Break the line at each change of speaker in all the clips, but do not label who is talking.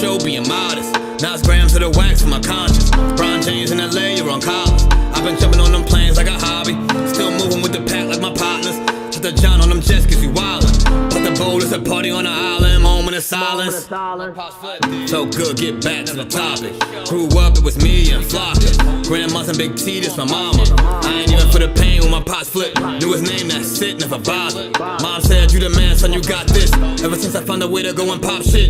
show being modest. Now it's grams of the wax for my conscience. Brown James in LA, you're on college. I've been jumping on them planes like a hobby. Still moving with the pack like my partners. Put the John on them jets cause we wildin'. But the bowl is a party on the island. Moment of silence. So good, get back to the topic. Grew up, it was me and Flocka. Grandma's and Big T, this my mama. I ain't even for the pain when my pots flip. Knew his name, that's it, never bothered. Mom said, you the man, son, you got this. Ever since I found a way to go and pop shit.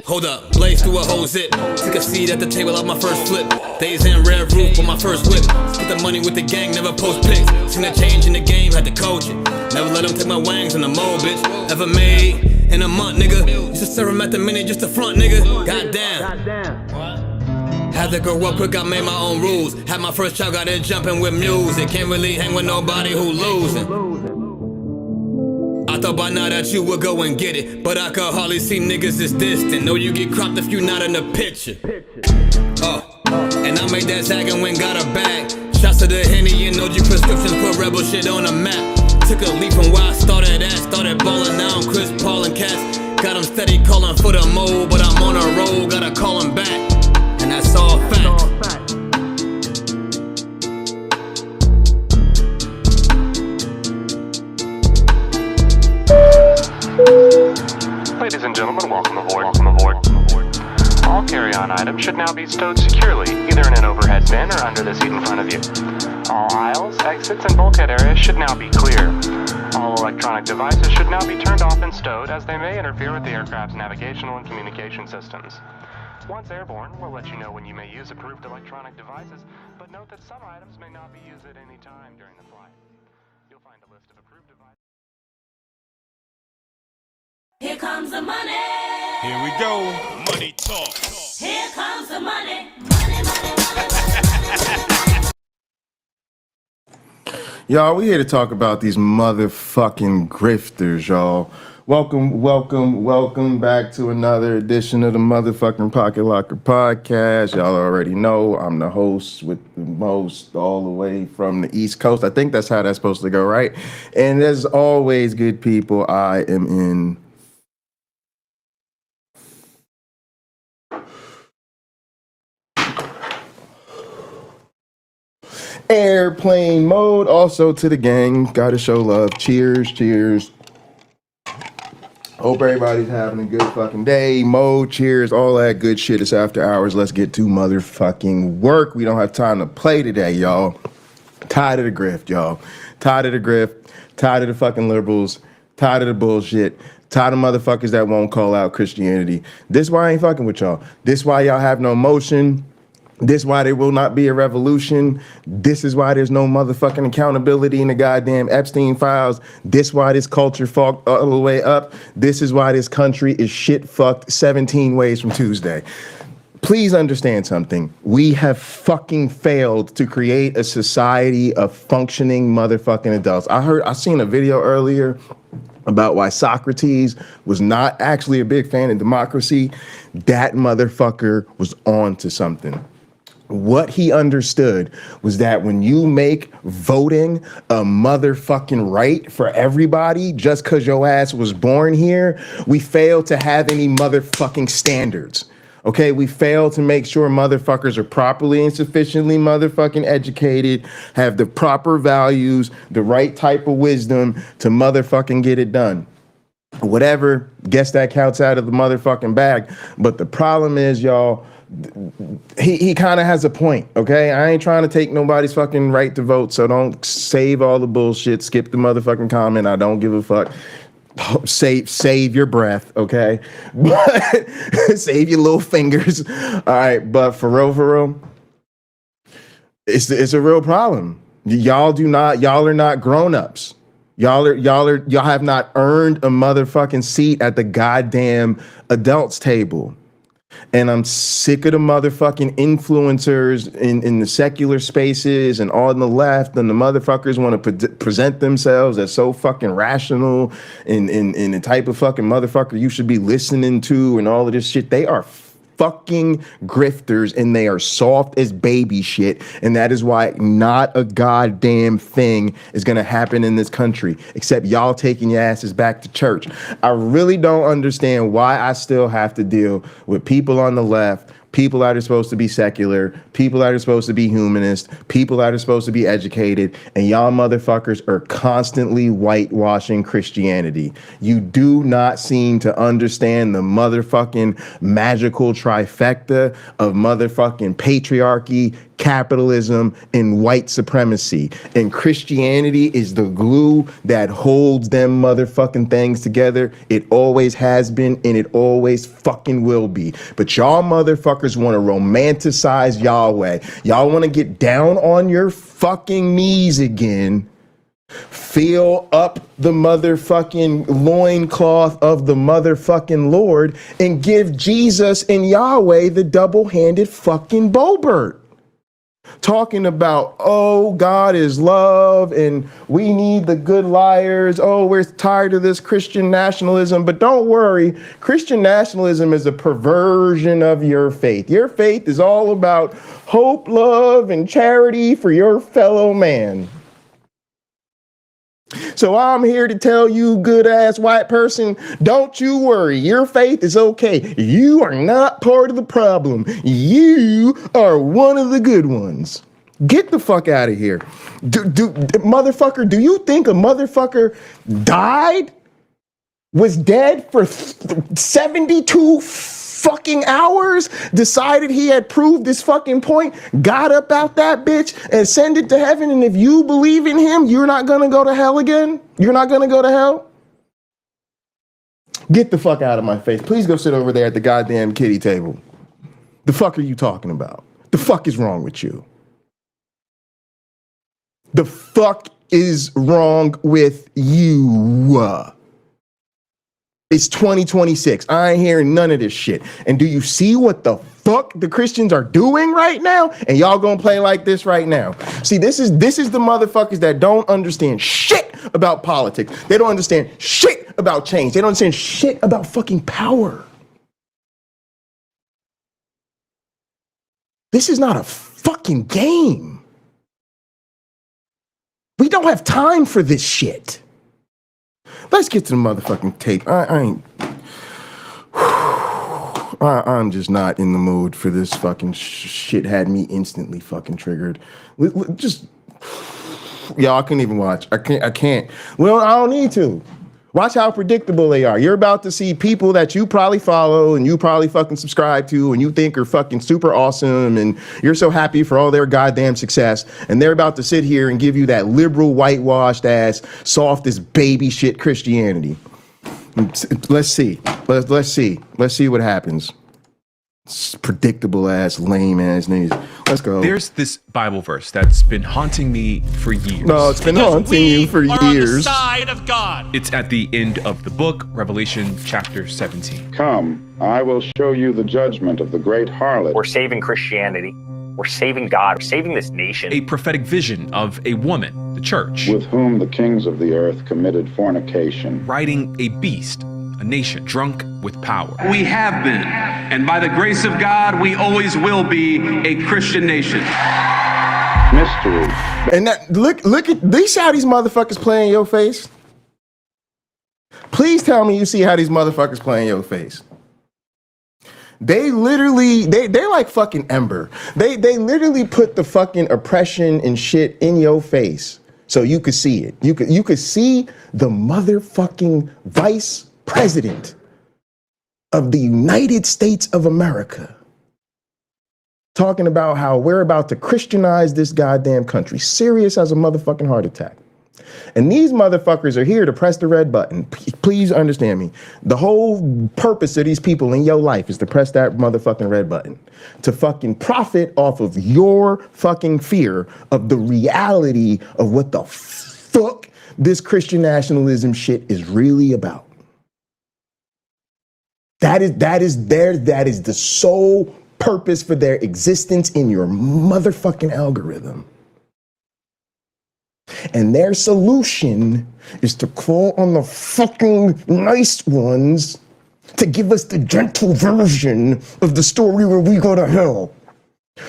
Hold up, blaze through a whole zip. Took a seat at the table of my first flip. Days in red roof with my first whip. Split the money with the gang, never post pics. Seen a change in the game, had to coach it. Never let them take my wangs in the mold, bitch. Ever made in a month, nigga. Used to serve him at the minute just to front, nigga. Goddamn. Had to grow up quick, I made my own rules. Had my first child, got it jumping with music. Can't really hang with nobody who losing. I thought by now that you would go and get it, but I could hardly see niggas this distant. Know you get cropped if you not in the picture. And I made that zag and went got a bag. Shots to the Henny and OG prescriptions, put rebel shit on the map. Took a leap from where I started at. Started ballin' now, Chris Paul and Cats. Got them steady calling for the mold, but I'm on a roll, gotta call him back. And that's all fact.
Ladies and gentlemen, welcome aboard. All carry-on items should now be stowed securely, either in an overhead bin or under the seat in front of you. All aisles, exits, and bulkhead areas should now be clear. All electronic devices should now be turned off and stowed, as they may interfere with the aircraft's navigational and communication systems. Once airborne, we'll let you know when you may use approved electronic devices, but note that some items may not be used at any time during the flight. You'll find a list of approved devices.
Here comes the money.
Here we go. Money talk.
Here comes the money. Money.
Y'all, we here to talk about these motherfucking grifters, y'all. Welcome back to another edition of the motherfucking Pocket Locker Podcast. Y'all already know I'm the host with the most all the way from the East Coast. I think that's how that's supposed to go, right? And as always, good people, I am in airplane mode. Also to the gang, gotta show love. Cheers. Hope everybody's having a good fucking day. Mode, cheers, all that good shit. It's after hours. Let's get to motherfucking work. We don't have time to play today, y'all. Tired of the grift, y'all. Tired of the fucking liberals. Tired of the bullshit. Tired of motherfuckers that won't call out Christianity. This why I ain't fucking with y'all. This why y'all have no motion. This why there will not be a revolution. This is why there's no motherfucking accountability in the goddamn Epstein files. This why this culture fucked all the way up. This is why this country is shit fucked 17 ways from Tuesday. Please understand something. We have fucking failed to create a society of functioning motherfucking adults. I seen a video earlier about why Socrates was not actually a big fan of democracy. That motherfucker was on to something. What he understood was that when you make voting a motherfucking right for everybody just because your ass was born here, we fail to have any motherfucking standards. Okay, we fail to make sure motherfuckers are properly and sufficiently motherfucking educated, have the proper values, the right type of wisdom to motherfucking get it done. Whatever, guess that counts out of the motherfucking bag. But the problem is, y'all, he kind of has a point, okay? I ain't trying to take nobody's fucking right to vote, so don't save all the bullshit, skip the motherfucking comment, I don't give a fuck. Save your breath, okay? But save your little fingers. All right, but for real, it's a real problem. Y'all are not grown-ups. Y'all have not earned a motherfucking seat at the goddamn adults table. And I'm sick of the motherfucking influencers in the secular spaces and on the left, and the motherfuckers want to present themselves as so fucking rational and the type of fucking motherfucker you should be listening to and all of this shit. They are fucking grifters, and they are soft as baby shit, and that is why not a goddamn thing is gonna happen in this country except y'all taking your asses back to church. I really don't understand why I still have to deal with people on the left, people that are supposed to be secular, people that are supposed to be humanist, people that are supposed to be educated, and y'all motherfuckers are constantly whitewashing Christianity. You do not seem to understand the motherfucking magical trifecta of motherfucking patriarchy, capitalism, and white supremacy. And Christianity is the glue that holds them motherfucking things together. It always has been, and it always fucking will be. But y'all motherfuckers want to romanticize Yahweh. Y'all want to get down on your fucking knees again, feel up the motherfucking loincloth of the motherfucking Lord, and give Jesus and Yahweh the double-handed fucking Bobert. Talking about, oh, God is love and we need the good liars. Oh, we're tired of this Christian nationalism. But don't worry, Christian nationalism is a perversion of your faith. Your faith is all about hope, love, and charity for your fellow man. So I'm here to tell you, good ass white person, don't you worry. Your faith is okay. You are not part of the problem. You are one of the good ones. Get the fuck out of here. Motherfucker, do you think a motherfucker died? Was dead for 72 fucking hours, decided he had proved this fucking point, got up out that bitch and ascended to heaven, and if you believe in him, you're not gonna go to hell again? You're not gonna go to hell? Get the fuck out of my face. Please go sit over there at the goddamn kiddie table. The fuck are you talking about? The fuck is wrong with you? The fuck is wrong with you? It's 2026. I ain't hearing none of this shit. And do you see what the fuck the Christians are doing right now? And y'all gonna play like this right now. See, this is the motherfuckers that don't understand shit about politics. They don't understand shit about change. They don't understand shit about fucking power. This is not a fucking game. We don't have time for this shit. Let's get to the motherfucking tape. I'm just not in the mood for this fucking shit. Had me instantly fucking triggered. Just, y'all, I couldn't even watch. I can't. Well, I don't need to. Watch how predictable they are. You're about to see people that you probably follow and you probably fucking subscribe to and you think are fucking super awesome and you're so happy for all their goddamn success, and they're about to sit here and give you that liberal, whitewashed ass, soft as baby shit Christianity. Let's see. Let's see what happens. Predictable ass, lame ass niggas. Let's go.
There's this Bible verse that's been haunting me for years.
No, it's been haunting you for years.
On the side of God.
It's at the end of the book, Revelation chapter 17.
Come, I will show you the judgment of the great harlot.
We're saving Christianity. We're saving God. We're saving this nation.
A prophetic vision of a woman, the church,
With whom the kings of the earth committed fornication.
riding a beast, a nation drunk with power.
We have been, and by the grace of God, we always will be a Christian nation.
Mystery.
And that look at these, how these motherfuckers play in your face. Please tell me you see how these motherfuckers play in your face. They literally, they're like fucking Ember. They literally put the fucking oppression and shit in your face so you could see it. You could see the motherfucking vice president of the United States of America talking about how we're about to Christianize this goddamn country. Serious as a motherfucking heart attack. And these motherfuckers are here to press the red button. Please understand me. The whole purpose of these people in your life is to press that motherfucking red button. To fucking profit off of your fucking fear of the reality of what the fuck this Christian nationalism shit is really about. That is the sole purpose for their existence in your motherfucking algorithm. And their solution is to call on the fucking nice ones to give us the gentle version of the story where we go to hell.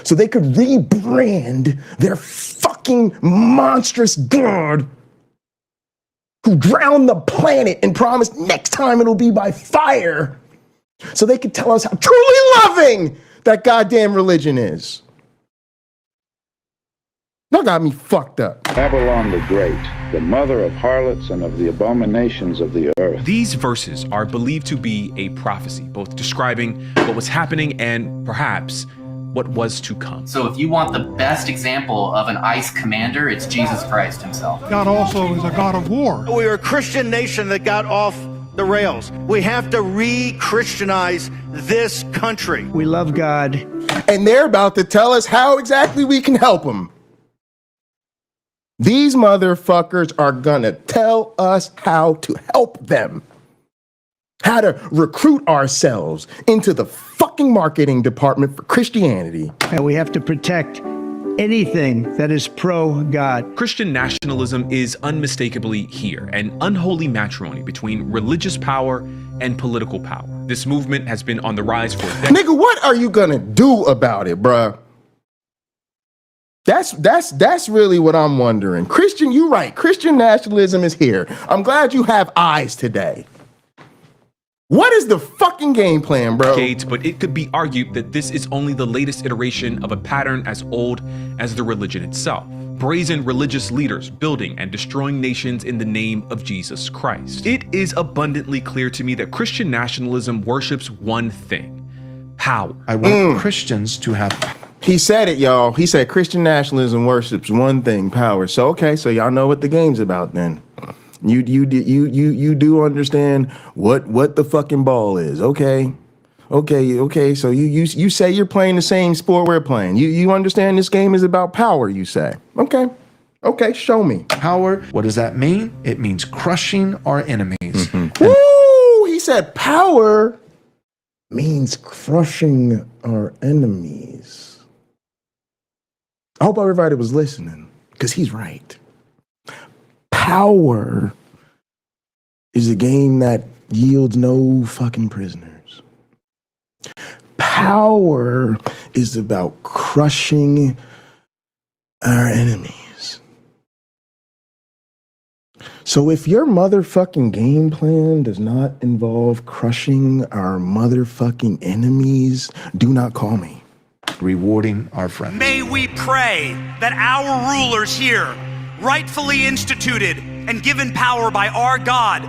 So they could rebrand their fucking monstrous God who drowned the planet and promised next time it'll be by fire. So they could tell us how truly loving that goddamn religion is. That got me fucked up.
Babylon the Great, the mother of harlots and of the abominations of the earth.
These verses are believed to be a prophecy, both describing what was happening and perhaps what was to come.
So if you want the best example of an ICE commander, it's Jesus Christ himself.
God also is a God of war.
We are a Christian nation that got off the rails. We have to re-Christianize this country.
We love God.
And they're about to tell us how exactly we can help them. These motherfuckers are gonna tell us how to help them. How to recruit ourselves into the fucking marketing department for Christianity.
And we have to protect anything that is pro-God.
Christian nationalism is unmistakably here, an unholy matrimony between religious power and political power. This movement has been on the rise for decades.
Nigga, what are you gonna do about it, bruh? That's really what I'm wondering. Christian, you right. Christian nationalism is here. I'm glad you have eyes today. What is the fucking game plan, bro?
But it could be argued that this is only the latest iteration of a pattern as old as the religion itself. Brazen religious leaders building and destroying nations in the name of Jesus Christ. It is abundantly clear to me that Christian nationalism worships one thing: power.
I want Christians to have.
He said it, y'all. He said Christian nationalism worships one thing: power. So okay, so y'all know what the game's about then. You do understand what the fucking ball is, okay? Okay. So you say you're playing the same sport we're playing. You understand this game is about power, you say. Okay, show me.
Power, what does that mean? It means crushing our enemies.
Mm-hmm. Woo! He said power means crushing our enemies. I hope everybody was listening, because he's right. Power is a game that yields no fucking prisoners. Power is about crushing our enemies. So if your motherfucking game plan does not involve crushing our motherfucking enemies, do not call me.
Rewarding our friends.
May we pray that our rulers here, rightfully instituted and given power by our God,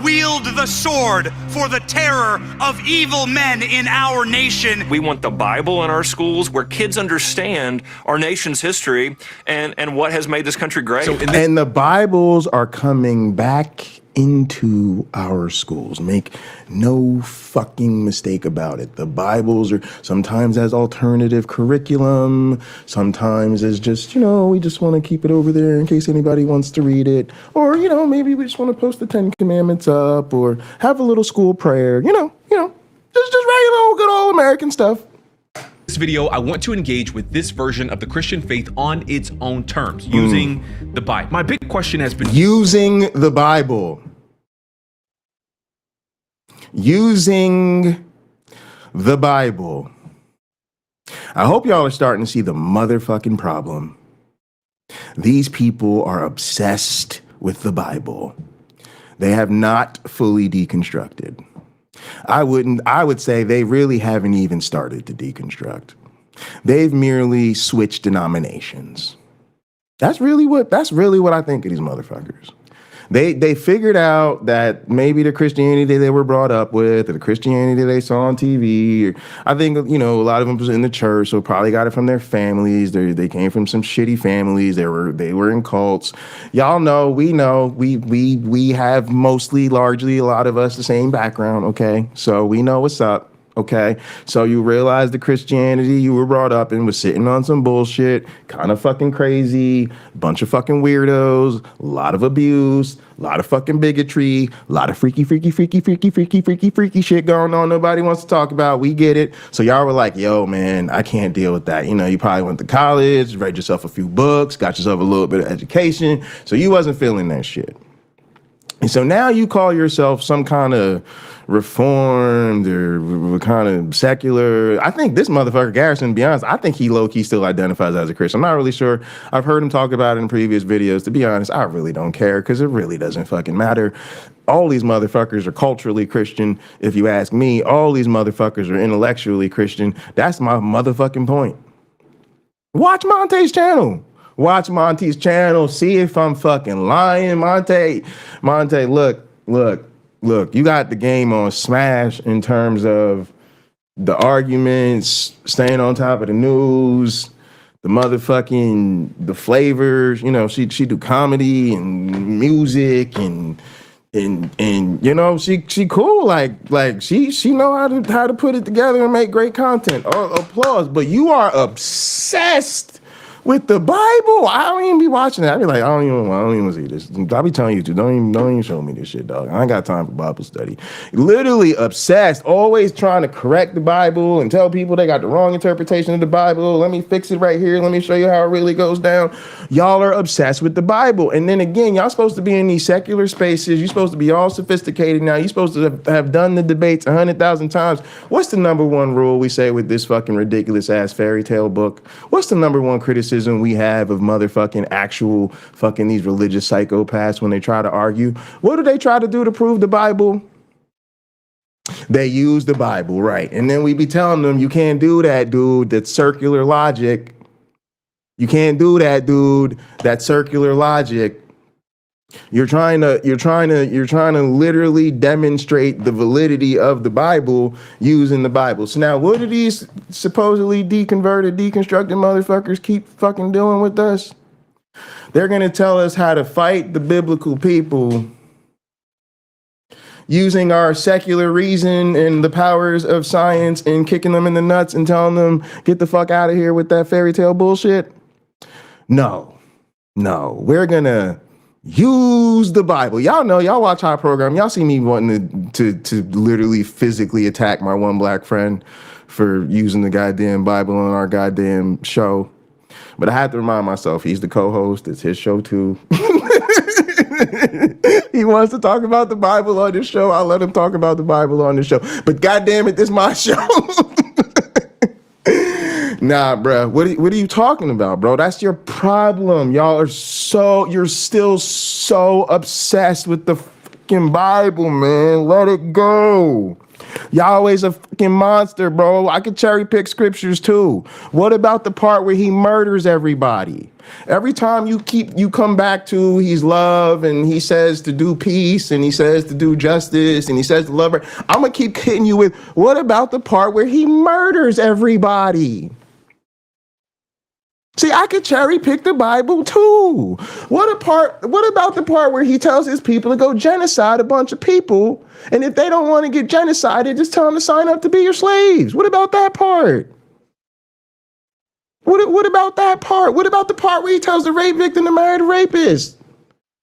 wield the sword for the terror of evil men in our nation.
We want the Bible in our schools where kids understand our nation's history and what has made this country great.
And the Bibles are coming back into our schools. Make no fucking mistake about it. The Bibles are sometimes as alternative curriculum, sometimes as just, we just want to keep it over there in case anybody wants to read it. Or, maybe we just want to post the 10 Commandments up or have a little school prayer, just regular old good old American stuff.
This video, I want to engage with this version of the Christian faith on its own terms, using the Bible. My big question has been
using the Bible. Using the Bible. I hope y'all are starting to see the motherfucking problem. These people are obsessed with the Bible. They have not fully deconstructed. I would say they really haven't even started to deconstruct. They've merely switched denominations. That's really what I think of these motherfuckers. They figured out that maybe the Christianity they were brought up with, or the Christianity they saw on TV, or I think, a lot of them was in the church, so probably got it from their families. They came from some shitty families. They were in cults. Y'all know, we have largely a lot of us the same background, okay? So we know what's up. Okay, so you realize the Christianity you were brought up in was sitting on some bullshit, kind of fucking crazy, bunch of fucking weirdos, a lot of abuse, a lot of fucking bigotry, a lot of freaky shit going on nobody wants to talk about. We get it. So y'all were like, yo, man, I can't deal with that. You probably went to college, read yourself a few books, got yourself a little bit of education, so you wasn't feeling that shit. And so now you call yourself some kind of reformed or kind of secular. I think this motherfucker Garrison, to be honest, I think he low-key still identifies as a Christian. I'm not really sure. I've heard him talk about it in previous videos. To be honest, I really don't care because it really doesn't fucking matter. All these motherfuckers are culturally Christian. If you ask me, all these motherfuckers are intellectually Christian. That's my motherfucking point. Watch Monte's channel. Watch Monty's channel. See if I'm fucking lying. Monte, look. You got the game on smash in terms of the arguments, staying on top of the news, the flavors. You know, she do comedy and music and you know, she cool. Like she know how to put it together and make great content. Applause. But you are obsessed with the Bible. I don't even be watching it. I be like, I don't even see this. I be telling you to don't even show me this shit, dog. I ain't got time for Bible study. Literally obsessed, always trying to correct the Bible and tell people they got the wrong interpretation of the Bible. Let me fix it right here. Let me show you how it really goes down. Y'all are obsessed with the Bible. And then again, y'all supposed to be in these secular spaces. You're supposed to be all sophisticated now. You're supposed to have done the debates 100,000 times. What's the number one rule we say with this fucking ridiculous ass fairy tale book? What's the number one criticism we have of motherfucking actual fucking these religious psychopaths when they try to argue? What do they try to do to prove the Bible? They use the Bible, right? And then we be telling them, you can't do that, dude. That's circular logic. You can't do that, dude. That's circular logic. You're trying to literally demonstrate the validity of the Bible using the Bible. So now what do these supposedly deconstructed motherfuckers keep fucking doing with us? They're gonna tell us how to fight the biblical people using our secular reason and the powers of science and kicking them in the nuts and telling them, get the fuck out of here with that fairy tale bullshit. No, we're gonna use the Bible. Y'all know, y'all watch our program. Y'all see me wanting to literally physically attack my one black friend for using the goddamn Bible on our goddamn show. But I have to remind myself, he's the co-host. It's his show too. He wants to talk about the Bible on this show. I'll let him talk about the Bible on the show. But goddamn it, this is my show. Nah, bro. What are you talking about, bro? That's your problem. You're still so obsessed with the fucking Bible, man. Let it go. Y'all always a fucking monster, bro. I could cherry pick scriptures too. What about the part where he murders everybody? Every time you come back to he's love and he says to do peace and he says to do justice and he says to love her, I'm gonna keep hitting you with, what about the part where he murders everybody? See, I could cherry pick the Bible too. What about the part where he tells his people to go genocide a bunch of people, and if they don't want to get genocided, just tell them to sign up to be your slaves? What about that part? What about that part? What about the part where he tells the rape victim to marry the rapist?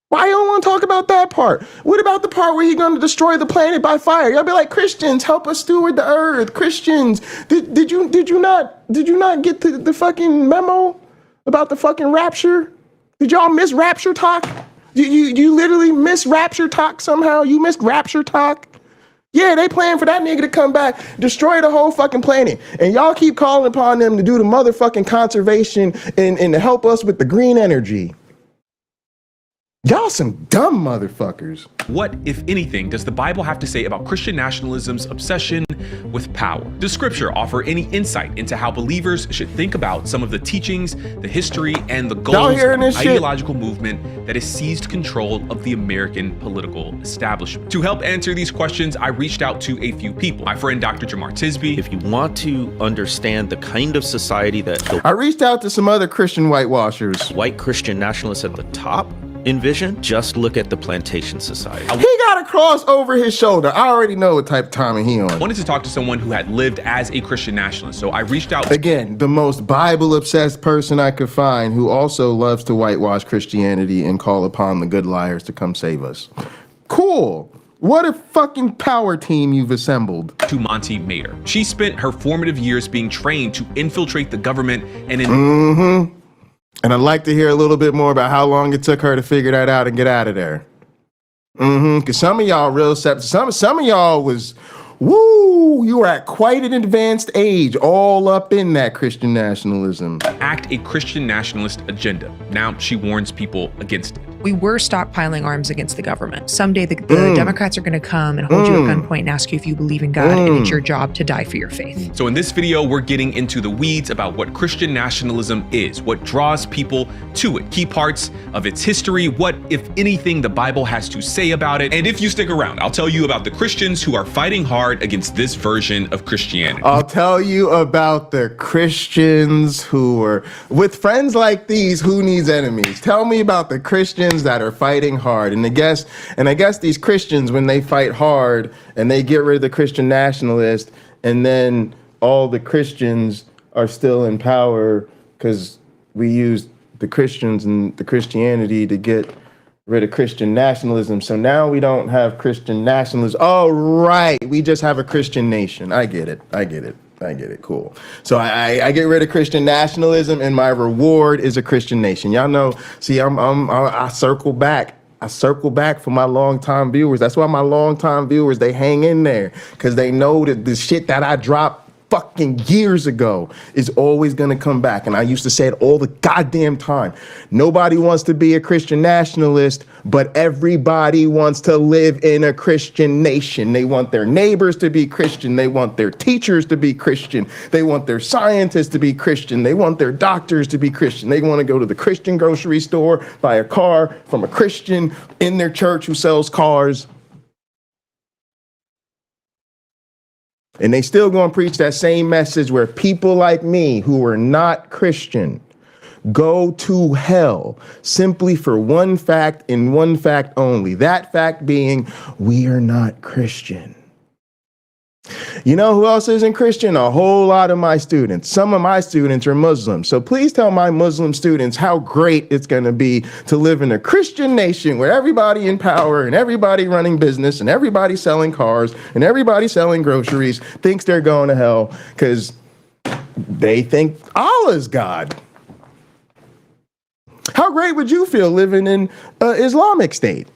Why you don't want to talk about that part? What about the part where he's going to destroy the planet by fire? Y'all be like, Christians, help us steward the earth. Christians, did you not get the fucking memo about the fucking rapture? Did y'all miss rapture talk? You literally miss rapture talk somehow? You missed rapture talk? Yeah, they plan for that nigga to come back, destroy the whole fucking planet. And y'all keep calling upon them to do the motherfucking conservation and to help us with the green energy. Y'all some dumb motherfuckers.
What, if anything, does the Bible have to say about Christian nationalism's obsession with power? Does Scripture offer any insight into how believers should think about some of the teachings, the history, and the goals of the ideological movement that has seized control of the American political establishment? To help answer these questions, I reached out to a few people. My friend Dr. Jamar Tisby.
If you want to understand the kind of society that
I reached out to some other Christian whitewashers.
White Christian nationalists at the top envision, just look at the Plantation Society.
He got a cross over his shoulder. I already know what type of timing he on.
I wanted to talk to someone who had lived as a Christian nationalist, so I reached out.
Again, the most Bible-obsessed person I could find who also loves to whitewash Christianity and call upon the good liars to come save us. Cool. What a fucking power team you've assembled.
To Monty Mater. She spent her formative years being trained to infiltrate the government and
And I'd like to hear a little bit more about how long it took her to figure that out and get out of there. Because some of y'all real some of y'all was, woo, you were at quite an advanced age, all up in that Christian nationalism.
Act a Christian nationalist agenda. Now she warns people against it.
We were stockpiling arms against the government. Someday the Democrats are going to come and hold you at gunpoint and ask you if you believe in God, and it's your job to die for your faith.
So in this video, we're getting into the weeds about what Christian nationalism is, what draws people to it, key parts of its history, what, if anything, the Bible has to say about it. And if you stick around, I'll tell you about the Christians who are fighting hard against this version of Christianity.
I'll tell you about the Christians who are, with friends like these, who needs enemies? Tell me about the Christians that are fighting hard. And I guess these Christians, when they fight hard and they get rid of the Christian nationalist, and then all the Christians are still in power because we used the Christians and the Christianity to get rid of Christian nationalism. So now we don't have Christian nationalism. Oh, right. We just have a Christian nation. I get it. Cool. So I get rid of Christian nationalism, and my reward is a Christian nation. Y'all know, see, I circle back. I circle back for my longtime viewers. That's why my longtime viewers, they hang in there, because they know that the shit that I dropped fucking years ago is always going to come back. And I used to say it all the goddamn time. Nobody wants to be a Christian nationalist, but everybody wants to live in a Christian nation. They want their neighbors to be Christian. They want their teachers to be Christian. They want their scientists to be Christian. They want their doctors to be Christian. They want to go to the Christian grocery store, buy a car from a Christian in their church who sells cars. And they still gonna preach that same message where people like me who are not Christian go to hell simply for one fact and one fact only. That fact being, we are not Christian. You know who else isn't Christian? A whole lot of my students. Some of my students are Muslims. So please tell my Muslim students how great it's going to be to live in a Christian nation where everybody in power and everybody running business and everybody selling cars and everybody selling groceries thinks they're going to hell because they think Allah's God. How great would you feel living in Islamic State?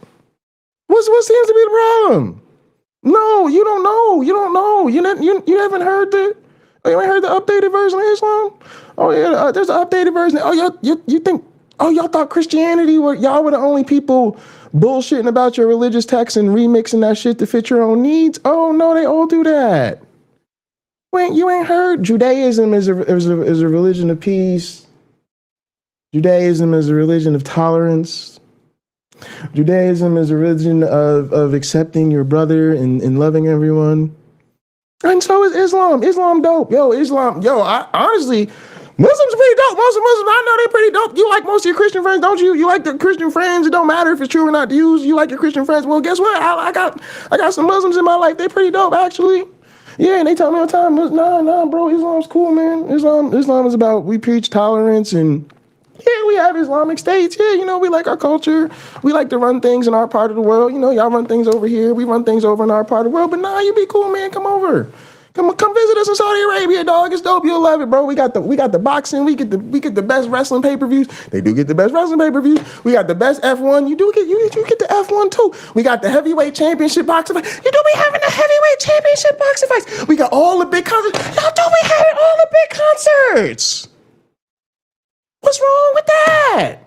What seems to be the problem? No, you don't know. You don't know. You haven't heard you ain't heard the updated version of Islam? Oh yeah, there's an updated version. Oh you think? Oh, y'all thought Christianity y'all were the only people bullshitting about your religious texts and remixing that shit to fit your own needs? Oh no, they all do that. Wait, you ain't heard? Judaism is a religion of peace. Judaism is a religion of tolerance. Judaism is a religion of accepting your brother and loving everyone. And so is Islam. Islam dope. Islam. I honestly, Muslims are pretty dope. Most of Muslims, I know they're pretty dope. You like most of your Christian friends, don't you? You like the Christian friends. It don't matter if it's true or not to you. You like your Christian friends. Well, guess what? I got some Muslims in my life. They're pretty dope, actually. Yeah, and they tell me all the time, nah, bro, Islam's cool, man. Islam is about, we preach tolerance and yeah, we have Islamic states. Yeah, we like our culture. We like to run things in our part of the world. Y'all run things over here. We run things over in our part of the world. But nah, you be cool, man. Come over. Come visit us in Saudi Arabia, dog. It's dope. You'll love it, bro. We got the boxing. We get the best wrestling pay-per-views. They do get the best wrestling pay-per-views. We got the best F1. You get the F1 too. We got the heavyweight championship boxing fight. You do be having the heavyweight championship boxing fights. We got all the big concerts. Y'all do be having all the big concerts. What's wrong with that?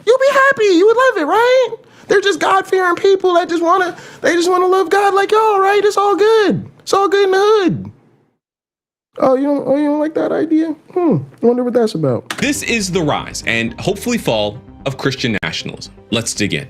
You'll be happy. You would love it, right? They're just God-fearing people that just wanna love God like y'all, right? It's all good. It's all good in the hood. Oh, you don't like that idea? I wonder what that's about.
This is the rise and hopefully fall of Christian nationalism. Let's dig in.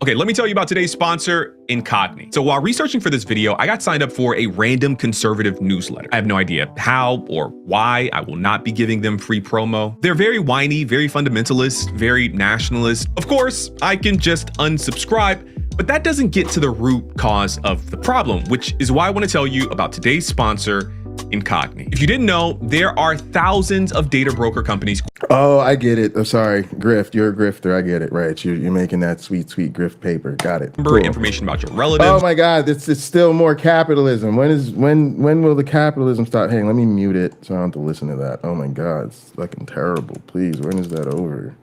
Okay, let me tell you about today's sponsor, Incogni. So while researching for this video, I got signed up for a random conservative newsletter. I have no idea how or why. I will not be giving them free promo. They're very whiny, very fundamentalist, very nationalist. Of course, I can just unsubscribe, but that doesn't get to the root cause of the problem, which is why I want to tell you about today's sponsor, Incogni. If you didn't know, there are thousands of data broker companies.
Oh, I get it. I'm sorry. Grift. You're a grifter. I get it. Right. You're making that sweet grift paper. Got it.
Cool. Information about your relatives.
Oh my God. It's still more capitalism. When will the capitalism stop? Hey, let me mute it so I don't have to listen to that. Oh my God. It's fucking terrible. Please. When is that over?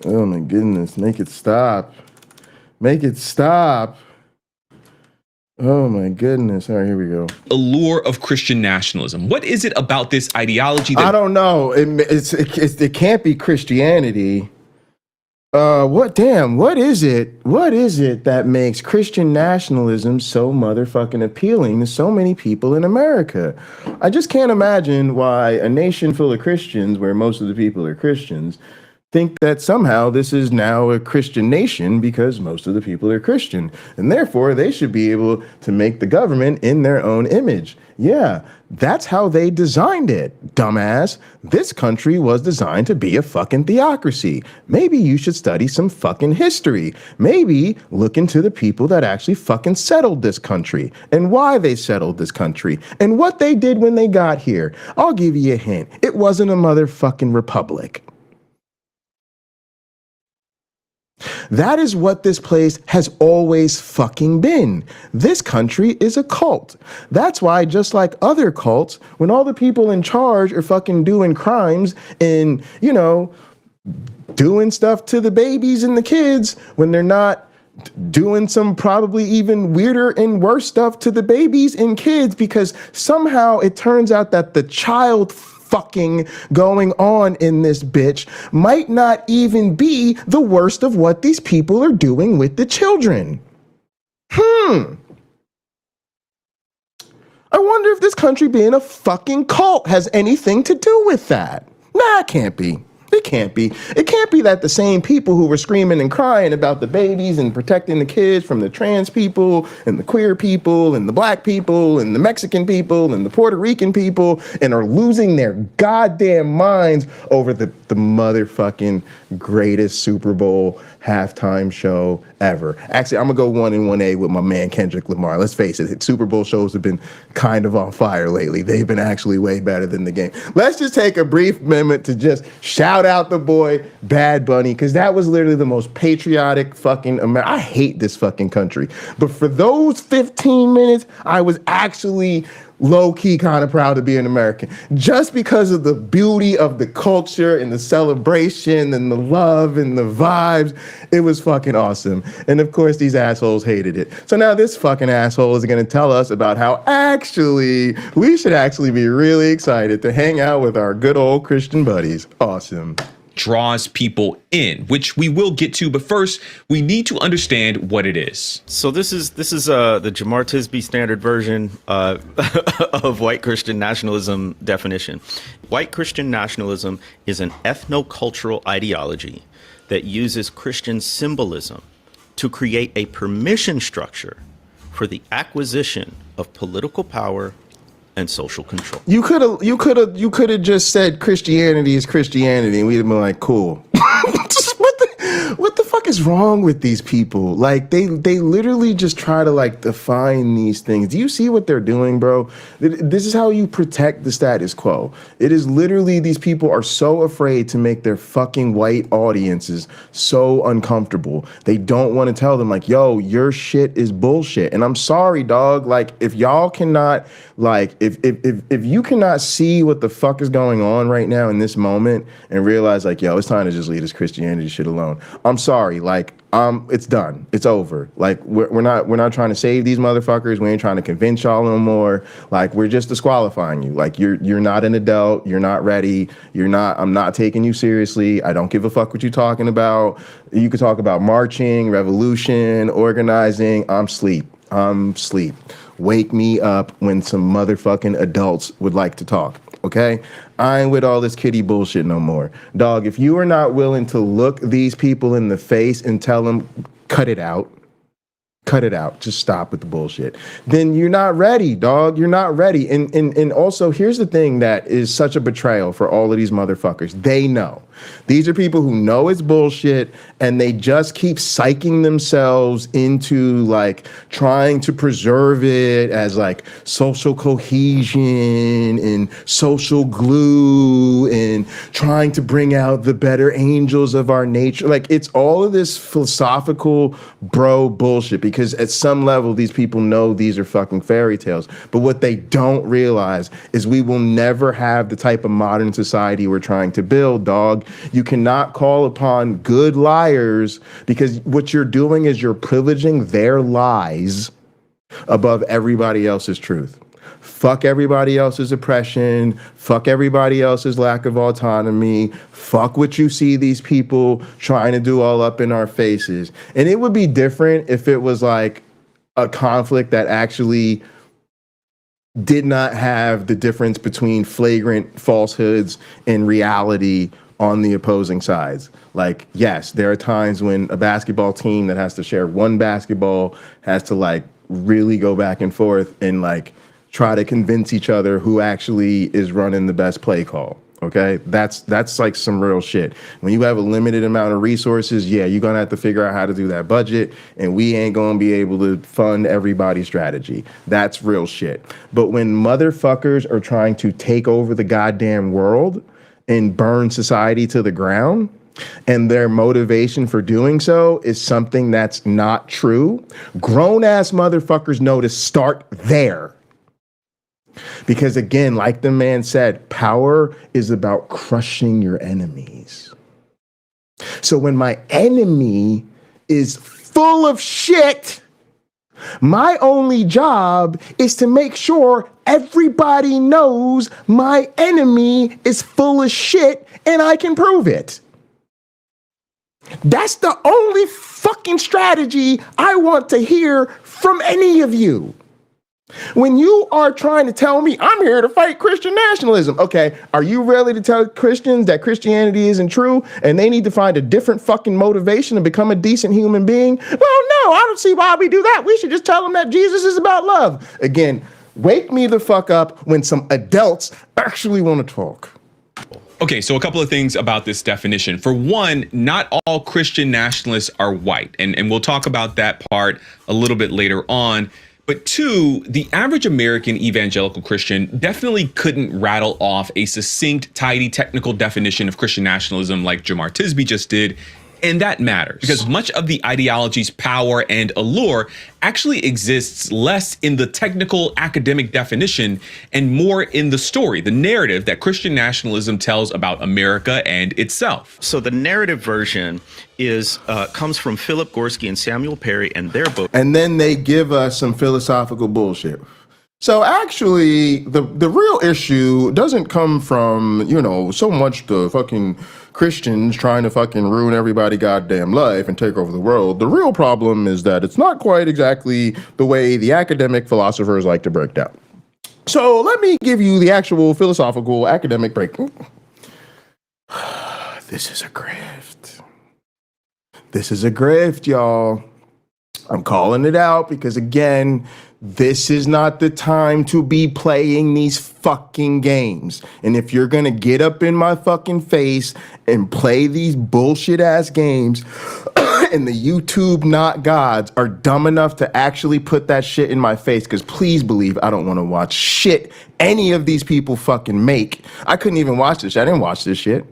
Oh my goodness, make it stop. Make it stop. Oh my goodness. All right, here we go.
Allure of Christian nationalism. What is it about this ideology that—
I don't know. It can't be Christianity. What is it? What is it that makes Christian nationalism so motherfucking appealing to so many people in America? I just can't imagine why a nation full of Christians, where most of the people are Christians, think that somehow this is now a Christian nation because most of the people are Christian, and therefore they should be able to make the government in their own image. Yeah, that's how they designed it, dumbass. This country was designed to be a fucking theocracy. Maybe you should study some fucking history. Maybe look into the people that actually fucking settled this country and why they settled this country and what they did when they got here. I'll give you a hint. It wasn't a motherfucking republic. That is what this place has always fucking been. This country is a cult. That's why, just like other cults, when all the people in charge are fucking doing crimes and, you know, doing stuff to the babies and the kids, when they're not doing some probably even weirder and worse stuff to the babies and kids, because somehow it turns out that the child fucking going on in this bitch might not even be the worst of what these people are doing with the children. I wonder if this country being a fucking cult has anything to do with that. Nah, it can't be. It can't be. It can't be that the same people who were screaming and crying about the babies and protecting the kids from the trans people and the queer people and the black people and the Mexican people and the Puerto Rican people and are losing their goddamn minds over the motherfucking greatest Super Bowl halftime show ever. Actually, I'm gonna go 1 and 1A with my man Kendrick Lamar. Let's face it, Super Bowl shows have been kind of on fire lately. They've been actually way better than the game. Let's just take a brief moment to just shout out the boy Bad Bunny, because that was literally the most patriotic fucking I hate this fucking country, but for those 15 minutes, I was actually low-key kind of proud to be an American, just because of the beauty of the culture and the celebration and the love and the vibes. It was fucking awesome. And of course, these assholes hated it. So now this fucking asshole is going to tell us about how actually we should actually be really excited to hang out with our good old Christian buddies. Awesome.
Draws people in, which we will get to, but first we need to understand what it is.
So this is the Jamar Tisby standard version of white Christian nationalism definition. White Christian nationalism is an ethno-cultural ideology that uses Christian symbolism to create a permission structure for the acquisition of political power and social control.
You could have just said Christianity is Christianity, and we'd have been like, cool. What the fuck is wrong with these people? Like, they literally just try to like define these things. Do you see what they're doing, bro? This is how you protect the status quo. It is literally, these people are so afraid to make their fucking white audiences so uncomfortable. They don't want to tell them like, yo, your shit is bullshit. And I'm sorry, dog. Like, if y'all cannot, like, if you cannot see what the fuck is going on right now in this moment and realize like, yo, it's time to just leave this Christianity shit alone. I'm sorry, like, it's done. It's over. Like, we're not trying to save these motherfuckers. We ain't trying to convince y'all no more. Like, we're just disqualifying you. Like, you're not an adult. You're not ready. I'm not taking you seriously. I don't give a fuck what you're talking about. You could talk about marching, revolution, organizing. I'm sleep. Wake me up when some motherfucking adults would like to talk. Okay? I ain't with all this kiddie bullshit no more. Dog, if you are not willing to look these people in the face and tell them, cut it out, just stop with the bullshit, then you're not ready, dog. You're not ready. And also, here's the thing that is such a betrayal for all of these motherfuckers. They know. These are people who know it's bullshit, and they just keep psyching themselves into like trying to preserve it as like social cohesion and social glue and trying to bring out the better angels of our nature. Like, it's all of this philosophical bro bullshit, because at some level these people know these are fucking fairy tales. But what they don't realize is we will never have the type of modern society we're trying to build, dog. You cannot call upon good liars, because what you're doing is you're privileging their lies above everybody else's truth. Fuck everybody else's oppression. Fuck everybody else's lack of autonomy. Fuck what you see these people trying to do all up in our faces. And it would be different if it was like a conflict that actually did not have the difference between flagrant falsehoods and reality on the opposing sides. Like, yes, there are times when a basketball team that has to share one basketball has to like really go back and forth and like try to convince each other who actually is running the best play call. Okay, that's like some real shit. When you have a limited amount of resources, yeah, you're gonna have to figure out how to do that budget, and we ain't gonna be able to fund everybody's strategy. That's real shit. But when motherfuckers are trying to take over the goddamn world and burn society to the ground, and their motivation for doing so is something that's not true, grown-ass motherfuckers know to start there. Because again, like the man said, power is about crushing your enemies. So when my enemy is full of shit, my only job is to make sure everybody knows my enemy is full of shit and I can prove it. That's the only fucking strategy I want to hear from any of you. When you are trying to tell me I'm here to fight Christian nationalism, okay, are you ready to tell Christians that Christianity isn't true and they need to find a different fucking motivation to become a decent human being? Well, no, I don't see why we do that. We should just tell them that Jesus is about love. Again, wake me the fuck up when some adults actually want to talk.
Okay, so a couple of things about this definition. For one, not all Christian nationalists are white, and we'll talk about that part a little bit later on. But two, the average American evangelical Christian definitely couldn't rattle off a succinct, tidy, technical definition of Christian nationalism like Jemar Tisby just did. And that matters because much of the ideology's power and allure actually exists less in the technical academic definition and more in the story, the narrative that Christian nationalism tells about America and itself.
So the narrative version is comes from Philip Gorski and Samuel Perry and their book.
And then they give us some philosophical bullshit. So actually, the real issue doesn't come from, you know, so much the fucking Christians trying to fucking ruin everybody's goddamn life and take over the world. The real problem is that it's not quite exactly the way the academic philosophers like to break down. So let me give you the actual philosophical academic break. This is a grift. This is a grift, y'all. I'm calling it out because, again, this is not the time to be playing these fucking games. And if you're gonna get up in my fucking face and play these bullshit ass games, and the YouTube not gods are dumb enough to actually put that shit in my face, because please believe I don't want to watch shit any of these people fucking make. I couldn't even watch this. I didn't watch this shit.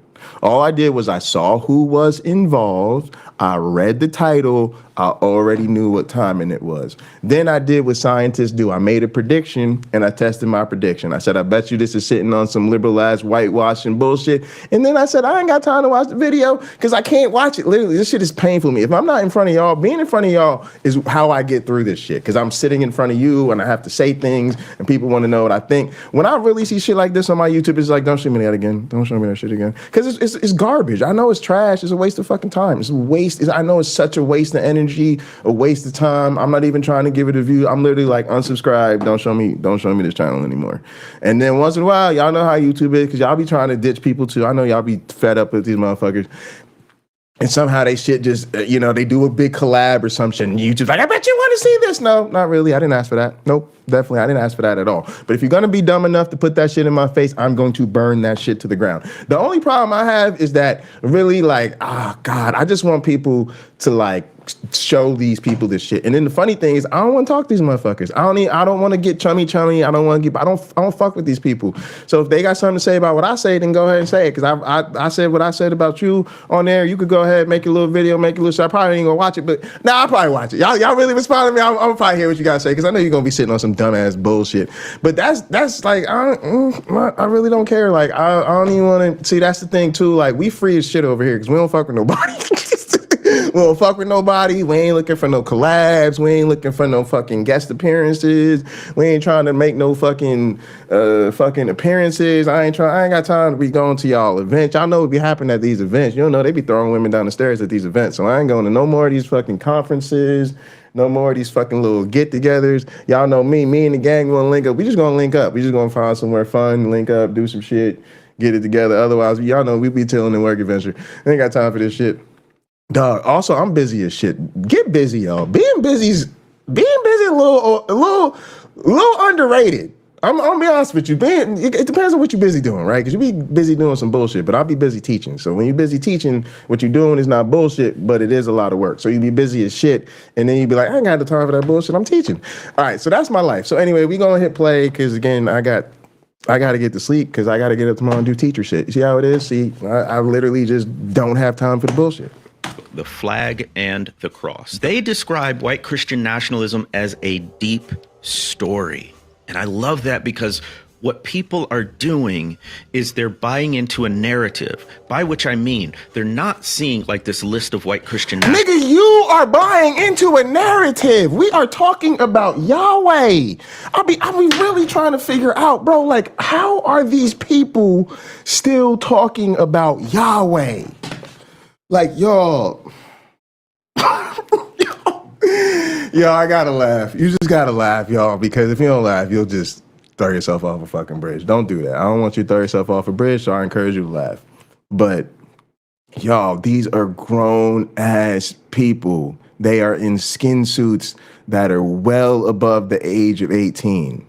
All I did was I saw who was involved. I read the title. I already knew what timing it was. Then I did what scientists do. I made a prediction and I tested my prediction. I said, I bet you this is sitting on some liberal ass whitewashing bullshit. And then I said, I ain't got time to watch the video because I can't watch it. Literally, this shit is painful to me. If I'm not in front of y'all, being in front of y'all is how I get through this shit. Because I'm sitting in front of you and I have to say things and people want to know what I think. When I really see shit like this on my YouTube, it's like, don't show me that again. Don't show me that shit again. Because it's garbage. I know it's trash. It's a waste of fucking time. It's a waste. I know it's such a waste of energy, a waste of time. I'm not even trying to give it a view. I'm literally like, unsubscribe. Don't show me this channel anymore. And then once in a while, y'all know how YouTube is, because y'all be trying to ditch people too. I know y'all be fed up with these motherfuckers. And somehow they shit just, you know, they do a big collab or some shit, and YouTube's like, I bet you want to see this. No, not really. I didn't ask for that. Nope, definitely. I didn't ask for that at all. But if you're going to be dumb enough to put that shit in my face, I'm going to burn that shit to the ground. The only problem I have is that really, like, God, I just want people to, like, show these people this shit. And then the funny thing is, I don't want to talk to these motherfuckers. I don't want to get chummy. I don't fuck with these people. So if they got something to say about what I say, then go ahead and say it. Because I said what I said about you on there. You could go ahead, make your little video, make your little shit. I probably ain't gonna watch it, but I'll probably watch it. Y'all really respond to me. I'm probably hear what you gotta say, because I know you're gonna be sitting on some dumbass bullshit. But that's like, I really don't care. Like, I don't even want to see. That's the thing too. Like, we free as shit over here because we don't fuck with nobody. We don't fuck with nobody. We ain't looking for no collabs. We ain't looking for no fucking guest appearances. We ain't trying to make no fucking appearances. I ain't got time to be going to y'all events. Y'all know what be happening at these events. You don't know they be throwing women down the stairs at these events. So I ain't going to no more of these fucking conferences. No more of these fucking little get-togethers. Y'all know me and the gang gonna link up. We just gonna link up. We just gonna find somewhere fun, link up, do some shit, get it together. Otherwise, y'all know we be chilling in work adventure. I ain't got time for this shit. Dog, also, I'm busy as shit. Get busy, y'all. Being busy a little underrated. I'm gonna be honest with you. It depends on what you're busy doing, right? Because you be busy doing some bullshit, but I'll be busy teaching. So when you're busy teaching, what you're doing is not bullshit, but it is a lot of work. So you be busy as shit, and then you be like, I ain't got the time for that bullshit. I'm teaching. All right, so that's my life. So anyway, we gonna hit play, because again, I got to get to sleep, because I got to get up tomorrow and do teacher shit. You see how it is? See, I literally just don't have time for the bullshit.
The flag and the cross. They describe white Christian nationalism as a deep story. And I love that, because what people are doing is they're buying into a narrative, by which I mean they're not seeing like this list of white Christian
Nigga, you are buying into a narrative. We are talking about Yahweh. I'll be really trying to figure out, bro, like, how are these people still talking about Yahweh? Like, y'all. Yo, I gotta laugh. You just gotta laugh, y'all, because if you don't laugh, you'll just throw yourself off a fucking bridge. Don't do that. I don't want you to throw yourself off a bridge, so I encourage you to laugh. But, y'all, these are grown-ass people. They are in skin suits that are well above the age of 18.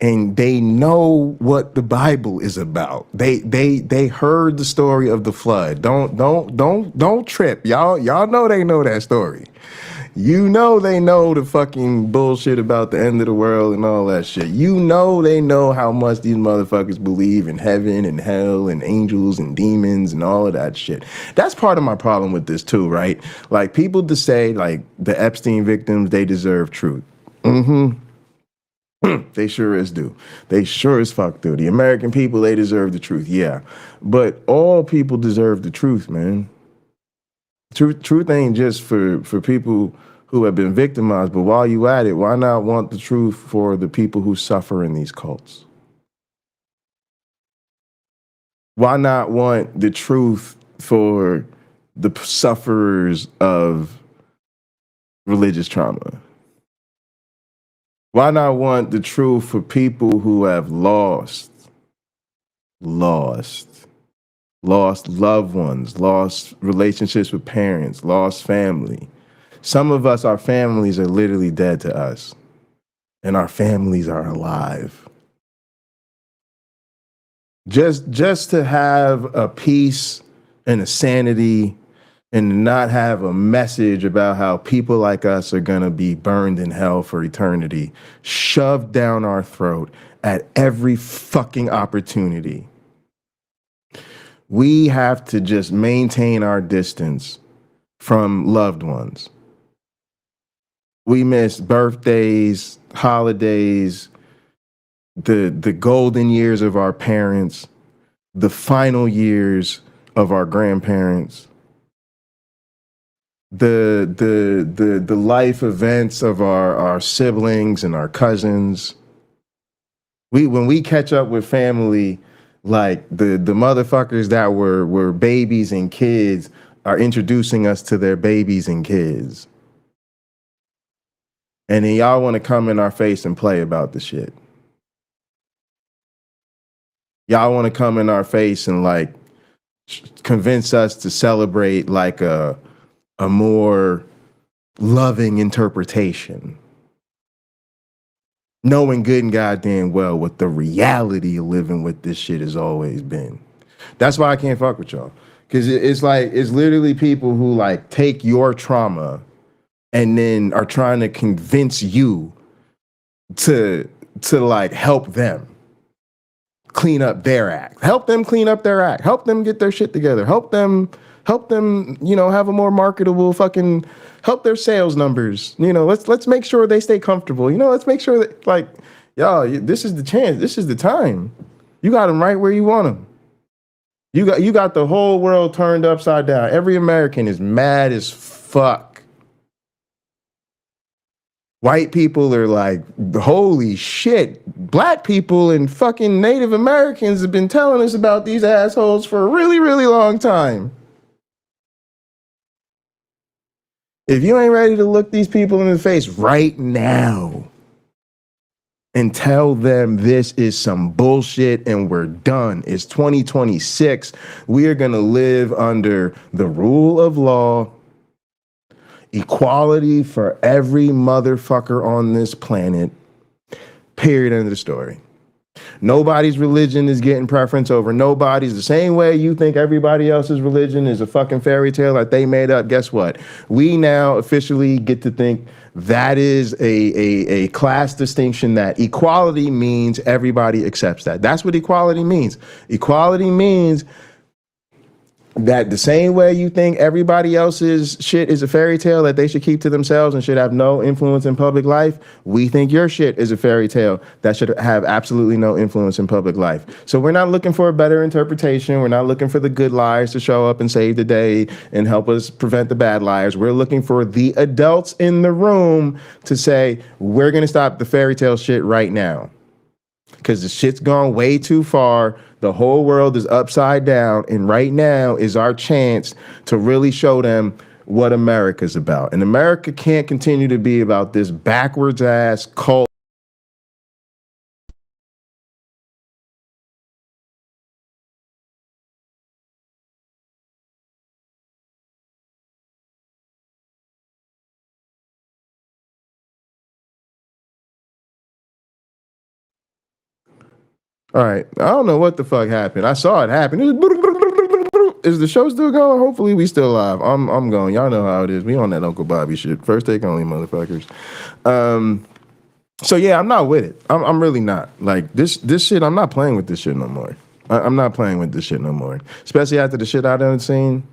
And they know what the Bible is about. They heard the story of the flood. Don't trip. Y'all know they know that story. You know they know the fucking bullshit about the end of the world and all that shit. You know they know how much these motherfuckers believe in heaven and hell and angels and demons and all of that shit. That's part of my problem with this too, right? Like, people to say, like, the Epstein victims, they deserve truth. They sure as do. They sure as fuck do. The American people, they deserve the truth, yeah. But all people deserve the truth, man. Truth ain't just for people who have been victimized, but while you at it, why not want the truth for the people who suffer in these cults? Why not want the truth for the sufferers of religious trauma? Why not want the truth for people who have lost loved ones, lost relationships with parents, lost family? Some of us, our families are literally dead to us, and our families are alive. Just to have a peace and a sanity and not have a message about how people like us are gonna be burned in hell for eternity, shoved down our throat at every fucking opportunity. We have to just maintain our distance from loved ones. We miss birthdays, holidays, the golden years of our parents, the final years of our grandparents, the life events of our siblings and our cousins. When we catch up with family, like the motherfuckers that were babies and kids are introducing us to their babies and kids. And then y'all want to come in our face and play about the shit. Y'all want to come in our face and like convince us to celebrate like a more loving interpretation, knowing good and goddamn well what the reality of living with this shit has always been. That's why I can't fuck with y'all, Because it's literally people who like take your trauma and then are trying to convince you to like help them clean up their act. Help them clean up their act. Help them get their shit together. Help them, have a more marketable fucking, help their sales numbers. Let's make sure they stay comfortable. Let's make sure that, like, y'all, this is the chance. This is the time. You got them right where you want them. You got the whole world turned upside down. Every American is mad as fuck. White people are like, holy shit. Black people and fucking Native Americans have been telling us about these assholes for a really, really long time. If you ain't ready to look these people in the face right now and tell them this is some bullshit and we're done. It's 2026. We are going to live under the rule of law, equality for every motherfucker on this planet, period, end of the story. Nobody's religion is getting preference over nobody's. The same way you think everybody else's religion is a fucking fairy tale that they made up. Guess what? We now officially get to think that is a class distinction, that equality means everybody accepts that. That's what equality means. Equality means that the same way you think everybody else's shit is a fairy tale that they should keep to themselves and should have no influence in public life, we think your shit is a fairy tale that should have absolutely no influence in public life. So we're not looking for a better interpretation. We're not looking for the good liars to show up and save the day and help us prevent the bad liars. We're looking for the adults in the room to say, we're going to stop the fairy tale shit right now. Because the shit's gone way too far. The whole world is upside down. And right now is our chance to really show them what America's about. And America can't continue to be about this backwards ass cult. All right. I don't know what the fuck happened. I saw it happen. Is the show still going? Hopefully we still live. I'm going. Y'all know how it is. We on that Uncle Bobby shit. First take only, motherfuckers. So yeah, I'm not with it. I'm really not. Like this shit, I'm not playing with this shit no more. I'm not playing with this shit no more. Especially after the shit I done seen.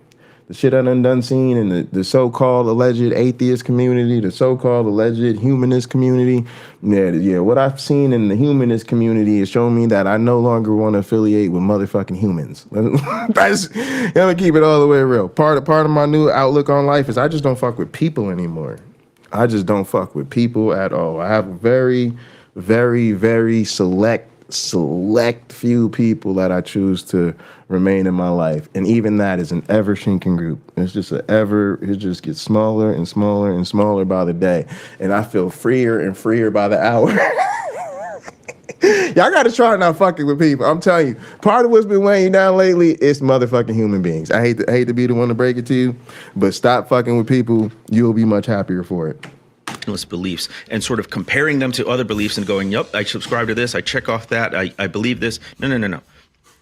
The shit I done seen in the so-called alleged atheist community, the so-called alleged humanist community. Yeah, what I've seen in the humanist community is showing me that I no longer want to affiliate with motherfucking humans. I'm gonna keep it all the way real. Part of my new outlook on life is I just don't fuck with people anymore. I just don't fuck with people at all. I have a very, very, very select few people that I choose to remain in my life, and even that is an ever shrinking group. It just gets smaller and smaller and smaller by the day, and I feel freer and freer by the hour. Y'all gotta try not fucking with people. I'm telling you, part of what's been weighing you down lately is motherfucking human beings. I hate to be the one to break it to you, but stop fucking with people. You'll be much happier for it.
Beliefs and sort of comparing them to other beliefs and going, yep, I subscribe to this, I check off that, I believe this. No.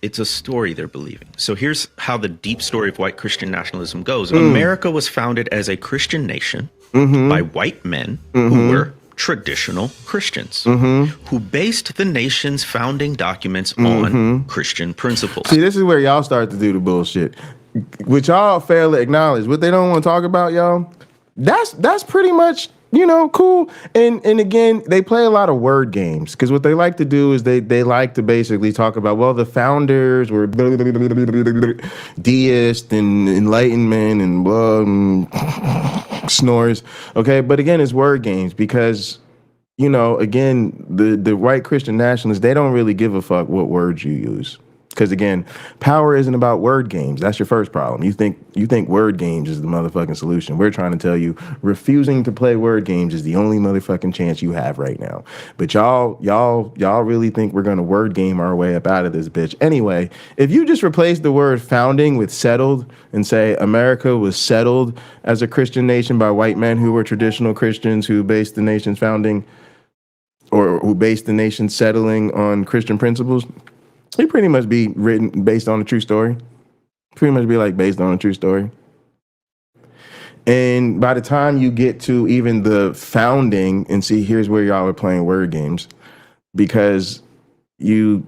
It's a story they're believing. So here's how the deep story of white Christian nationalism goes. America was founded as a Christian nation by white men who were traditional Christians, who based the nation's founding documents on Christian principles.
See, this is where y'all start to do the bullshit, which y'all fail to acknowledge. What they don't want to talk about, y'all, that's pretty much, cool. And again, they play a lot of word games, because what they like to do is they like to basically talk about, well, the founders were deist and enlightenment and blah, snores. Okay, but again, it's word games, because again, the white Christian nationalists, they don't really give a fuck what words you use. Because again, power isn't about word games. That's your first problem. You think word games is the motherfucking solution. We're trying to tell you refusing to play word games is the only motherfucking chance you have right now. But y'all really think we're gonna word game our way up out of this bitch. Anyway, if you just replace the word founding with settled and say America was settled as a Christian nation by white men who were traditional Christians who based the nation's founding, or who based the nation settling on Christian principles, it pretty much be written based on a true story. Pretty much be like based on a true story. And by the time you get to even the founding, and see, here's where y'all are playing word games, because you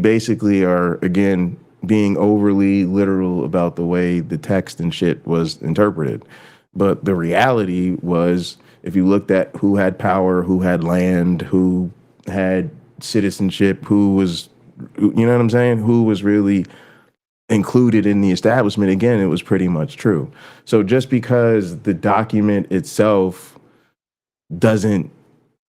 basically are, again, being overly literal about the way the text and shit was interpreted. But the reality was, if you looked at who had power, who had land, who had citizenship, who was, you know what I'm saying, who was really included in the establishment, again, it was pretty much true. So just because the document itself doesn't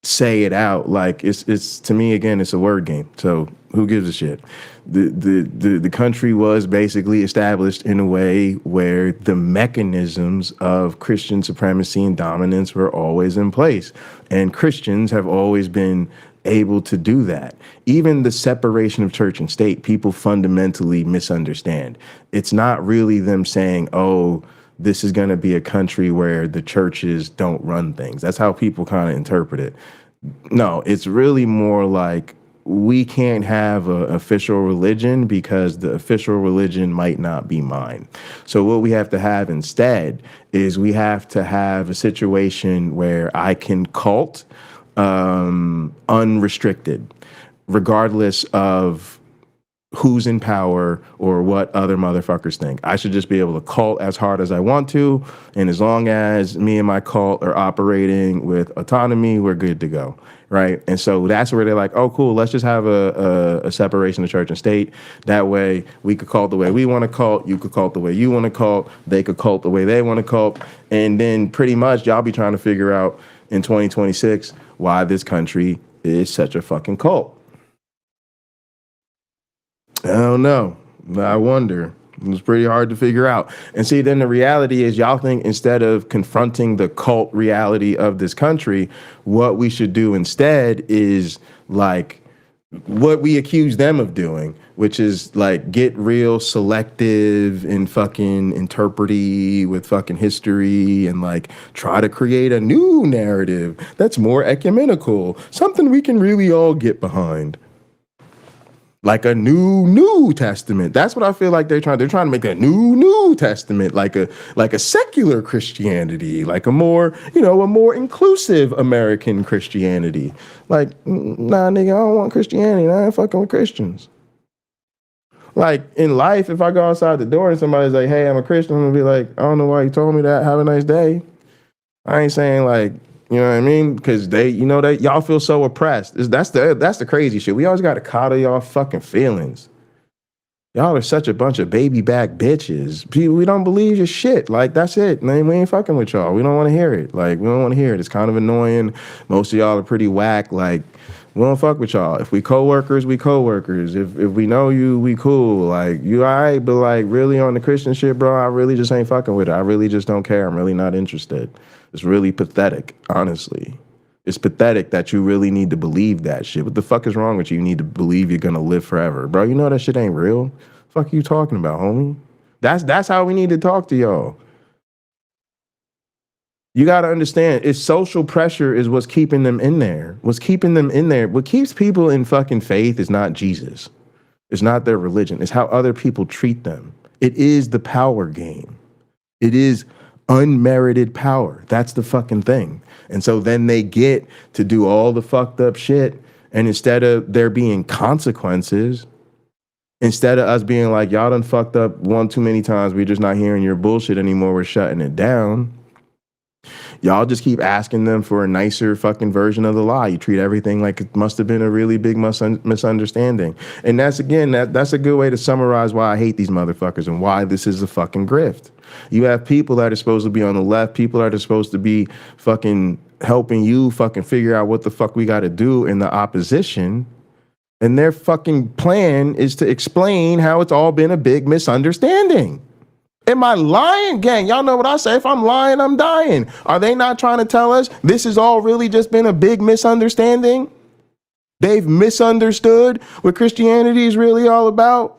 say it out, like it's to me, again, it's a word game. So who gives a shit? The country was basically established in a way where the mechanisms of Christian supremacy and dominance were always in place, and Christians have always been able to do that. Even the separation of church and state, people fundamentally misunderstand. It's not really them saying, oh, this is going to be a country where the churches don't run things. That's how people kind of interpret it. No, it's really more like, we can't have an official religion because the official religion might not be mine. So what we have to have instead is we have to have a situation where I can cult unrestricted, regardless of who's in power or what other motherfuckers think. I should just be able to cult as hard as I want to, and as long as me and my cult are operating with autonomy, we're good to go, right? And so that's where they're like, oh, cool, let's just have a separation of church and state. That way we could cult the way we want to cult, you could cult the way you want to cult, they could cult the way they want to cult, and then pretty much y'all be trying to figure out in 2026 why this country is such a fucking cult. I don't know. I wonder. It's pretty hard to figure out. And see, then the reality is, y'all think instead of confronting the cult reality of this country, what we should do instead is like what we accuse them of doing, which is like get real selective and fucking interprety with fucking history and like try to create a new narrative that's more ecumenical, something we can really all get behind. Like a new testament. That's what I feel like they're trying to make a new testament, like a secular Christianity, like a more inclusive American Christianity. Like, nah, nigga, I don't want Christianity. I ain't fucking with Christians. Like in life, if I go outside the door and somebody's like, hey, I'm a Christian, I'm gonna be like, I don't know why you told me that. Have a nice day. I ain't saying like, you know what I mean? Because they, y'all feel so oppressed. That's the crazy shit. We always got to coddle y'all fucking feelings. Y'all are such a bunch of baby back bitches. People, we don't believe your shit. Like, that's it. Man, we ain't fucking with y'all. We don't want to hear it. Like, we don't want to hear it. It's kind of annoying. Most of y'all are pretty whack. Like, we don't fuck with y'all. If we co-workers, we co-workers. If we know you, we cool. Like, you all right, but like really on the Christian shit, bro, I really just ain't fucking with it. I really just don't care. I'm really not interested. It's really pathetic, honestly. It's pathetic that you really need to believe that shit. What the fuck is wrong with you? You need to believe you're gonna live forever. Bro, you know that shit ain't real. Fuck you talking about, homie? That's how we need to talk to y'all. You gotta understand, it's social pressure is what's keeping them in there. What's keeping them in there. What keeps people in fucking faith is not Jesus. It's not their religion. It's how other people treat them. It is the power game. It is unmerited power. That's the fucking thing. And so then they get to do all the fucked up shit, and instead of there being consequences, instead of us being like, y'all done fucked up one too many times, we're just not hearing your bullshit anymore, we're shutting it down, y'all just keep asking them for a nicer fucking version of the lie. You treat everything like it must have been a really big misunderstanding. And that's, again, that's a good way to summarize why I hate these motherfuckers and why this is a fucking grift. You have people that are supposed to be on the left, people that are supposed to be fucking helping you fucking figure out what the fuck we got to do in the opposition. And their fucking plan is to explain how it's all been a big misunderstanding. Am I lying, gang? Y'all know what I say. If I'm lying, I'm dying. Are they not trying to tell us this has all really just been a big misunderstanding? They've misunderstood what Christianity is really all about.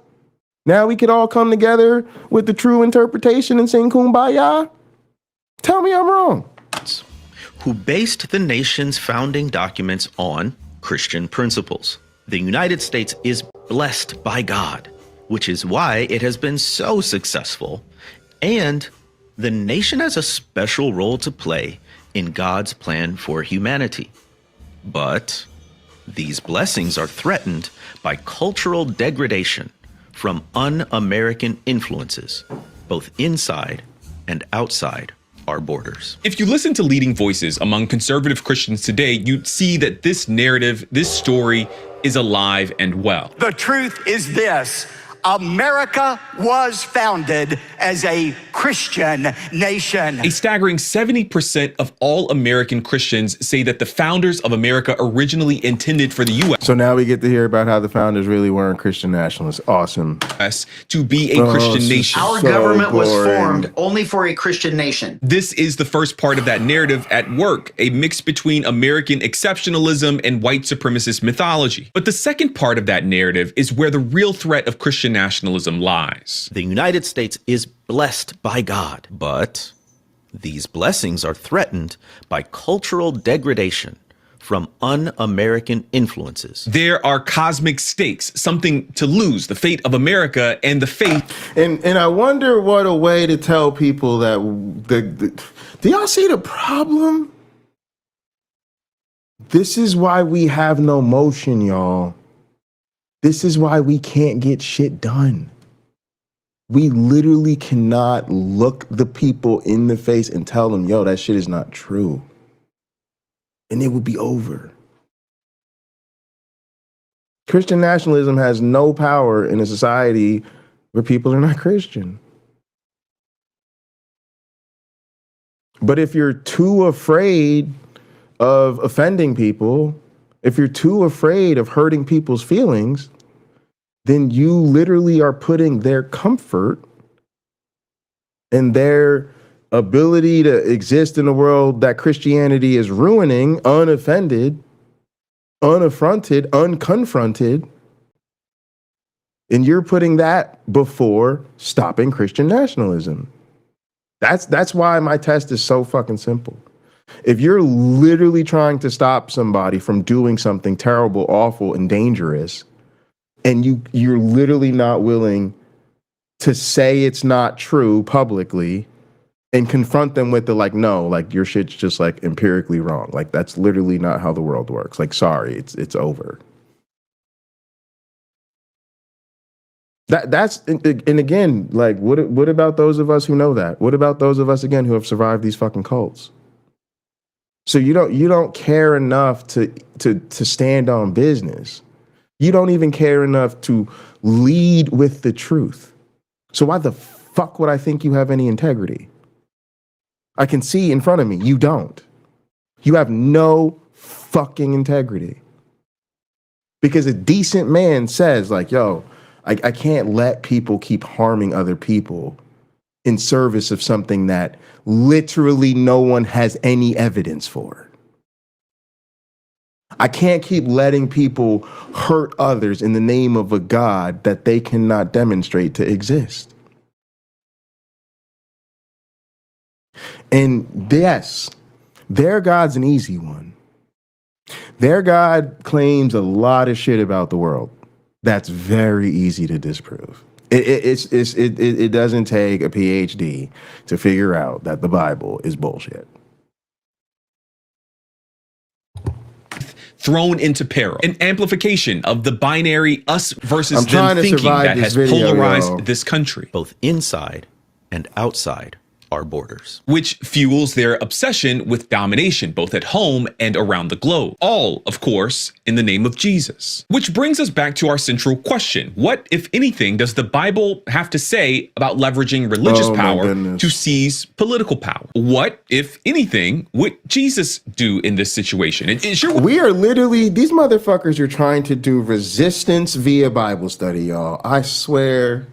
Now we could all come together with the true interpretation and sing Kumbaya? Tell me I'm wrong.
Who based the nation's founding documents on Christian principles. The United States is blessed by God which is why it has been so successful. And the nation has a special role to play in God's plan for humanity. But these blessings are threatened by cultural degradation from un-American influences, both inside and outside our borders.
If you listen to leading voices among conservative Christians today, you'd see that this narrative, this story, is alive and well.
The truth is this: America was founded as a Christian nation.
A staggering 70% of all American Christians say that the founders of America originally intended for the U.S.
So now we get to hear about how the founders really weren't Christian nationalists. Awesome.
To be a Christian nation.
Our government was formed only for a Christian nation.
This is the first part of that narrative at work, a mix between American exceptionalism and white supremacist mythology. But the second part of that narrative is where the real threat of Christian nationalism lies.
The United States is blessed by God, but these blessings are threatened by cultural degradation from un-American influences.
There are cosmic stakes, something to lose, the fate of America and the faith.
And I wonder what a way to tell people that do y'all see the problem? This is why we have no motion, y'all. This is why we can't get shit done. We literally cannot look the people in the face and tell them, yo, that shit is not true. And it would be over. Christian nationalism has no power in a society where people are not Christian. But if you're too afraid of offending people, if you're too afraid of hurting people's feelings, then you literally are putting their comfort and their ability to exist in a world that Christianity is ruining, unoffended, unaffronted, unconfronted, and you're putting that before stopping Christian nationalism. That's why my test is so fucking simple. If you're literally trying to stop somebody from doing something terrible, awful, and dangerous, and you're literally not willing to say it's not true publicly and confront them with the no, your shit's just empirically wrong. That's literally not how the world works. Sorry, it's over. That's and again, what about those of us who know that? What about those of us again who have survived these fucking cults? So you don't care enough to stand on business. You don't even care enough to lead with the truth. So why the fuck would I think you have any integrity? I can see in front of me, you don't. You have no fucking integrity. Because a decent man says yo, I can't let people keep harming other people in service of something that literally no one has any evidence for. I can't keep letting people hurt others in the name of a God that they cannot demonstrate to exist. And yes, their God's an easy one. Their God claims a lot of shit about the world that's very easy to disprove. It doesn't take a PhD to figure out that the Bible is bullshit.
Thrown into peril. An amplification of the binary us versus them thinking that has polarized this country.
Both inside and outside our borders.
Which fuels their obsession with domination, both at home and around the globe. All, of course, in the name of Jesus. Which brings us back to our central question. What, if anything, does the Bible have to say about leveraging religious power to seize political power? What, if anything, would Jesus do in this situation?
We are literally, these motherfuckers are trying to do resistance via Bible study, y'all. I swear.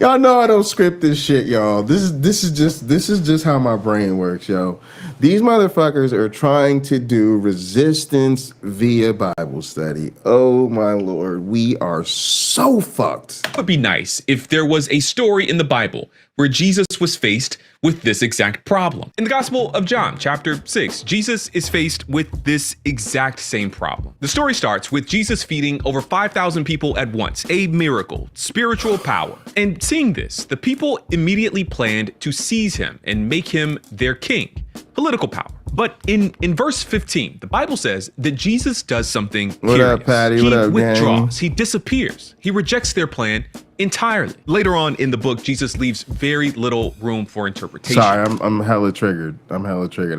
Y'all know I don't script this shit, y'all. This is just how my brain works, yo. These motherfuckers are trying to do resistance via Bible study. Oh my Lord, we are so fucked.
It would be nice if there was a story in the Bible where Jesus was faced with this exact problem. In the Gospel of John, chapter 6, Jesus is faced with this exact same problem. The story starts with Jesus feeding over 5,000 people at once, a miracle, spiritual power. And seeing this, the people immediately planned to seize him and make him their king, political power. But in verse 15, the Bible says that Jesus does something
What
curious.
up, Patty?
He
What up,
withdraws.
gang?
He disappears. He rejects their plan entirely. Later on in the book, Jesus leaves very little room for interpretation.
Sorry, I'm hella triggered. I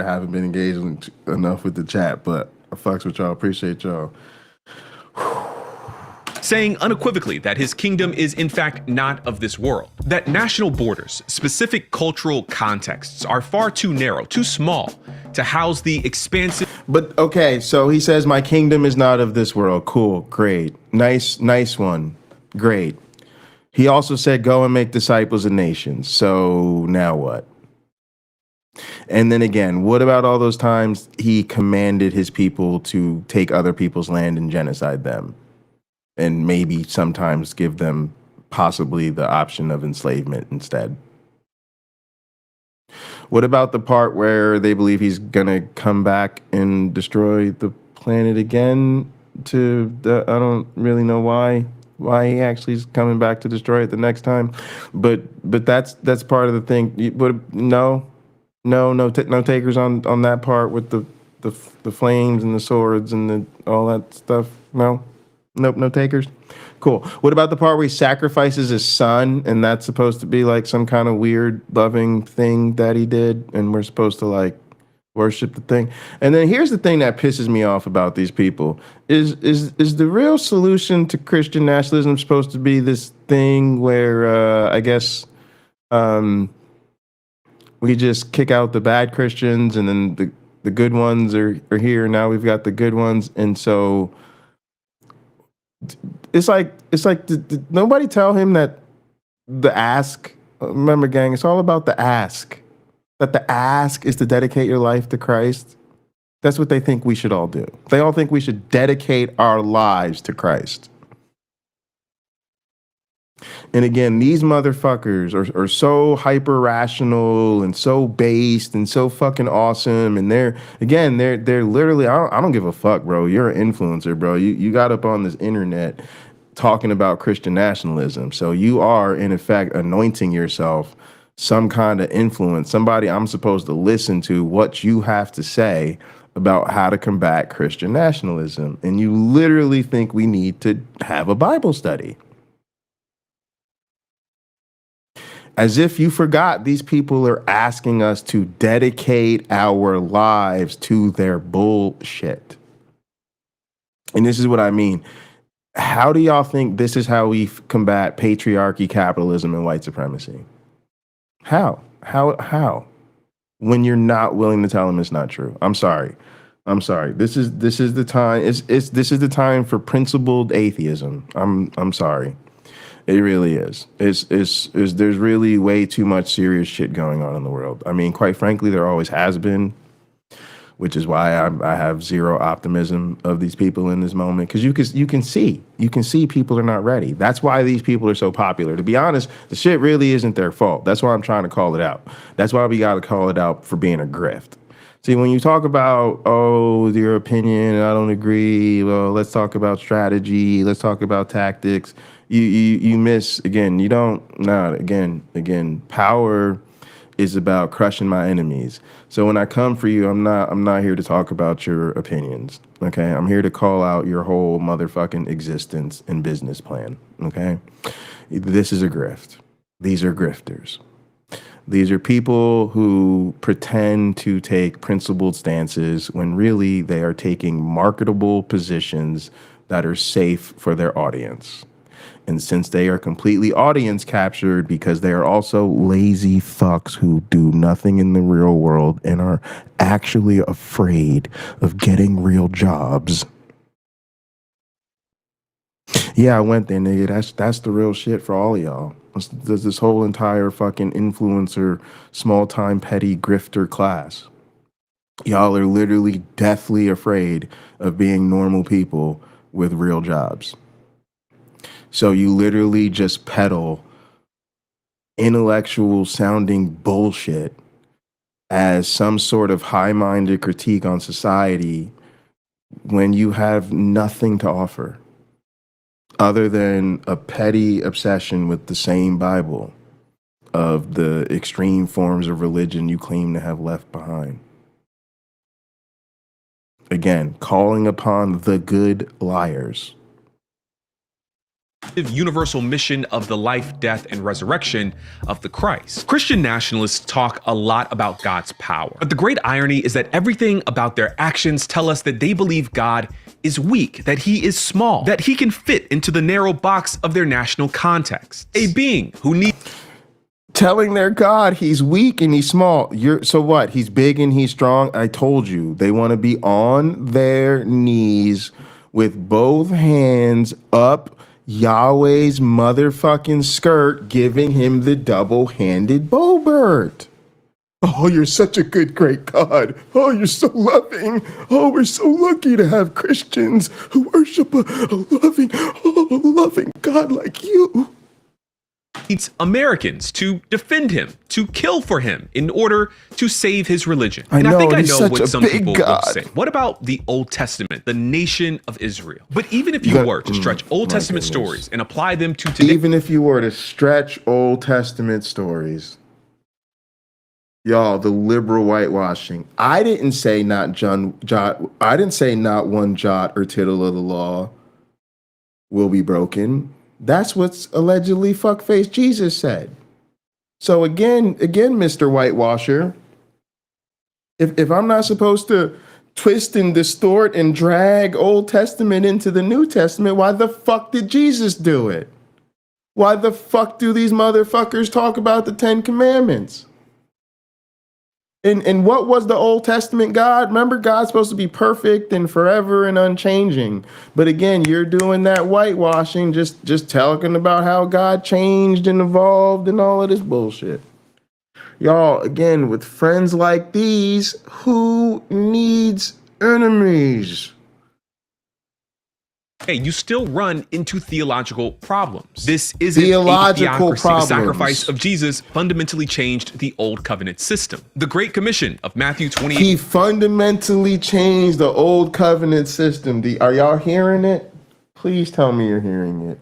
haven't been engaged enough with the chat, but I fucks with y'all. Appreciate y'all.
Saying unequivocally that his kingdom is in fact not of this world. That national borders, specific cultural contexts are far too narrow, too small to house the expansive.
But okay, so he says, my kingdom is not of this world. Cool, great. Nice one. Great. He also said, go and make disciples of nations. So now what? And then again, what about all those times he commanded his people to take other people's land and genocide them? And maybe sometimes give them possibly the option of enslavement instead. What about the part where they believe he's gonna come back and destroy the planet again? I don't really know why he actually is coming back to destroy it the next time, but that's part of the thing. But no takers on that part with the flames and the swords and all that stuff. Nope, no takers. Cool. What about the part where he sacrifices his son, and that's supposed to be like some kind of weird loving thing that he did, and we're supposed to like worship the thing? And then here's the thing that pisses me off about these people is the real solution to Christian nationalism supposed to be this thing where I guess we just kick out the bad Christians, and then the good ones are here. Now we've got the good ones, and so it's like did nobody tell him that the ask? Remember, gang, it's all about the ask. That the ask is to dedicate your life to Christ. That's what they think we should all do. They all think we should dedicate our lives to Christ. And again, these motherfuckers are so hyper rational and so based and so fucking awesome. And they're literally, I don't give a fuck, bro. You're an influencer, bro. You got up on this internet talking about Christian nationalism. So you are in effect anointing yourself some kind of influence, somebody I'm supposed to listen to what you have to say about how to combat Christian nationalism. And you literally think we need to have a Bible study. As if you forgot these people are asking us to dedicate our lives to their bullshit. And this is what I mean. How do y'all think this is how we combat patriarchy, capitalism, and white supremacy? How? When you're not willing to tell them it's not true. I'm sorry. This is the time. This is the time for principled atheism. I'm sorry. It really is. There's really way too much serious shit going on in the world. I mean, quite frankly, there always has been, which is why I have zero optimism of these people in this moment. Because you can see people are not ready. That's why these people are so popular. To be honest, the shit really isn't their fault. That's why I'm trying to call it out. That's why we got to call it out for being a grift. See, when you talk about, your opinion, I don't agree. Well, let's talk about strategy. Let's talk about tactics. You miss again. You don't. No, again. Power is about crushing my enemies. So when I come for you, I'm not here to talk about your opinions. Okay, I'm here to call out your whole motherfucking existence and business plan. Okay, this is a grift. These are grifters. These are people who pretend to take principled stances when really they are taking marketable positions that are safe for their audience. And since they are completely audience captured because they are also lazy fucks who do nothing in the real world and are actually afraid of getting real jobs. Yeah, I went there, nigga. That's the real shit for all of y'all. There's this whole entire fucking influencer, small-time petty grifter class. Y'all are literally deathly afraid of being normal people with real jobs. So you literally just peddle intellectual sounding bullshit as some sort of high-minded critique on society when you have nothing to offer other than a petty obsession with the same Bible of the extreme forms of religion you claim to have left behind. Again, calling upon the good liars.
Universal mission of the life, death, and resurrection of the Christ. Christian nationalists talk a lot about God's power, but the great irony is that everything about their actions tell us that they believe God is weak, that he is small, that he can fit into the narrow box of their national context. A being who needs...
Telling their God he's weak and he's small. So what? He's big and he's strong? I told you. They want to be on their knees with both hands up Yahweh's motherfucking skirt, giving him the double-handed Bobert. Oh, you're such a good, great God. Oh, you're so loving. Oh, we're so lucky to have Christians who worship a loving God like you.
Needs Americans to defend him, to kill for him in order to save his religion. And I think I know what some people will say. What about the Old Testament, the nation of Israel? But even if you were to stretch Old Testament stories and apply them to today.
Even if you were to stretch Old Testament stories, y'all, the liberal whitewashing. I didn't say not I didn't say not one jot or tittle of the law will be broken. That's what's allegedly fuckface Jesus said. So again, Mr. Whitewasher, if I'm not supposed to twist and distort and drag Old Testament into the New Testament, why the fuck did Jesus do it? Why the fuck do these motherfuckers talk about the 10 Commandments? And what was the Old Testament God? Remember, God's supposed to be perfect and forever and unchanging. But again, you're doing that whitewashing, just talking about how God changed and evolved and all of this bullshit. Y'all, again, with friends like these, who needs enemies?
Hey, you still run into theological problems. This isn't
theological
a theocracy.
problems.
The sacrifice of Jesus fundamentally changed the old covenant system. The Great Commission of Matthew 28.
He fundamentally changed the old covenant system. Are y'all hearing it? Please tell me you're hearing it.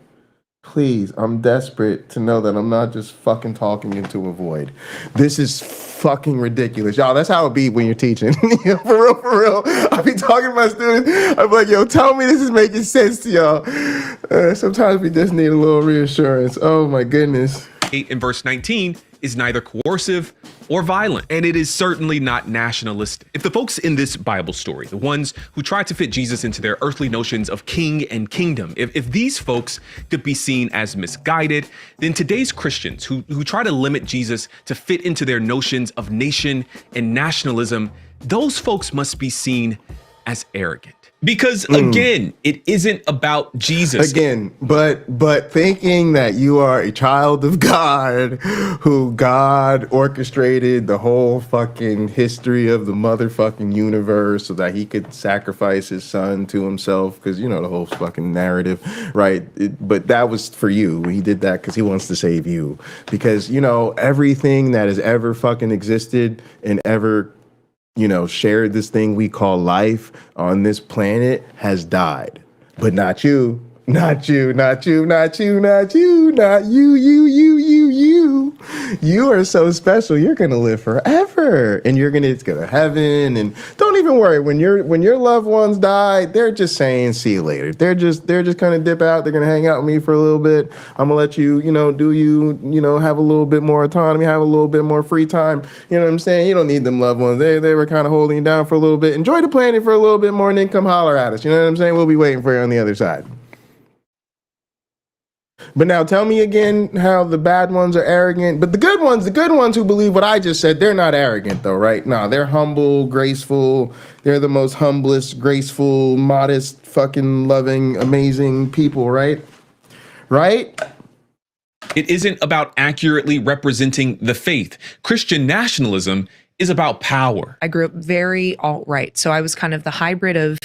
Please, I'm desperate to know that I'm not just fucking talking into a void. This is fucking ridiculous. Y'all, that's how it be when you're teaching. For real. I be talking to my students. I'm like, yo, tell me this is making sense to y'all. Sometimes we just need a little reassurance. Oh my goodness.
8 and verse 19 is neither coercive or violent, and it is certainly not nationalistic. If the folks in this Bible story, the ones who tried to fit Jesus into their earthly notions of king and kingdom, if these folks could be seen as misguided, then today's Christians who try to limit Jesus to fit into their notions of nation and nationalism, those folks must be seen as arrogant. Because again, it isn't about Jesus.
Again, but thinking that you are a child of God, who God orchestrated the whole fucking history of the motherfucking universe so that he could sacrifice his son to himself, because you know the whole fucking narrative, right? But that was for you. He did that because he wants to save you. Because, you know, everything that has ever fucking existed and ever, you know, shared this thing we call life on this planet has died. But not you, not you, not you, not you, not you, not you, you. You are so special. You're gonna live forever, and you're gonna go to heaven. And don't even worry, when your loved ones die, they're just saying see you later. They're just gonna dip out. They're gonna hang out with me for a little bit. I'm gonna let you, have a little bit more autonomy, have a little bit more free time. You know what I'm saying? You don't need them loved ones. They were kind of holding you down for a little bit. Enjoy the planet for a little bit more, and then come holler at us. You know what I'm saying? We'll be waiting for you on the other side. But now tell me again how the bad ones are arrogant. But the good ones who believe what I just said, they're not arrogant though, right? No, they're humble, graceful. They're the most humblest, graceful, modest, fucking loving, amazing people, right? Right?
It isn't about accurately representing the faith. Christian nationalism is about power.
I grew up very alt-right. So I was kind of the hybrid of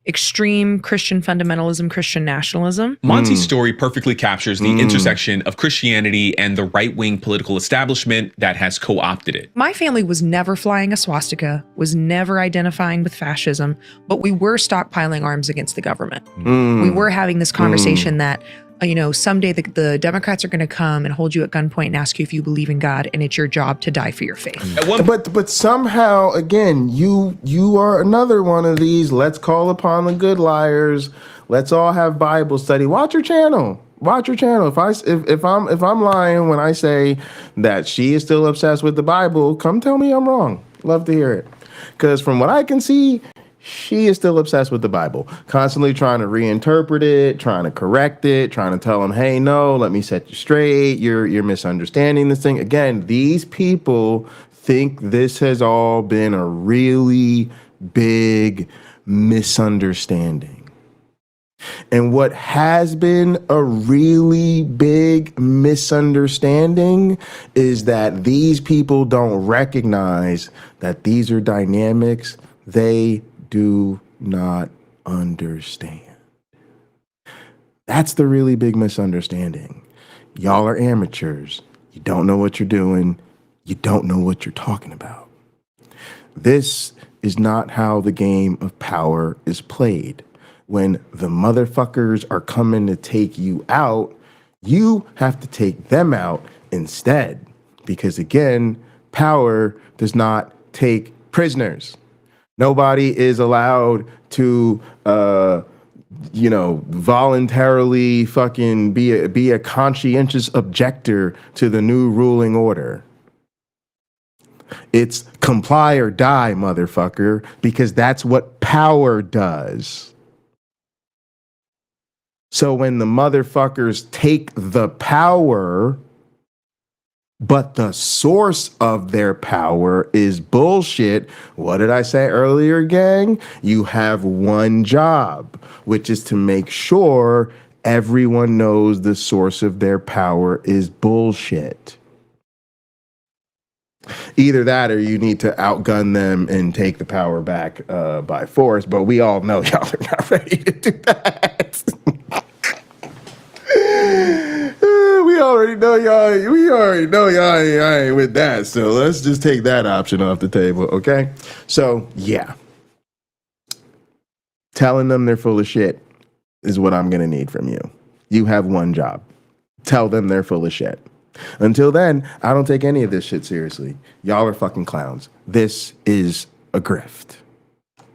extreme Christian fundamentalism, Christian nationalism.
Monty's story perfectly captures the intersection of Christianity and the right-wing political establishment that has co-opted it.
My family was never flying a swastika, was never identifying with fascism, but we were stockpiling arms against the government. We were having this conversation that, you know, someday the Democrats are going to come and hold you at gunpoint and ask you if you believe in God, and it's your job to die for your faith.
But somehow, again, you are another one of these. Let's call upon the good liars. Let's all have Bible study. Watch your channel. Watch your channel. If I'm lying when I say that she is still obsessed with the Bible, come tell me I'm wrong. Love to hear it. Because from what I can see, she is still obsessed with the Bible, constantly trying to reinterpret it, trying to correct it, trying to tell them, hey, no, let me set you straight. You're misunderstanding this thing. Again, these people think this has all been a really big misunderstanding. And what has been a really big misunderstanding is that these people don't recognize that these are dynamics they do not understand. That's the really big misunderstanding. Y'all are amateurs. You don't know what you're doing. You don't know what you're talking about. This is not how the game of power is played. When the motherfuckers are coming to take you out, you have to take them out instead. Because again, power does not take prisoners. Nobody is allowed to, voluntarily fucking be a conscientious objector to the new ruling order. It's comply or die, motherfucker, because that's what power does. So when the motherfuckers take the power, but the source of their power is bullshit, what did I say earlier, gang? You have one job, which is to make sure everyone knows the source of their power is bullshit. Either that or you need to outgun them and take the power back by force, but we all know y'all are not ready to do that. We already know y'all ain't with that. So let's just take that option off the table, okay? So, yeah. Telling them they're full of shit is what I'm going to need from you. You have one job. Tell them they're full of shit. Until then, I don't take any of this shit seriously. Y'all are fucking clowns. This is a grift.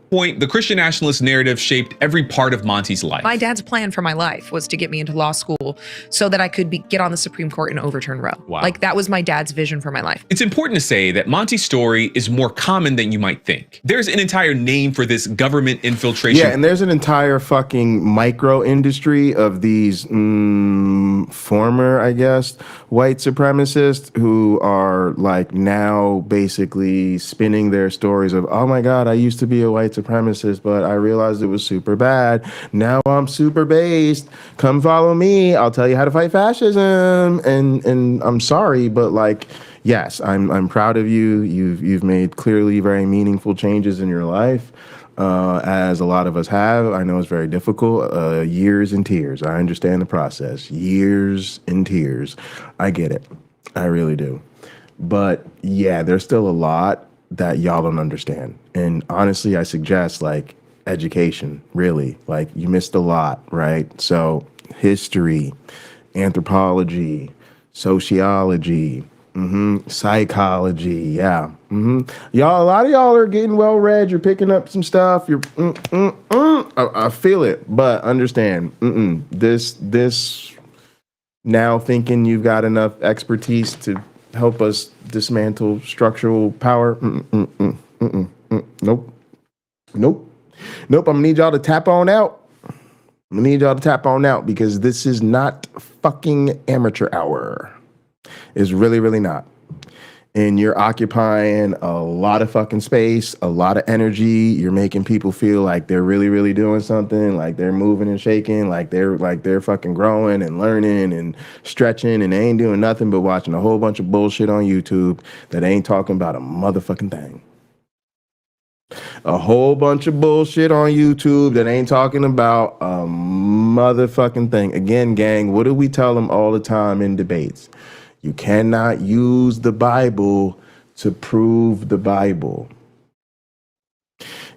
Point, the Christian nationalist narrative shaped every part of Monty's life.
My dad's plan for my life was to get me into law school so that I could get on the Supreme Court and overturn Roe.
Wow.
Like, that was my dad's vision for my life.
It's important to say that Monty's story is more common than you might think. There's an entire name for this government infiltration.
Yeah, and there's an entire fucking micro industry of these former, I guess, white supremacists who are like now basically spinning their stories of, oh my God, I used to be a white supremacist, but I realized it was super bad. Now I'm super based. Come follow me. I'll tell you how to fight fascism. And I'm sorry, but like, yes, I'm proud of you. You've made clearly very meaningful changes in your life, as a lot of us have. I know it's very difficult. Years and tears. I understand the process. Years and tears. I get it. I really do. But yeah, there's still a lot that y'all don't understand. And honestly, I suggest like education, really. Like you missed a lot, right? So history, anthropology, sociology, psychology, yeah. Y'all, a lot of y'all are getting well read. You're picking up some stuff. You're, I feel it, but understand, this now thinking you've got enough expertise to help us dismantle structural power. Nope. I'm gonna need y'all to tap on out. Because this is not fucking amateur hour. It's really, really not. And you're occupying a lot of fucking space, a lot of energy. You're making people feel like they're really, really doing something, like they're moving and shaking, like they're fucking growing and learning and stretching, and they ain't doing nothing but watching a whole bunch of bullshit on YouTube that ain't talking about a motherfucking thing. a whole bunch of bullshit on YouTube that ain't talking about a motherfucking thing. Again, gang, what do we tell them all the time in debates? You cannot use the Bible to prove the Bible.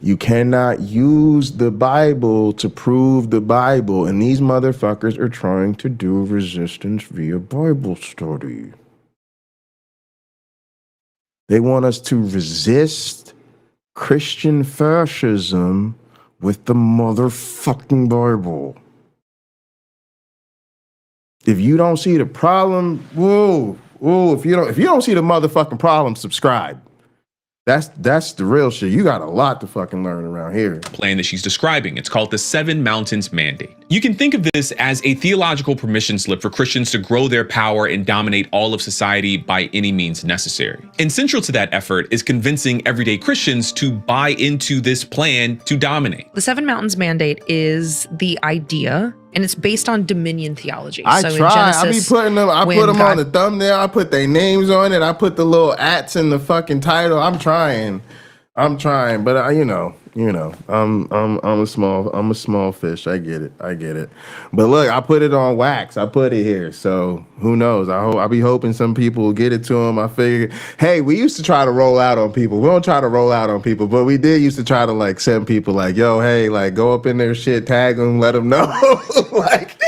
You cannot use the Bible to prove the Bible. And these motherfuckers are trying to do resistance via Bible study. They want us to resist Christian fascism with the motherfucking Bible. If you don't see the problem, if you don't see the motherfucking problem, subscribe. That's the real shit. You got a lot to fucking learn around here.
Plan that she's describing. It's called the Seven Mountains Mandate. You can think of this as a theological permission slip for Christians to grow their power and dominate all of society by any means necessary. And central to that effort is convincing everyday Christians to buy into this plan to dominate.
The Seven Mountains Mandate is the idea, and it's based on dominion theology.
I
so
try.
In Genesis,
I be putting them. I put them on the thumbnail. I put their names on it. I put the little ats in the fucking title. I'm trying, but I'm a small fish. I get it. But look, I put it on wax. I put it here. So who knows? I'll be hoping some people will get it to them. I figure, hey, we used to try to roll out on people. We don't try to roll out on people, but we did used to try to like send people like, yo, hey, like go up in their shit, tag them, let them know. Like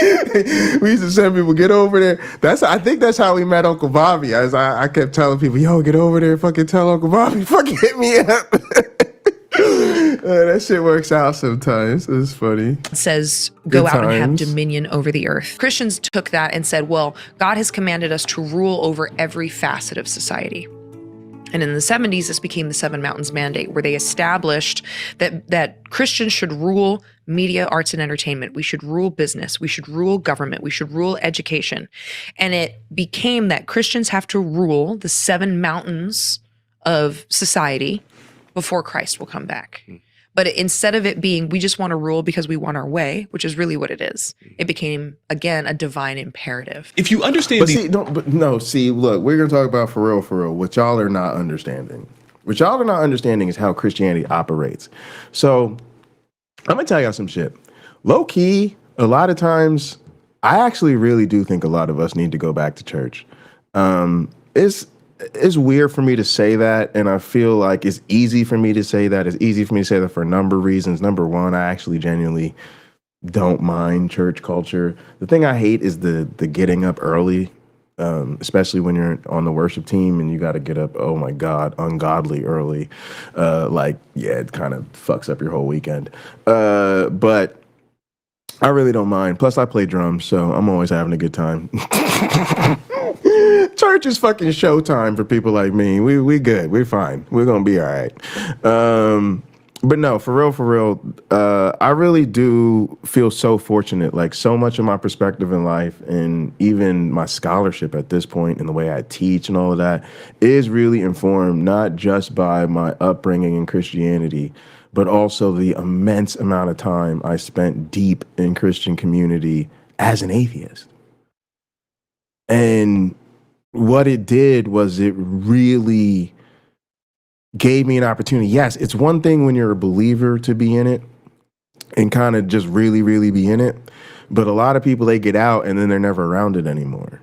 we used to send people, get over there. I think that's how we met Uncle Bobby. As I kept telling people, yo, get over there, fucking tell Uncle Bobby, fucking hit me up. That shit works out sometimes. It's funny.
It says, go out and have dominion over the earth. Christians took that and said, well, God has commanded us to rule over every facet of society. And in the 70s, this became the Seven Mountains Mandate, where they established that Christians should rule media, arts, and entertainment. We should rule business. We should rule government. We should rule education. And it became that Christians have to rule the seven mountains of society before Christ will come back. But instead of it being, we just want to rule because we want our way, which is really what it is, it became, again, a divine imperative.
If you understand
look, we're going to talk about for real, what y'all are not understanding. What y'all are not understanding is how Christianity operates. So I'm going to tell y'all some shit. Low key, a lot of times, I actually really do think a lot of us need to go back to church. It's weird for me to say that, and I feel like it's easy for me to say that. It's easy for me to say that for a number of reasons. Number one, I actually genuinely don't mind church culture. The thing I hate is the getting up early, especially when you're on the worship team and you got to get up, oh my God, ungodly early. It kind of fucks up your whole weekend. But I really don't mind. Plus, I play drums, so I'm always having a good time. Church is fucking showtime for people like me. We good. We're fine. We're gonna be all right. But no, for real, I really do feel so fortunate. Like so much of my perspective in life and even my scholarship at this point and the way I teach and all of that is really informed not just by my upbringing in Christianity, but also the immense amount of time I spent deep in Christian community as an atheist. And what it did was it really gave me an opportunity. Yes, it's one thing when you're a believer to be in it and kind of just really, really be in it. But a lot of people, they get out and then they're never around it anymore.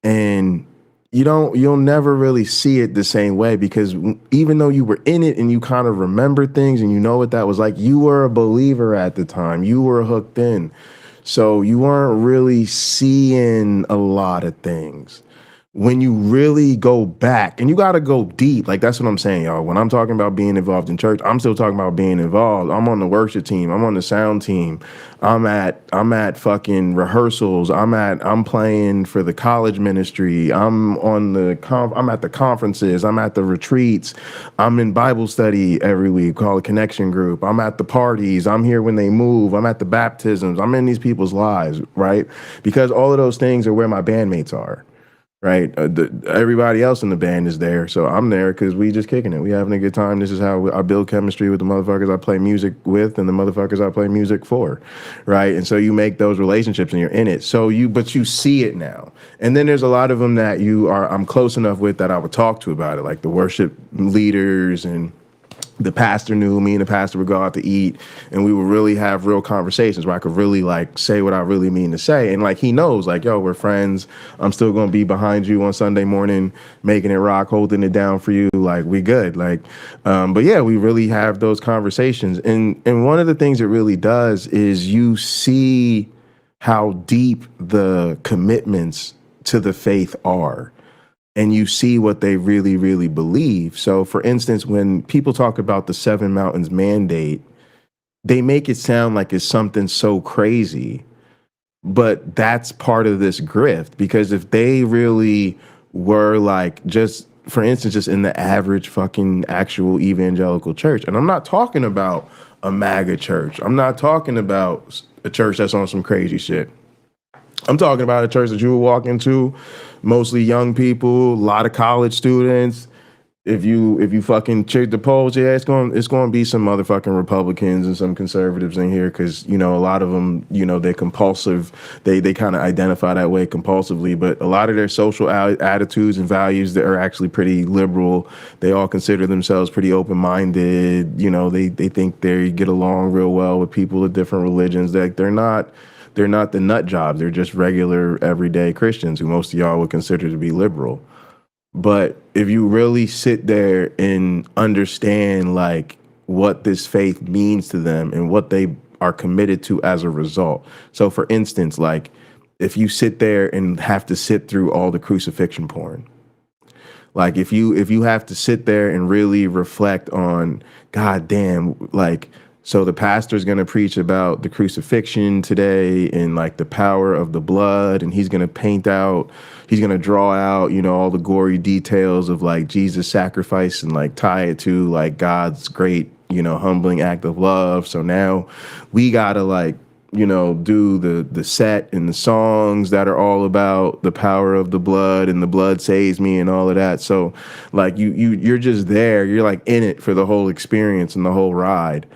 And you'll never really see it the same way, because even though you were in it and you kind of remember things and you know what that was like, you were a believer at the time. You were hooked in. So you weren't really seeing a lot of things. When you really go back, and you got to go deep, like that's what I'm saying, y'all. When I'm talking about being involved in church, I'm still talking about being involved. I'm on the worship team. I'm on the sound team. I'm at fucking rehearsals. I'm playing for the college ministry. I'm at the conferences. I'm at the retreats. I'm in Bible study every week called a connection group. I'm at the parties. I'm here when they move. I'm at the baptisms. I'm in these people's lives, right? Because all of those things are where my bandmates are. Right, everybody else in the band is there, so I'm there because we just kicking it. We having a good time. This is how I build chemistry with the motherfuckers I play music with and the motherfuckers I play music for, right? And so you make those relationships and you're in it. But you see it now. And then there's a lot of them that I'm close enough with that I would talk to about it, like the worship leaders and the pastor knew me and the pastor would go out to eat, and we would really have real conversations where I could really like say what I really mean to say. And like, he knows like, yo, we're friends. I'm still going to be behind you on Sunday morning, making it rock, holding it down for you. Like, we good. Like, but yeah, we really have those conversations. And one of the things it really does is you see how deep the commitments to the faith are. And you see what they really, really believe. So, for instance, when people talk about the 7 Mountains Mandate, they make it sound like it's something so crazy. But that's part of this grift, because if they really were like, just, for instance, just in the average fucking actual evangelical church, and I'm not talking about a MAGA church. I'm not talking about a church that's on some crazy shit. I'm talking about a church that you would walk into, mostly young people, a lot of college students. If you fucking check the polls, yeah, it's going to be some motherfucking Republicans and some conservatives in here, because, you know, a lot of them, you know, they're compulsive. They kind of identify that way compulsively, but a lot of their social attitudes and values that are actually pretty liberal. They all consider themselves pretty open-minded. You know, they think they get along real well with people of different religions. Like, they're not the nut jobs. They're just regular, everyday Christians who most of y'all would consider to be liberal. But if you really sit there and understand like what this faith means to them and what they are committed to as a result. So for instance, like if you sit there and have to sit through all the crucifixion porn, like if you have to sit there and really reflect on, God damn, like, so the pastor's going to preach about the crucifixion today and like the power of the blood, and he's going to draw out, you know, all the gory details of like Jesus' sacrifice and like tie it to like God's great, you know, humbling act of love. So now we got to like, you know, do the set and the songs that are all about the power of the blood and the blood saves me and all of that. So like you're just there, you're like in it for the whole experience and the whole ride.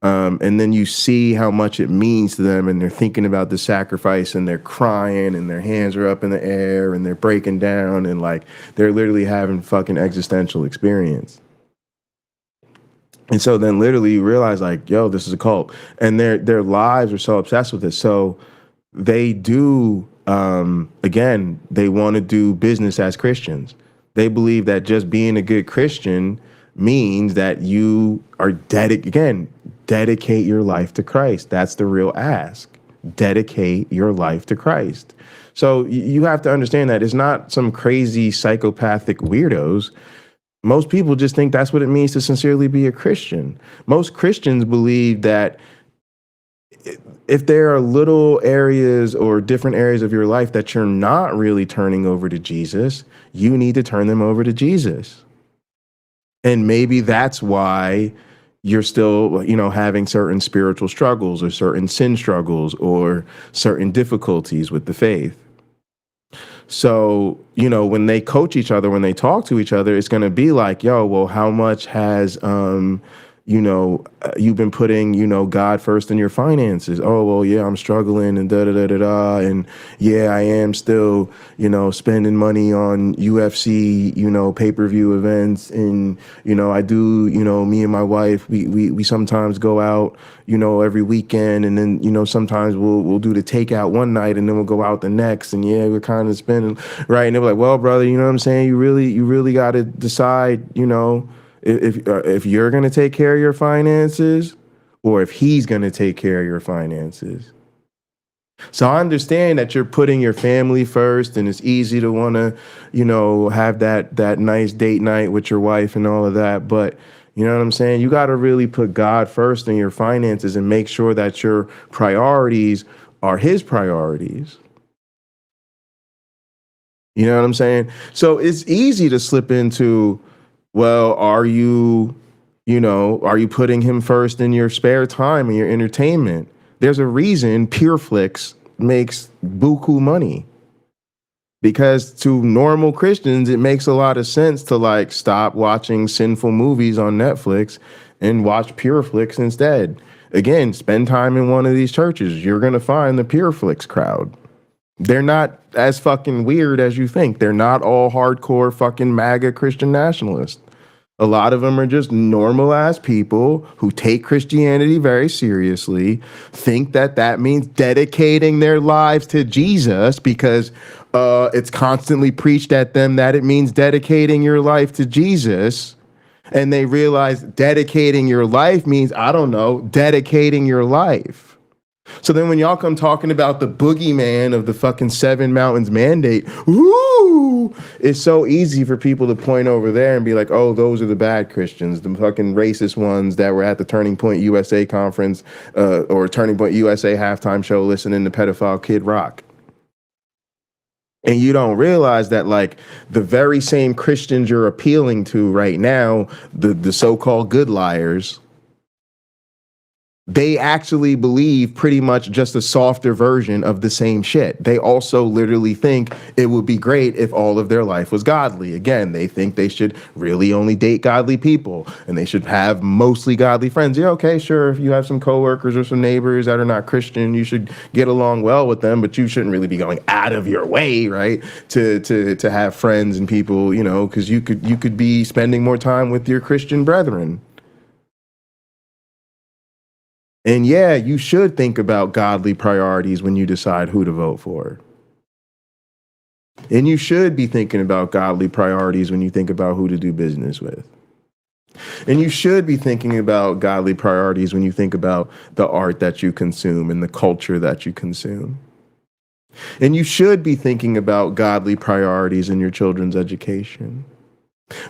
And then you see how much it means to them, and they're thinking about the sacrifice, and they're crying, and their hands are up in the air, and they're breaking down, and like they're literally having fucking existential experience. And so then literally you realize like, yo, this is a cult, and their lives are so obsessed with this. So they do, again, they want to do business as Christians. They believe that just being a good Christian means that you are dedicate your life to Christ. That's the real ask. Dedicate your life to Christ. So you have to understand that it's not some crazy psychopathic weirdos. Most people just think that's what it means to sincerely be a Christian. Most Christians believe that if there are little areas or different areas of your life that you're not really turning over to Jesus, you need to turn them over to Jesus. And maybe that's why you're still, you know, having certain spiritual struggles or certain sin struggles or certain difficulties with the faith. So, you know, when they coach each other, when they talk to each other, it's going to be like, yo, well, how much has, you've been putting, you know, God first in your finances? Oh, well, yeah, I'm struggling and da-da-da-da-da. And yeah, I am still, you know, spending money on UFC, you know, pay-per-view events. And, you know, I do, you know, me and my wife, we sometimes go out, you know, every weekend. And then, you know, sometimes we'll do the takeout one night and then we'll go out the next. And yeah, we're kind of spending, right? And they're like, well, brother, you know what I'm saying? You really got to decide, you know, if you're going to take care of your finances or if he's going to take care of your finances. So I understand that you're putting your family first, and it's easy to want to, you know, have that nice date night with your wife and all of that. But you know what I'm saying? You got to really put God first in your finances and make sure that your priorities are his priorities. You know what I'm saying? So it's easy to slip into, well, are you putting him first in your spare time and your entertainment? There's a reason PureFlix makes buku money. Because to normal Christians, it makes a lot of sense to like stop watching sinful movies on Netflix and watch PureFlix instead. Again, spend time in one of these churches. You're going to find the PureFlix crowd. They're not as fucking weird as you think. They're not all hardcore fucking MAGA Christian nationalists. A lot of them are just normal ass people who take Christianity very seriously, think that that means dedicating their lives to Jesus because it's constantly preached at them that it means dedicating your life to Jesus. And they realize dedicating your life means, I don't know, dedicating your life. So then when y'all come talking about the boogeyman of the fucking Seven Mountains mandate, woo, it's so easy for people to point over there and be like, oh, those are the bad Christians, the fucking racist ones that were at the Turning Point USA conference or Turning Point USA halftime show listening to pedophile Kid Rock. And you don't realize that, like, the very same Christians you're appealing to right now, the so-called good liars, they actually believe pretty much just a softer version of the same shit. They also literally think it would be great if all of their life was godly. Again, they think they should really only date godly people and they should have mostly godly friends. Yeah, okay, sure. If you have some coworkers or some neighbors that are not Christian, you should get along well with them, but you shouldn't really be going out of your way, right? To have friends and people, you know, because you could be spending more time with your Christian brethren. And yeah, you should think about godly priorities when you decide who to vote for. And you should be thinking about godly priorities when you think about who to do business with. And you should be thinking about godly priorities when you think about the art that you consume and the culture that you consume. And you should be thinking about godly priorities in your children's education.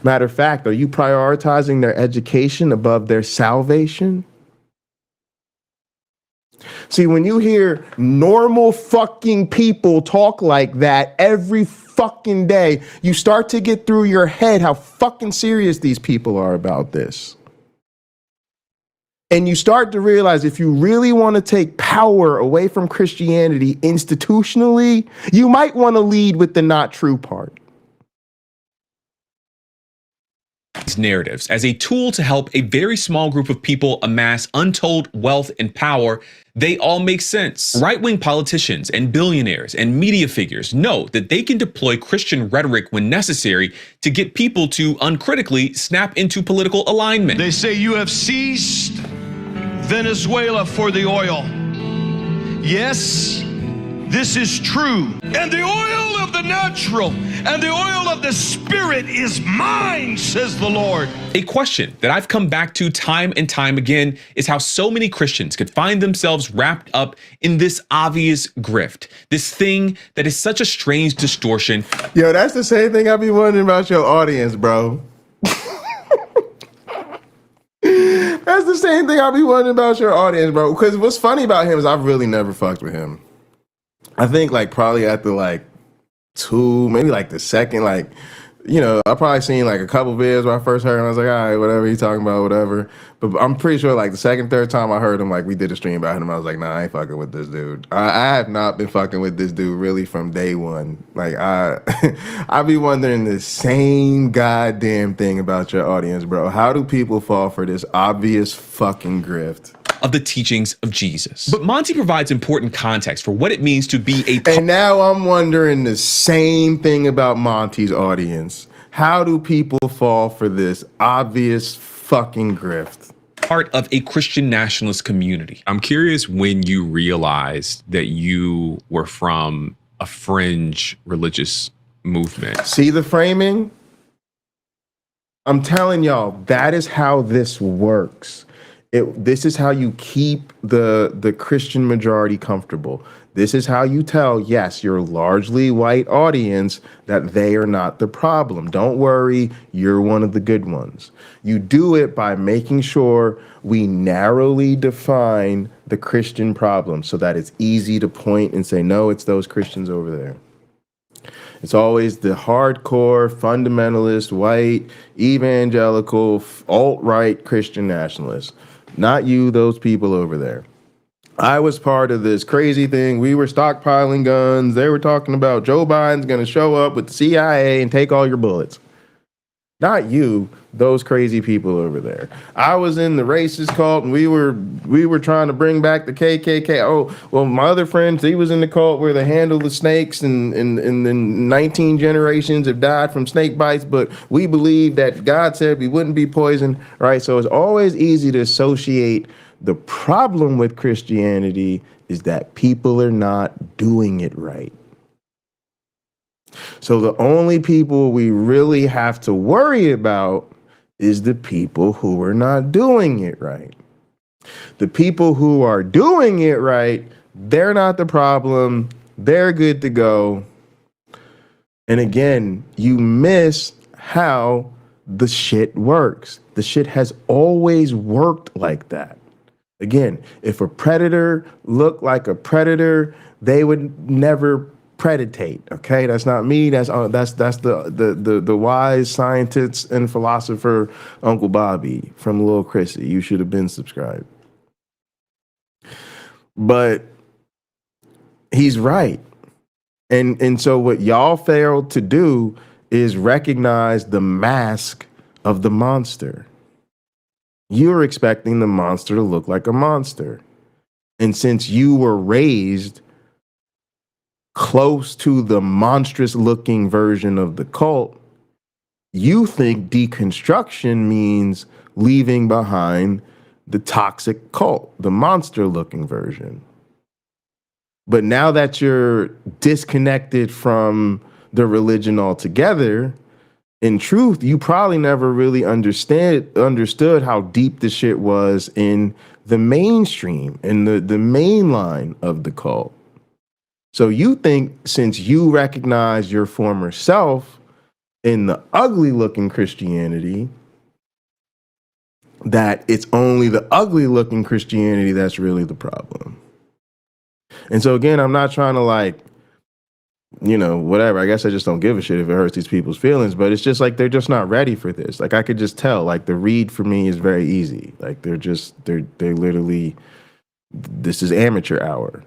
Matter of fact, are you prioritizing their education above their salvation? See, when you hear normal fucking people talk like that every fucking day, you start to get through your head how fucking serious these people are about this. And you start to realize if you really want to take power away from Christianity institutionally, you might want to lead with the not true part.
Narratives as a tool to help a very small group of people amass untold wealth and power, they all make sense. Right-wing politicians and billionaires and media figures know that they can deploy Christian rhetoric when necessary to get people to uncritically snap into political alignment.
They say you have seized Venezuela for the oil. Yes, this is true. And the oil of the natural and the oil of the spirit is mine, says the Lord.
A question that I've come back to time and time again is how so many Christians could find themselves wrapped up in this obvious grift, this thing that is such a strange distortion.
Yo, that's the same thing I be wondering about your audience, bro. That's the same thing I be wondering about your audience, bro. Because what's funny about him is I've really never fucked with him. I think like probably after like maybe like the second, like, you know, I probably seen like a couple videos when I first heard him. I was like, all right, whatever he's talking about, whatever. But I'm pretty sure like the second, third time I heard him, like we did a stream about him, I was like, nah, I ain't fucking with this dude. I have not been fucking with this dude really from day one. Like I be wondering the same goddamn thing about your audience, bro. How do people fall for this obvious fucking grift
of the teachings of Jesus? But Monty provides important context for what it means to be a...
And now I'm wondering the same thing about Monty's audience. How do people fall for this obvious fucking grift?
Part of a Christian nationalist community. I'm curious when you realized that you were from a fringe religious movement.
See the framing? I'm telling y'all, that is how this works. This is how you keep the Christian majority comfortable. This is how you tell, yes, your largely white audience that they are not the problem. Don't worry, you're one of the good ones. You do it by making sure we narrowly define the Christian problem so that it's easy to point and say, no, it's those Christians over there. It's always the hardcore, fundamentalist, white, evangelical, alt-right Christian nationalists. Not you, those people over there. I was part of this crazy thing. We were stockpiling guns. They were talking about Joe Biden's going to show up with the CIA and take all your bullets. Not you, those crazy people over there. I was in the racist cult and we were trying to bring back the KKK. Oh, well, my other friends, he was in the cult where they handle the snakes and the 19 generations have died from snake bites, but we believe that God said we wouldn't be poisoned, right? So it's always easy to associate the problem with Christianity is that people are not doing it right. So the only people we really have to worry about is the people who are not doing it right. The people who are doing it right, they're not the problem. They're good to go. And again, you miss how the shit works. The shit has always worked like that. Again, if a predator looked like a predator, they would never predate. Okay, that's not me. That's the wise scientist and philosopher Uncle Bobby from Little Chrissy. You should have been subscribed. But he's right, and so what y'all failed to do is recognize the mask of the monster. You're expecting the monster to look like a monster, and since you were raised close to the monstrous looking version of the cult, you think deconstruction means leaving behind the toxic cult, the monster looking version. But now that you're disconnected from the religion altogether, in truth, you probably never really understood how deep the shit was in the mainstream, in the main line of the cult. So you think since you recognize your former self in the ugly looking Christianity, that it's only the ugly looking Christianity that's really the problem. And so again, I'm not trying to whatever. I guess I just don't give a shit if it hurts these people's feelings, but it's just like they're just not ready for this. Like I could just tell, like the read for me is very easy. Like they're literally, this is amateur hour.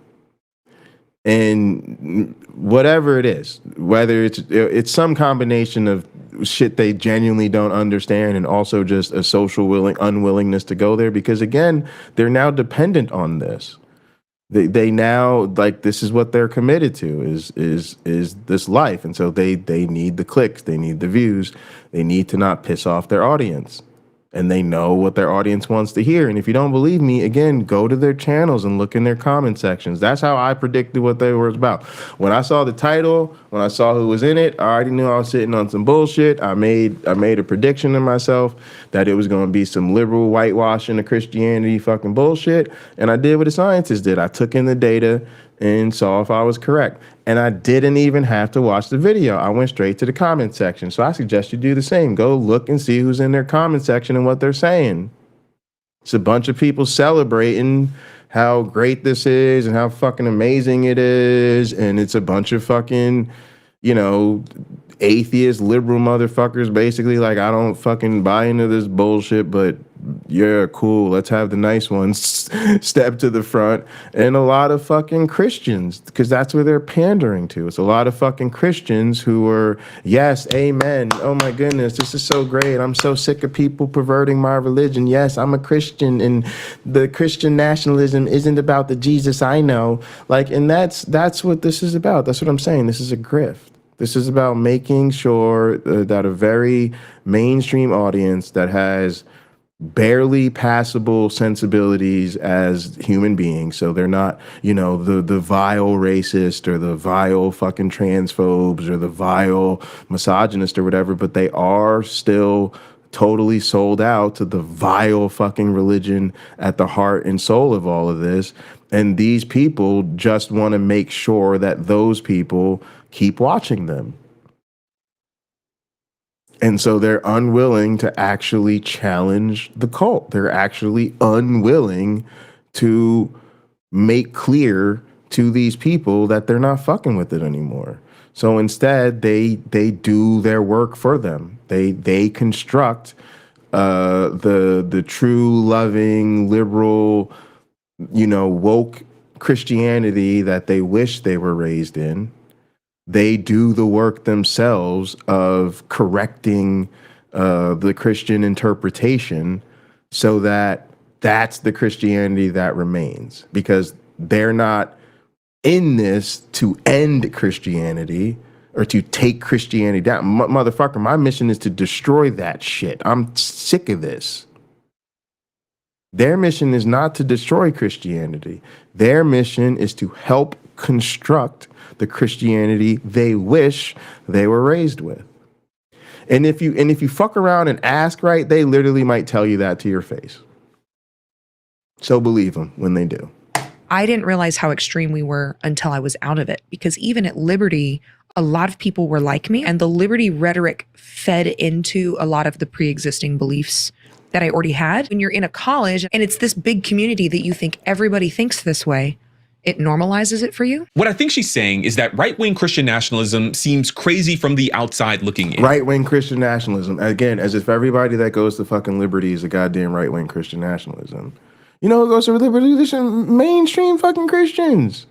And whatever it is, whether it's some combination of shit they genuinely don't understand and also just a social unwillingness to go there, because again, they're now dependent on this. They now, like, this is what they're committed to is this life. And so they need the clicks, they need the views, they need to not piss off their audience. And they know what their audience wants to hear. And if you don't believe me, again, go to their channels and look in their comment sections. That's how I predicted what they were about. When I saw the title, when I saw who was in it, I already knew I was sitting on some bullshit. I made a prediction to myself that it was going to be some liberal whitewashing of Christianity fucking bullshit. And I did what the scientists did. I took in the data and saw if I was correct. And I didn't even have to watch the video. I went straight to the comment section. So I suggest you do the same. Go look and see who's in their comment section and what they're saying. It's a bunch of people celebrating how great this is and how fucking amazing it is. And it's a bunch of fucking, atheist, liberal motherfuckers, basically like, I don't fucking buy into this bullshit, but yeah, cool, let's have the nice ones step to the front. And a lot of fucking Christians, because that's where they're pandering to. It's a lot of fucking Christians who are, yes, amen, oh my goodness, this is so great, I'm so sick of people perverting my religion. Yes, I'm a Christian, and the Christian nationalism isn't about the Jesus I know. Like, and that's what this is about. That's what I'm saying. This is a grift. This is about making sure that a very mainstream audience that has barely passable sensibilities as human beings, so they're not, the vile racist or the vile fucking transphobes or the vile misogynist or whatever, but they are still totally sold out to the vile fucking religion at the heart and soul of all of this. And these people just want to make sure that those people keep watching them. And so they're unwilling to actually challenge the cult. They're actually unwilling to make clear to these people that they're not fucking with it anymore. So instead, they do their work for them. They construct the true, loving, liberal, woke Christianity that they wish they were raised in. They do the work themselves of correcting the Christian interpretation, so that that's the Christianity that remains, because they're not in this to end Christianity or to take Christianity down. Motherfucker, my mission is to destroy that shit. I'm sick of this. Their mission is not to destroy Christianity. Their mission is to help construct the Christianity they wish they were raised with. And if you fuck around and ask right, they literally might tell you that to your face. So believe them when they do.
I didn't realize how extreme we were until I was out of it, because even at Liberty, a lot of people were like me, and the Liberty rhetoric fed into a lot of the pre-existing beliefs that I already had. When you're in a college and it's this big community that you think everybody thinks this way, it normalizes it for you.
What I think she's saying is that right-wing Christian nationalism seems crazy from the outside looking in.
Right-wing Christian nationalism. Again, as if everybody that goes to fucking Liberty is a goddamn right-wing Christian nationalism. You know who goes to Liberty? Mainstream fucking Christians.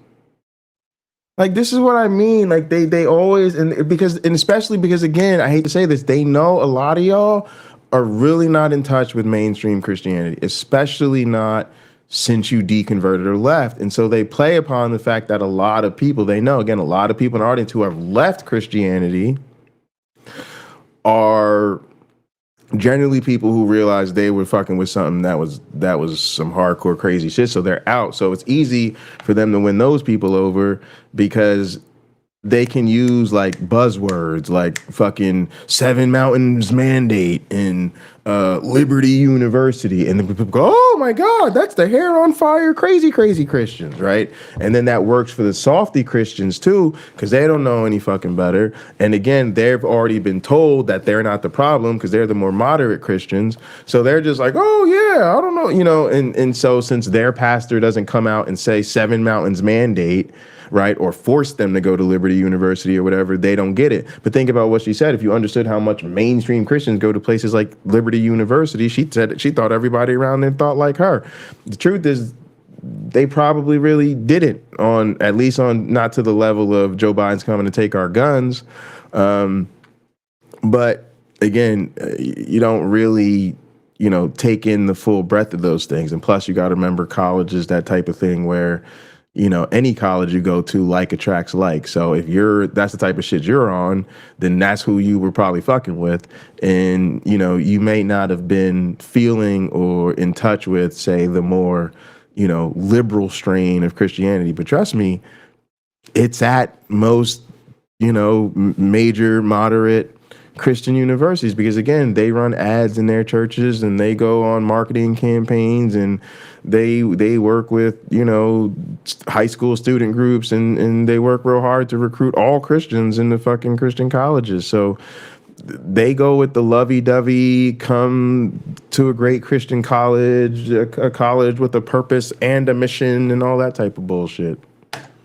Like, this is what I mean. Like, they always, and especially because, again, I hate to say this, they know a lot of y'all are really not in touch with mainstream Christianity, especially not since you deconverted or left. And so they play upon the fact that a lot of people they know, again, a lot of people in our audience who have left Christianity are generally people who realize they were fucking with something that was some hardcore crazy shit. So they're out. So it's easy for them to win those people over because they can use like buzzwords like fucking Seven Mountains Mandate and Liberty University. And then people go, oh my God, that's the hair on fire, crazy Christians, right? And then that works for the softy Christians too, because they don't know any fucking better. And again, they've already been told that they're not the problem because they're the more moderate Christians. So they're just like, oh yeah, I don't know, you know, and so since their pastor doesn't come out and say Seven Mountains Mandate, right, or force them to go to Liberty University or whatever, they don't get it. But think about what she said. If you understood how much mainstream Christians go to places like Liberty University, she said she thought everybody around there thought like her. The truth is, they probably really didn't, at least not to the level of Joe Biden's coming to take our guns. But again, you don't really, you know, take in the full breadth of those things. And plus, you got to remember college is that type of thing where, you know, any college you go to, like attracts like. So if that's the type of shit you're on, then that's who you were probably fucking with. And, you know, you may not have been feeling or in touch with, say, the more, you know, liberal strain of Christianity. But trust me, it's at most, you know, major, moderate Christian universities, because again, they run ads in their churches and they go on marketing campaigns and they work with, you know, high school student groups and they work real hard to recruit all Christians in the fucking Christian colleges. So they go with the lovey-dovey, come to a great Christian college, a college with a purpose and a mission and all that type of bullshit.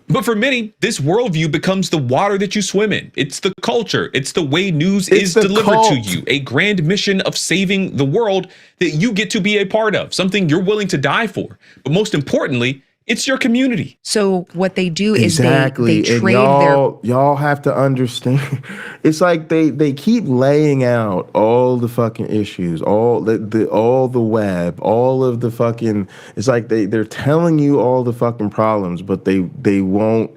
But for many, this worldview becomes the water that you swim in. It's the culture. It's the way news is delivered to you. A grand mission of saving the world that you get to be a part of, something you're willing to die for. But most importantly, it's your community.
So what they do is
exactly.
they trade
y'all have to understand. It's like they keep laying out all the fucking issues, all the web, all of the fucking. It's like they're telling you all the fucking problems, but they won't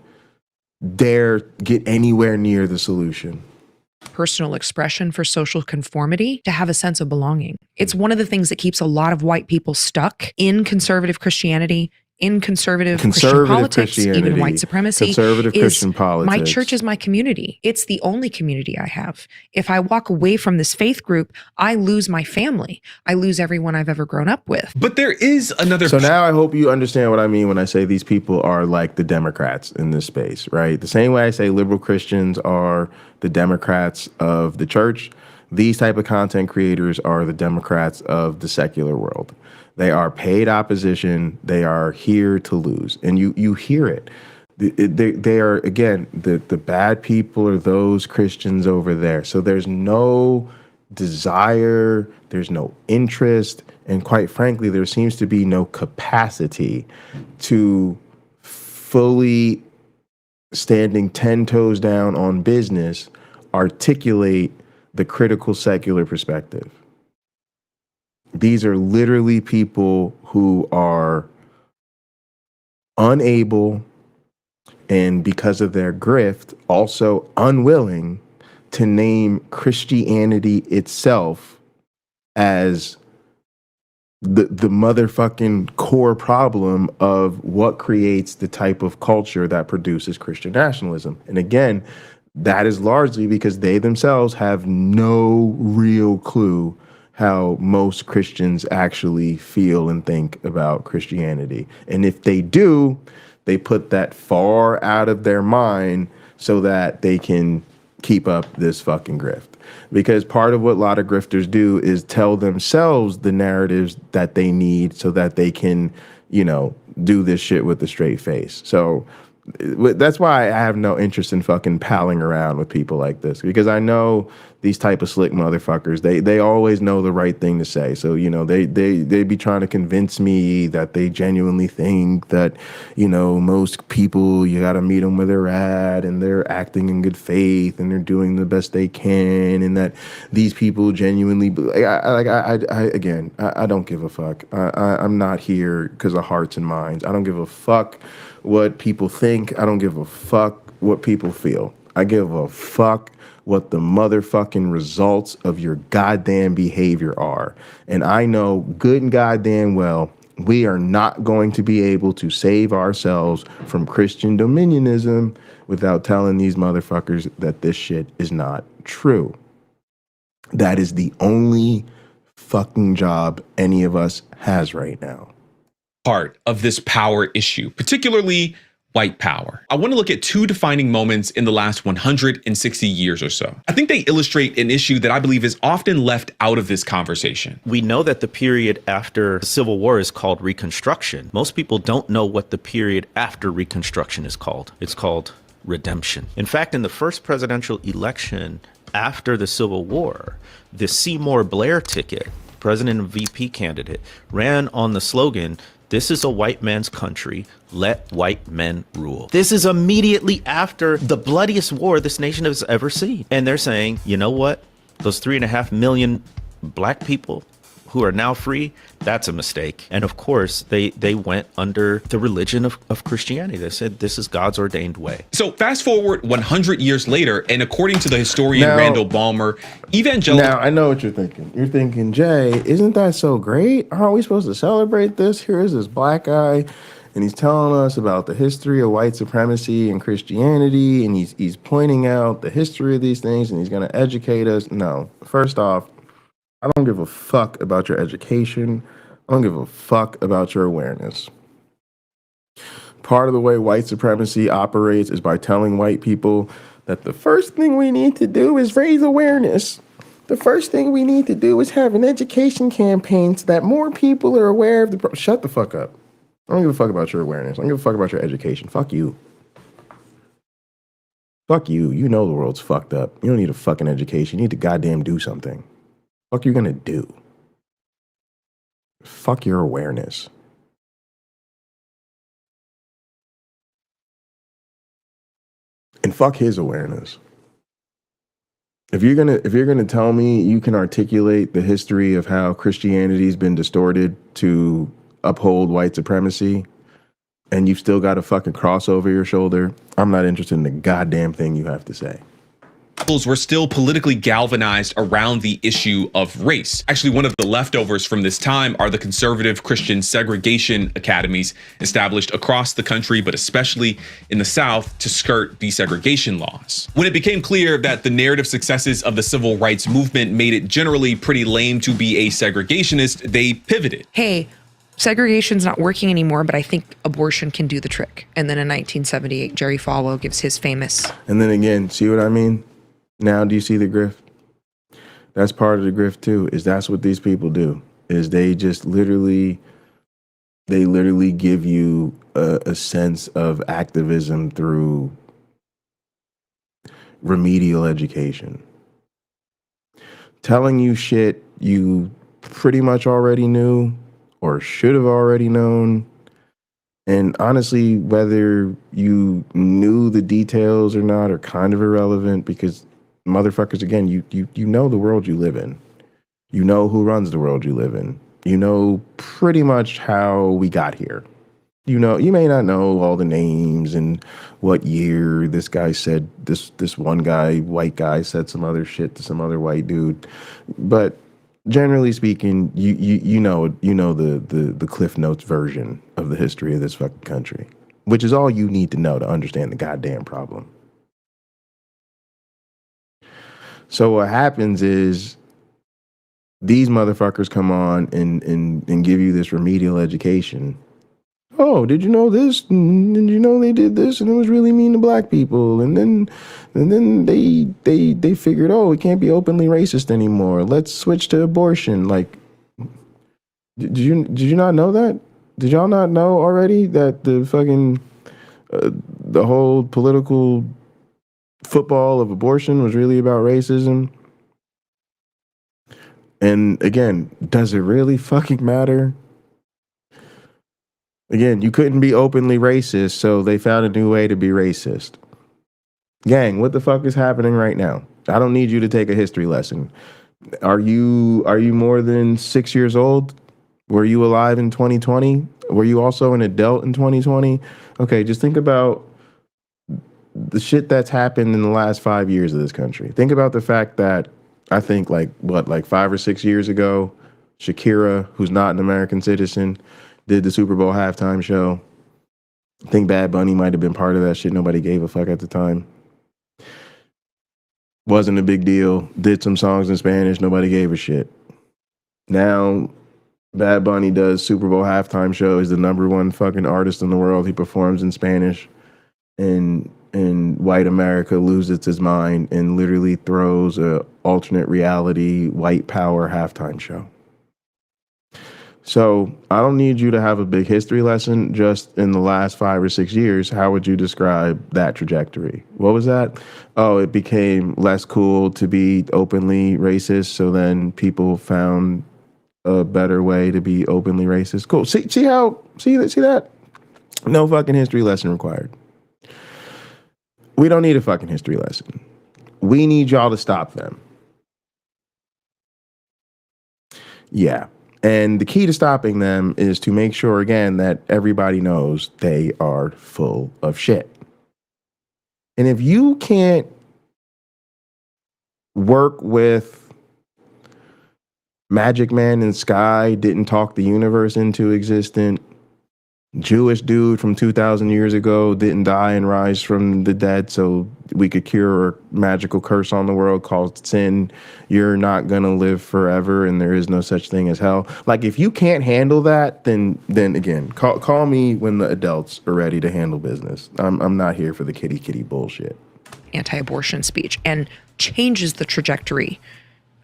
dare get anywhere near the solution.
Personal expression for social conformity, to have a sense of belonging. It's one of the things that keeps a lot of white people stuck in conservative Christianity, in conservative Christian politics, even white supremacy.
Conservative Christian politics.
My church is my community. It's the only community I have. If I walk away from this faith group, I lose my family. I lose everyone I've ever grown up with.
But there is another.
So now I hope you understand what I mean when I say these people are like the Democrats in this space, right? The same way I say liberal Christians are the Democrats of the church, these type of content creators are the Democrats of the secular world. They are paid opposition. They are here to lose. And you hear it. They are, again, the bad people are those Christians over there. So there's no desire, there's no interest, and quite frankly, there seems to be no capacity to fully standing 10 toes down on business, articulate the critical secular perspective. These are literally people who are unable, and because of their grift, also unwilling to name Christianity itself as the motherfucking core problem of what creates the type of culture that produces Christian nationalism. And again, that is largely because they themselves have no real clue how most Christians actually feel and think about Christianity. And if they do, they put that far out of their mind so that they can keep up this fucking grift. Because part of what a lot of grifters do is tell themselves the narratives that they need so that they can, you know, do this shit with a straight face. So that's why I have no interest in fucking palling around with people like this, because I know these type of slick motherfuckers, they always know the right thing to say. So, you know, they be trying to convince me that they genuinely think that, you know, most people, you got to meet them where they're at and they're acting in good faith and they're doing the best they can, and that these people genuinely, again, I don't give a fuck. I'm not here because of hearts and minds. I don't give a fuck what people think. I don't give a fuck what people feel. I give a fuck what the motherfucking results of your goddamn behavior are. And I know good and goddamn well we are not going to be able to save ourselves from Christian dominionism without telling these motherfuckers that this shit is not true. That is the only fucking job any of us has right now.
Part of this power issue, particularly white power. I want to look at two defining moments in the last 160 years or so. I think they illustrate an issue that I believe is often left out of this conversation.
We know that the period after the Civil War is called Reconstruction. Most people don't know what the period after Reconstruction is called. It's called redemption. In fact, in the first presidential election after the Civil War, the Seymour Blair ticket, president and VP candidate, ran on the slogan, "This is a white man's country. Let white men rule." This is immediately after the bloodiest war this nation has ever seen. And they're saying, you know what? Those 3.5 million black people who are now free, that's a mistake. And of course, they went under the religion of Christianity. They said, this is God's ordained way.
So fast forward 100 years later, and according to the historian Randall Ballmer, evangelical...
Now, I know what you're thinking. You're thinking, Jay, isn't that so great? Aren't we supposed to celebrate this? Here is this black guy, and he's telling us about the history of white supremacy and Christianity, and he's pointing out the history of these things, and he's going to educate us. No, first off, I don't give a fuck about your education. I don't give a fuck about your awareness. Part of the way white supremacy operates is by telling white people that the first thing we need to do is raise awareness. The first thing we need to do is have an education campaign so that more people are aware of the... Shut the fuck up. I don't give a fuck about your awareness. I don't give a fuck about your education. Fuck you. Fuck you. You know the world's fucked up. You don't need a fucking education. You need to goddamn do something. Fuck you gonna do? Fuck your awareness. And fuck his awareness. If you're gonna tell me you can articulate the history of how Christianity's been distorted to uphold white supremacy, and you've still got a fucking cross over your shoulder, I'm not interested in the goddamn thing you have to say.
Were still politically galvanized around the issue of race. Actually, one of the leftovers from this time are the conservative Christian segregation academies established across the country, but especially in the South, to skirt desegregation laws. When it became clear that the narrative successes of the civil rights movement made it generally pretty lame to be a segregationist, they pivoted.
Hey, segregation's not working anymore, but I think abortion can do the trick. And then in 1978, Jerry Falwell gives his famous...
And then again, see what I mean? Now, do you see the grift? That's part of the grift too, is that's what these people do, is they just literally give you a sense of activism through remedial education. Telling you shit you pretty much already knew or should have already known. And honestly, whether you knew the details or not are kind of irrelevant, because motherfuckers, again, you know the world you live in. You know who runs the world you live in. You know pretty much how we got here. You know, you may not know all the names and what year this guy said, this one guy, white guy, said some other shit to some other white dude. But generally speaking, you know the Cliff Notes version of the history of this fucking country, which is all you need to know to understand the goddamn problem. So what happens is these motherfuckers come on and give you this remedial education. Oh, did you know this? Did you know they did this? And it was really mean to black people. And then they figured, oh, it can't be openly racist anymore. Let's switch to abortion. Like, did you not know that? Did y'all not know already that the fucking the whole political football of abortion was really about racism? And again, does it really fucking matter? Again, you couldn't be openly racist, so they found a new way to be racist. Gang, what the fuck is happening right now? I don't need you to take a history lesson. Are you more than 6 years old? Were you alive in 2020? Were you also an adult in 2020? Okay, just think about the shit that's happened in the last 5 years of this country. Think about the fact that I think like 5 or 6 years ago, Shakira, who's not an American citizen, did the Super Bowl halftime show. I think Bad Bunny might have been part of that shit. Nobody gave a fuck at the time. Wasn't a big deal. Did some songs in Spanish. Nobody gave a shit. Now, Bad Bunny does Super Bowl halftime show. He's the #1 fucking artist in the world. He performs in Spanish. And white America loses its mind and literally throws a alternate reality white power halftime show. So I don't need you to have a big history lesson. Just in the last 5 or 6 years, how would you describe that trajectory? What was that? Oh, it became less cool to be openly racist. So then people found a better way to be openly racist. Cool. See that? No fucking history lesson required. We don't need a fucking history lesson. We need y'all to stop them. Yeah. And the key to stopping them is to make sure, again, that everybody knows they are full of shit. And if you can't work with Magic Man in Sky, didn't talk the universe into existence, Jewish dude from 2,000 years ago didn't die and rise from the dead so we could cure a magical curse on the world called sin. You're not going to live forever and there is no such thing as hell. Like, if you can't handle that, then again, call me when the adults are ready to handle business. I'm not here for the kitty bullshit.
Anti-abortion speech and changes the trajectory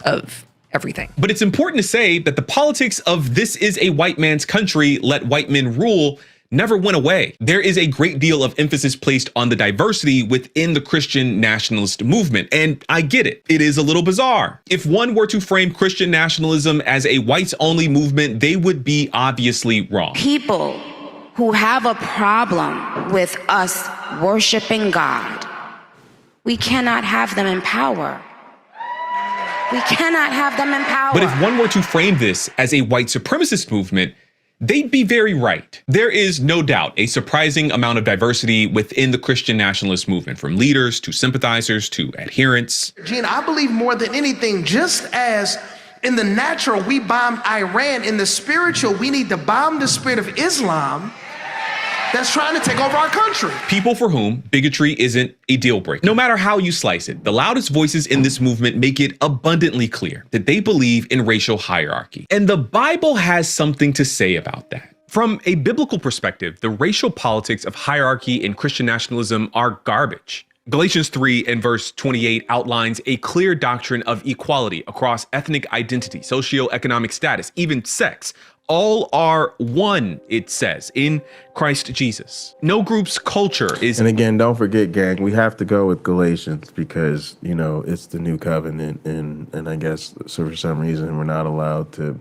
of everything.
But it's important to say that the politics of this is a white man's country, let white men rule, never went away. There is a great deal of emphasis placed on the diversity within the Christian nationalist movement. And I get it. It is a little bizarre. If one were to frame Christian nationalism as a whites-only movement, they would be obviously wrong.
People who have a problem with us worshiping God, we cannot have them in power. We cannot have them in power.
But if one were to frame this as a white supremacist movement, they'd be very right. There is no doubt a surprising amount of diversity within the Christian nationalist movement, from leaders to sympathizers to adherents.
Gene, I believe more than anything, just as in the natural we bombed Iran, in the spiritual we need to bomb the spirit of Islam that's trying to take over our country.
People for whom bigotry isn't a deal breaker. No matter how you slice it, the loudest voices in this movement make it abundantly clear that they believe in racial hierarchy. And the Bible has something to say about that. From a biblical perspective, the racial politics of hierarchy in Christian nationalism are garbage. Galatians 3 and verse 28 outlines a clear doctrine of equality across ethnic identity, socioeconomic status, even sex. All are one, it says, in Christ Jesus. No group's culture is...
And again, don't forget, gang, we have to go with Galatians because, you know, it's the new covenant. And I guess so for some reason we're not allowed to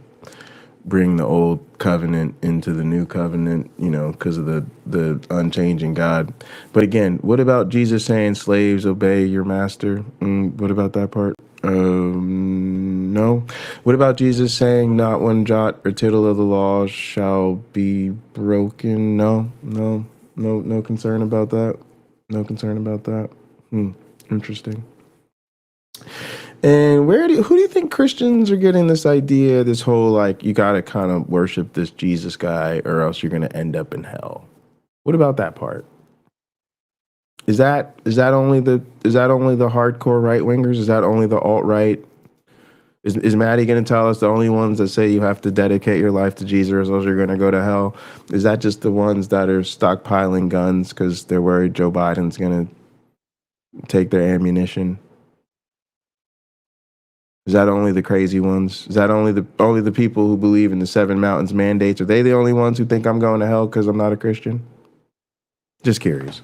bring the old covenant into the new covenant, you know, because of the unchanging God. But again, what about Jesus saying, slaves, obey your master? What about that part? No. What about Jesus saying, not one jot or tittle of the law shall be broken? No concern about that. No concern about that. Interesting. And who do you think Christians are getting this idea, this whole, like, you got to kind of worship this Jesus guy or else you're going to end up in hell? What about that part? Is that only the hardcore right wingers? Is that only the alt-right? Is Maddie going to tell us the only ones that say you have to dedicate your life to Jesus or else you're going to go to hell? Is that just the ones that are stockpiling guns because they're worried Joe Biden's going to take their ammunition? Is that only the crazy ones? Is that only the people who believe in the 7 mountains mandates? Are they the only ones who think I'm going to hell because I'm not a Christian? Just curious.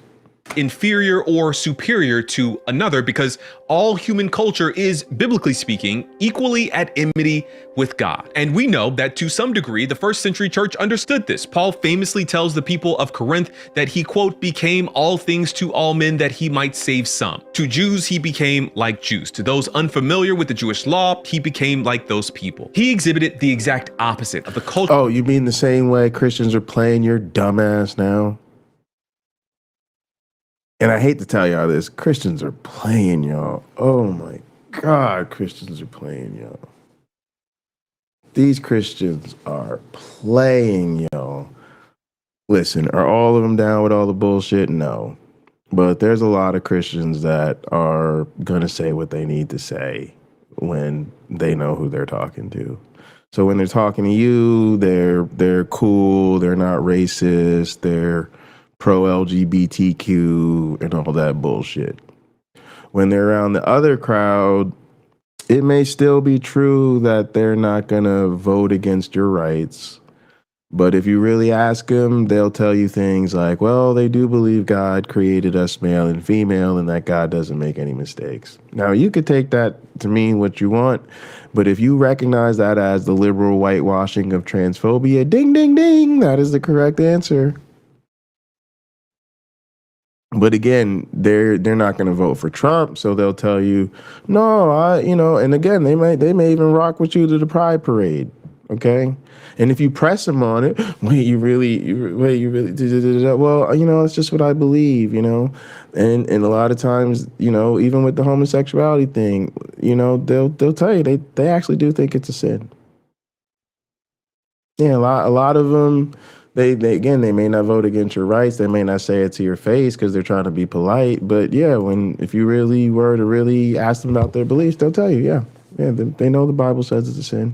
Inferior or superior to another, because all human culture is, biblically speaking, equally at enmity with God. And we know that to some degree, the first century church understood this. Paul famously tells the people of Corinth that he, quote, became all things to all men that he might save some. To Jews, he became like Jews. To those unfamiliar with the Jewish law, he became like those people. He exhibited the exact opposite of the culture.
Oh, you mean the same way Christians are playing your dumbass now? And I hate to tell y'all this, Christians are playing y'all. Oh my God, Christians are playing y'all. These Christians are playing y'all. Listen, are all of them down with all the bullshit? No. But there's a lot of Christians that are going to say what they need to say when they know who they're talking to. So when they're talking to you, they're cool, they're not racist, they're pro-LGBTQ and all that bullshit. When they're around the other crowd, it may still be true that they're not going to vote against your rights. But if you really ask them, they'll tell you things like, well, they do believe God created us male and female and that God doesn't make any mistakes. Now, you could take that to mean what you want, but if you recognize that as the liberal whitewashing of transphobia, ding, ding, ding, that is the correct answer. But again, they're not going to vote for Trump, so they'll tell you, no, and again, they may even rock with you to the Pride Parade, okay? And if you press them on it, well, it's just what I believe, and a lot of times, even with the homosexuality thing, they'll tell you they actually do think it's a sin. Yeah, a lot of them. They may not vote against your rights. They may not say it to your face because they're trying to be polite. But yeah, if you really were to really ask them about their beliefs, they'll tell you, yeah, they know the Bible says it's a sin.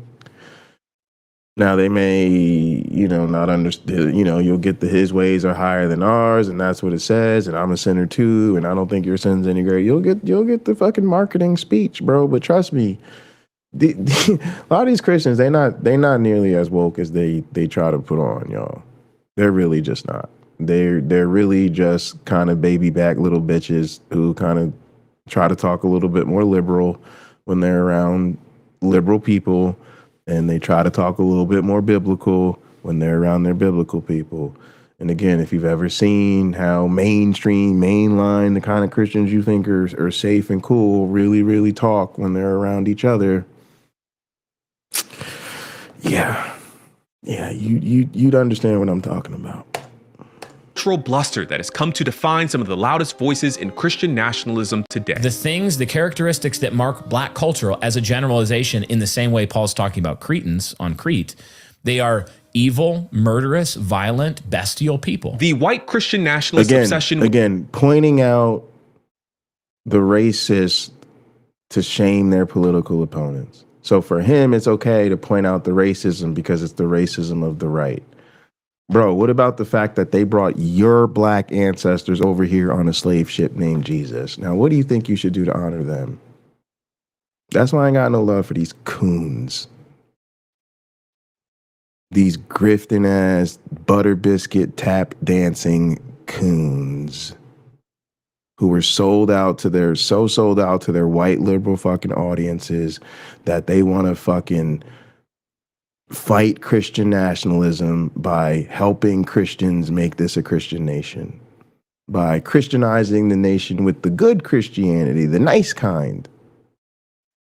Now they may, not understand, you'll get his ways are higher than ours, and that's what it says, and I'm a sinner too, and I don't think your sin's any great. You'll get the fucking marketing speech, bro. But trust me, a lot of these Christians, they not nearly as woke as they try to put on, y'all. They're really just not. They're really just kind of baby back little bitches who kind of try to talk a little bit more liberal when they're around liberal people, and they try to talk a little bit more biblical when they're around their biblical people. And again, if you've ever seen how mainline, the kind of Christians you think are safe and cool, really, really talk when they're around each other, yeah, you'd understand what I'm talking about.
Cultural bluster that has come to define some of the loudest voices in Christian nationalism today.
The characteristics that mark black culture as a generalization, in the same way Paul's talking about Cretans on Crete, they are evil, murderous, violent, bestial people.
The white Christian nationalist obsession.
Again, pointing out the racists to shame their political opponents. So for him, it's okay to point out the racism because it's the racism of the right. Bro, what about the fact that they brought your black ancestors over here on a slave ship named Jesus? Now, what do you think you should do to honor them? That's why I ain't got no love for these coons. These grifting ass butter biscuit tap dancing coons who were sold out to their white liberal fucking audiences that they want to fucking fight Christian nationalism by helping Christians make this a Christian nation, by Christianizing the nation with the good Christianity, the nice kind.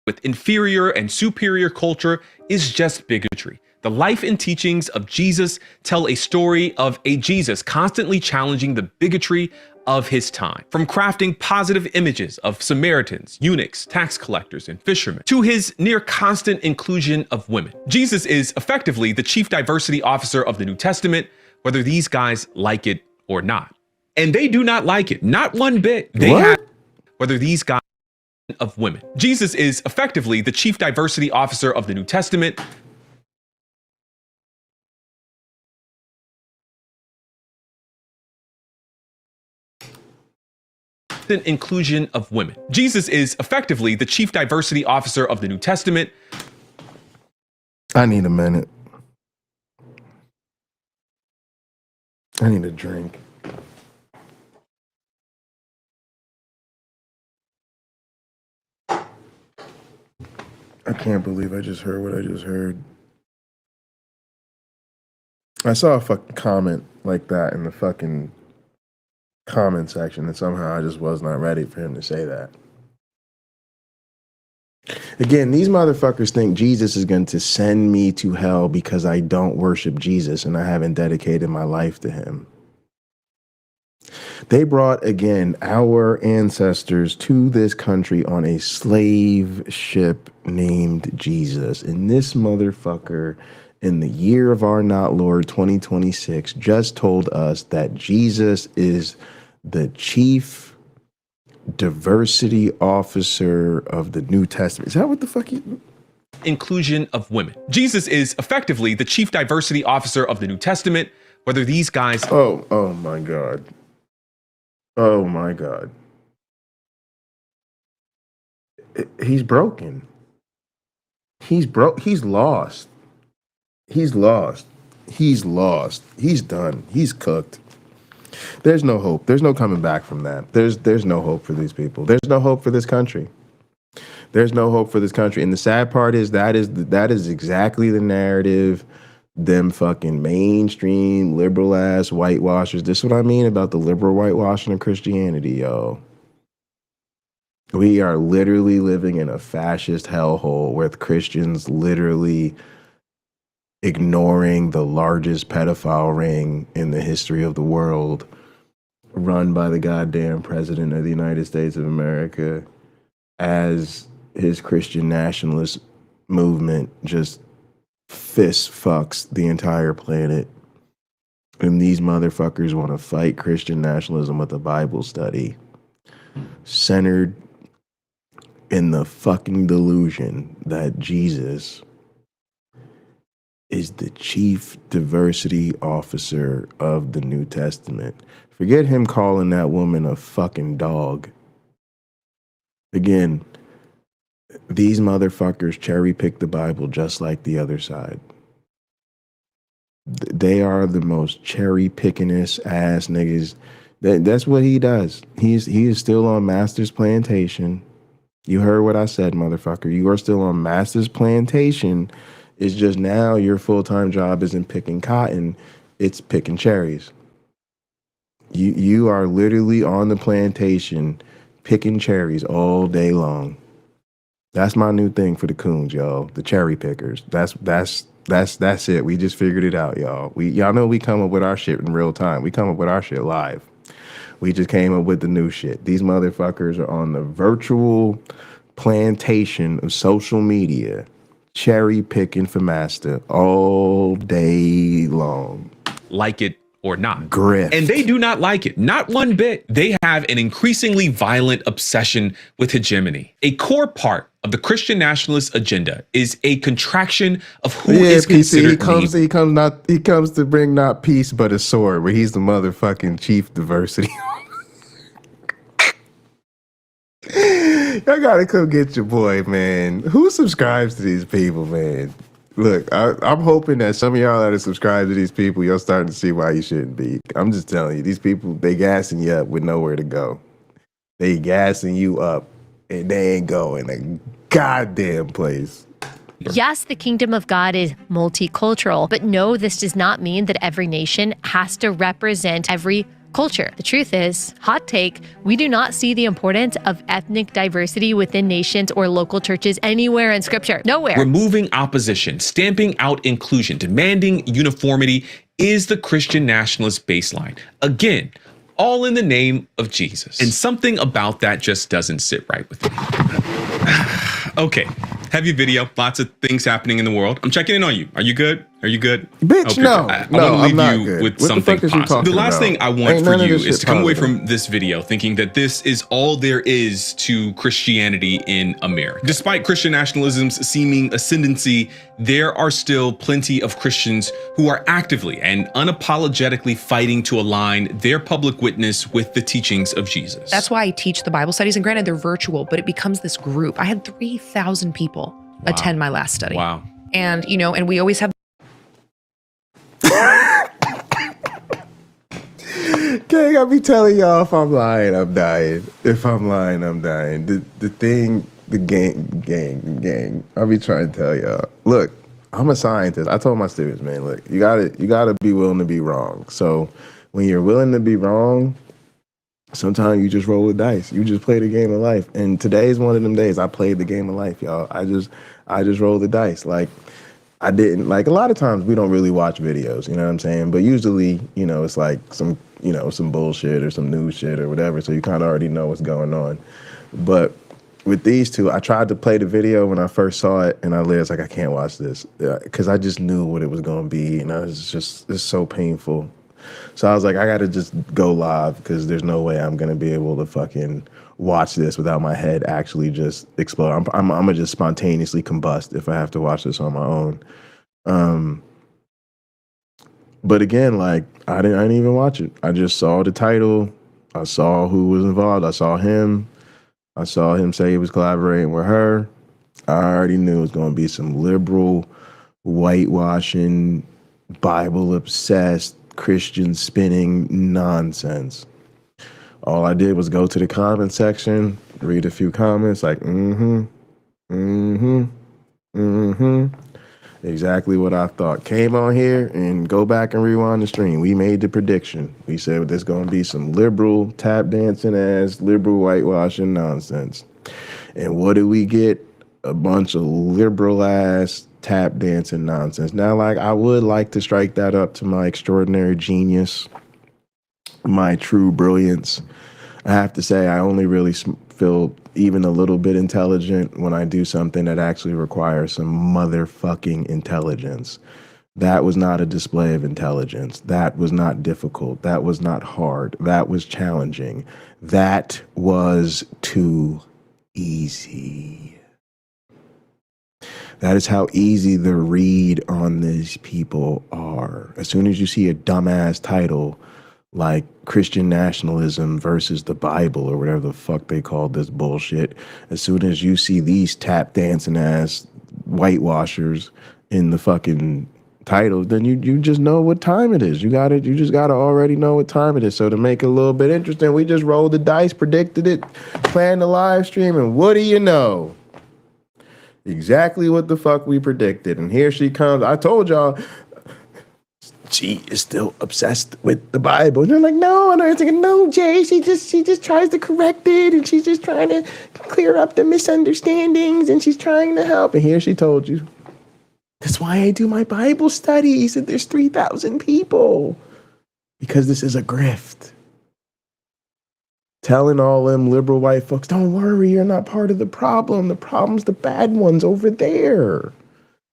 With inferior and superior culture is just bigotry. The life and teachings of Jesus tell a story of a Jesus constantly challenging the bigotry of his time. From crafting positive images of Samaritans, eunuchs, tax collectors, and fishermen, to his near constant inclusion of women. Jesus is effectively the chief diversity officer of the New Testament, whether these guys like it or not. And they do not like it, not one bit. They have, whether these guys of women. Jesus is effectively the chief diversity officer of the New Testament, inclusion of women. Jesus is effectively the chief diversity officer of the New Testament.
I need a minute. I need a drink. I can't believe I just heard what I just heard. I saw a fucking comment like that in the fucking comment section, and somehow I just was not ready for him to say that. Again, these motherfuckers think Jesus is going to send me to hell because I don't worship Jesus and I haven't dedicated my life to him. They brought, again, our ancestors to this country on a slave ship named Jesus. And this motherfucker, in the year of our not Lord 2026, just told us that Jesus is the chief diversity officer of the New Testament. Is that what the fuck you...
Inclusion of women. Jesus is effectively the chief diversity officer of the New Testament, whether these guys...
Oh my God. Oh my God. He's broken. He's lost. He's lost. He's lost. He's done. He's cooked. There's no hope. There's no coming back from that. There's no hope for these people. There's no hope for this country. There's no hope for this country. And the sad part is that is exactly the narrative them fucking mainstream liberal ass whitewashers. This is what I mean about the liberal whitewashing of Christianity, yo. We are literally living in a fascist hellhole with Christians literally ignoring the largest pedophile ring in the history of the world, run by the goddamn president of the United States of America, as his Christian nationalist movement just fist fucks the entire planet. And these motherfuckers want to fight Christian nationalism with a Bible study centered in the fucking delusion that Jesus is the chief diversity officer of the New Testament. Forget him calling that woman a fucking dog. Again, these motherfuckers cherry pick the Bible just like the other side. They are the most cherry pickingest ass niggas. That's what he does. He is still on Master's plantation. You heard what I said, motherfucker. You are still on Master's plantation. It's just now your full-time job isn't picking cotton, it's picking cherries. You are literally on the plantation picking cherries all day long. That's my new thing for the coons, y'all. The cherry pickers. That's it. We just figured it out, y'all. Y'all know we come up with our shit in real time. We come up with our shit live. We just came up with the new shit. These motherfuckers are on the virtual plantation of social media, cherry picking for master all day long.
Like it or not.
Grift.
And they do not like it, not one bit. They have an increasingly violent obsession with hegemony. A core part of the Christian nationalist agenda is a contraction of who is considered.
He comes to bring not peace but a sword, where he's the motherfucking chief diversity. Y'all gotta come get your boy, man. Who subscribes to these people, man? Look, I'm hoping that some of y'all that are subscribed to these people, you're starting to see why you shouldn't be. I'm just telling you, these people, they gassing you up with nowhere to go. They gassing you up and they ain't going a goddamn place.
Yes, the kingdom of God is multicultural, but no, this does not mean that every nation has to represent every culture. The truth is, hot take, we do not see the importance of ethnic diversity within nations or local churches anywhere in scripture. Nowhere.
Removing opposition, stamping out inclusion, demanding uniformity is the Christian nationalist baseline. Again, all in the name of Jesus. And something about that just doesn't sit right with me. Okay, heavy video, lots of things happening in the world. I'm checking in on you. Are you good? Are you good?
Bitch,
Okay,
no.
I
No,
want
I'm
to
not
leave you
good.
with
What the
something
fuck is you
positive.
talking
The last
about?
thing I want
Ain't
for
none of
you
this
is
shit
to come away
positive.
from this video thinking that this is all there is to Christianity in America. Despite Christian nationalism's seeming ascendancy, there are still plenty of Christians who are actively and unapologetically fighting to align their public witness with the teachings of Jesus.
That's why I teach the Bible studies, and granted they're virtual, but it becomes this group. I had 3,000 people attend my last study.
Wow.
And, you know, and we always have
Gang, I be telling y'all, if I'm lying, I'm dying. If I'm lying, I'm dying. The gang. I be trying to tell y'all. Look, I'm a scientist. I told my students, man, look, you gotta be willing to be wrong. So when you're willing to be wrong, sometimes you just roll the dice. You just play the game of life. And today's one of them days. I played the game of life, y'all. I just rolled the dice. Like, I didn't, like, a lot of times we don't really watch videos, you know what I'm saying? But usually, you know, it's like some bullshit or some news shit or whatever. So you kind of already know what's going on. But with these two, I tried to play the video when I first saw it, and I was like, I can't watch this, because I just knew what it was going to be, and it's so painful. So I was like, I got to just go live, because there's no way I'm going to be able to fucking watch this without my head actually just explode. I'm gonna just spontaneously combust if I have to watch this on my own. But again, like, I didn't even watch it. I just saw the title. I saw who was involved. I saw him say he was collaborating with her. I already knew it was going to be some liberal, whitewashing, Bible-obsessed, Christian spinning nonsense. All I did was go to the comment section, read a few comments, like, exactly what I thought. Came on here and go back and rewind the stream. We made the prediction. We said there's going to be some liberal, tap dancing ass, liberal whitewashing nonsense. And what did we get? A bunch of liberal ass tap dancing nonsense. Now, like, I would like to strike that up to my extraordinary genius, my true brilliance. I have to say, I only really feel even a little bit intelligent when I do something that actually requires some motherfucking intelligence. That was not a display of intelligence. That was not difficult. That was not hard. That was challenging. That was too easy. That is how easy the read on these people are. As soon as you see a dumbass title like Christian nationalism versus the Bible or whatever the fuck they called this bullshit, as soon as you see these tap dancing ass whitewashers in the fucking title, then you just know what time it is. You just gotta already know what time it is. So to make it a little bit interesting, we just rolled the dice, predicted it, planned the live stream, and what do you know? Exactly what the fuck we predicted. And here she comes. I told y'all, she is still obsessed with the Bible. And they're like, no. And I was thinking, no, Jay, she just tries to correct it. And she's just trying to clear up the misunderstandings. And she's trying to help. And here she told you. That's why I do my Bible studies. And there's 3,000 people. Because this is a grift. Telling all them liberal white folks, don't worry, you're not part of the problem. The problem's the bad ones over there.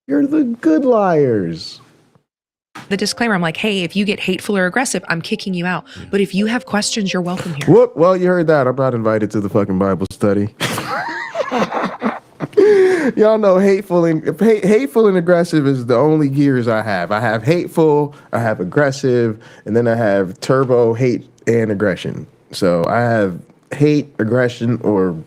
You're the good liars.
the disclaimer. I'm like, hey, if you get hateful or aggressive, I'm kicking you out. But if you have questions, you're welcome here.
Whoop, well, you heard that. I'm not invited to the fucking Bible study. Y'all know hateful and aggressive is the only gears I have. I have hateful, I have aggressive, and then I have turbo hate and aggression. So I have hate, aggression, or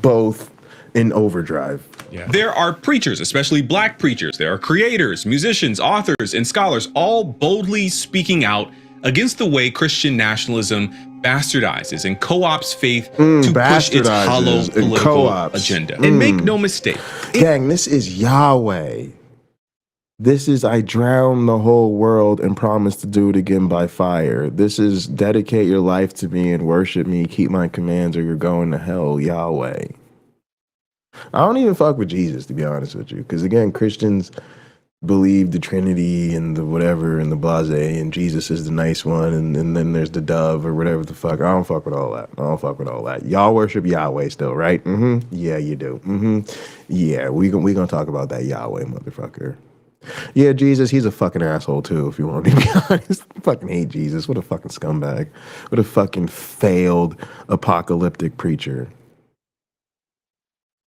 both in overdrive.
Yeah. There are preachers, especially black preachers. There are creators, musicians, authors, and scholars, all boldly speaking out against the way Christian nationalism bastardizes and co-ops faith to push its hollow political agenda. And make no mistake,
gang, this is Yahweh. This is I drown the whole world and promise to do it again by fire. This is dedicate your life to me and worship me, keep my commands or you're going to hell, Yahweh. I don't even fuck with Jesus, to be honest with you. Because again, Christians believe the Trinity and the whatever and the blase and Jesus is the nice one and then there's the dove or whatever the fuck. I don't fuck with all that. I don't fuck with all that. Y'all worship Yahweh still, right? Yeah, you do. Yeah, we gonna talk about that Yahweh motherfucker. Yeah, Jesus, he's a fucking asshole too, if you want me to be honest. I fucking hate Jesus. What a fucking scumbag. What a fucking failed apocalyptic preacher.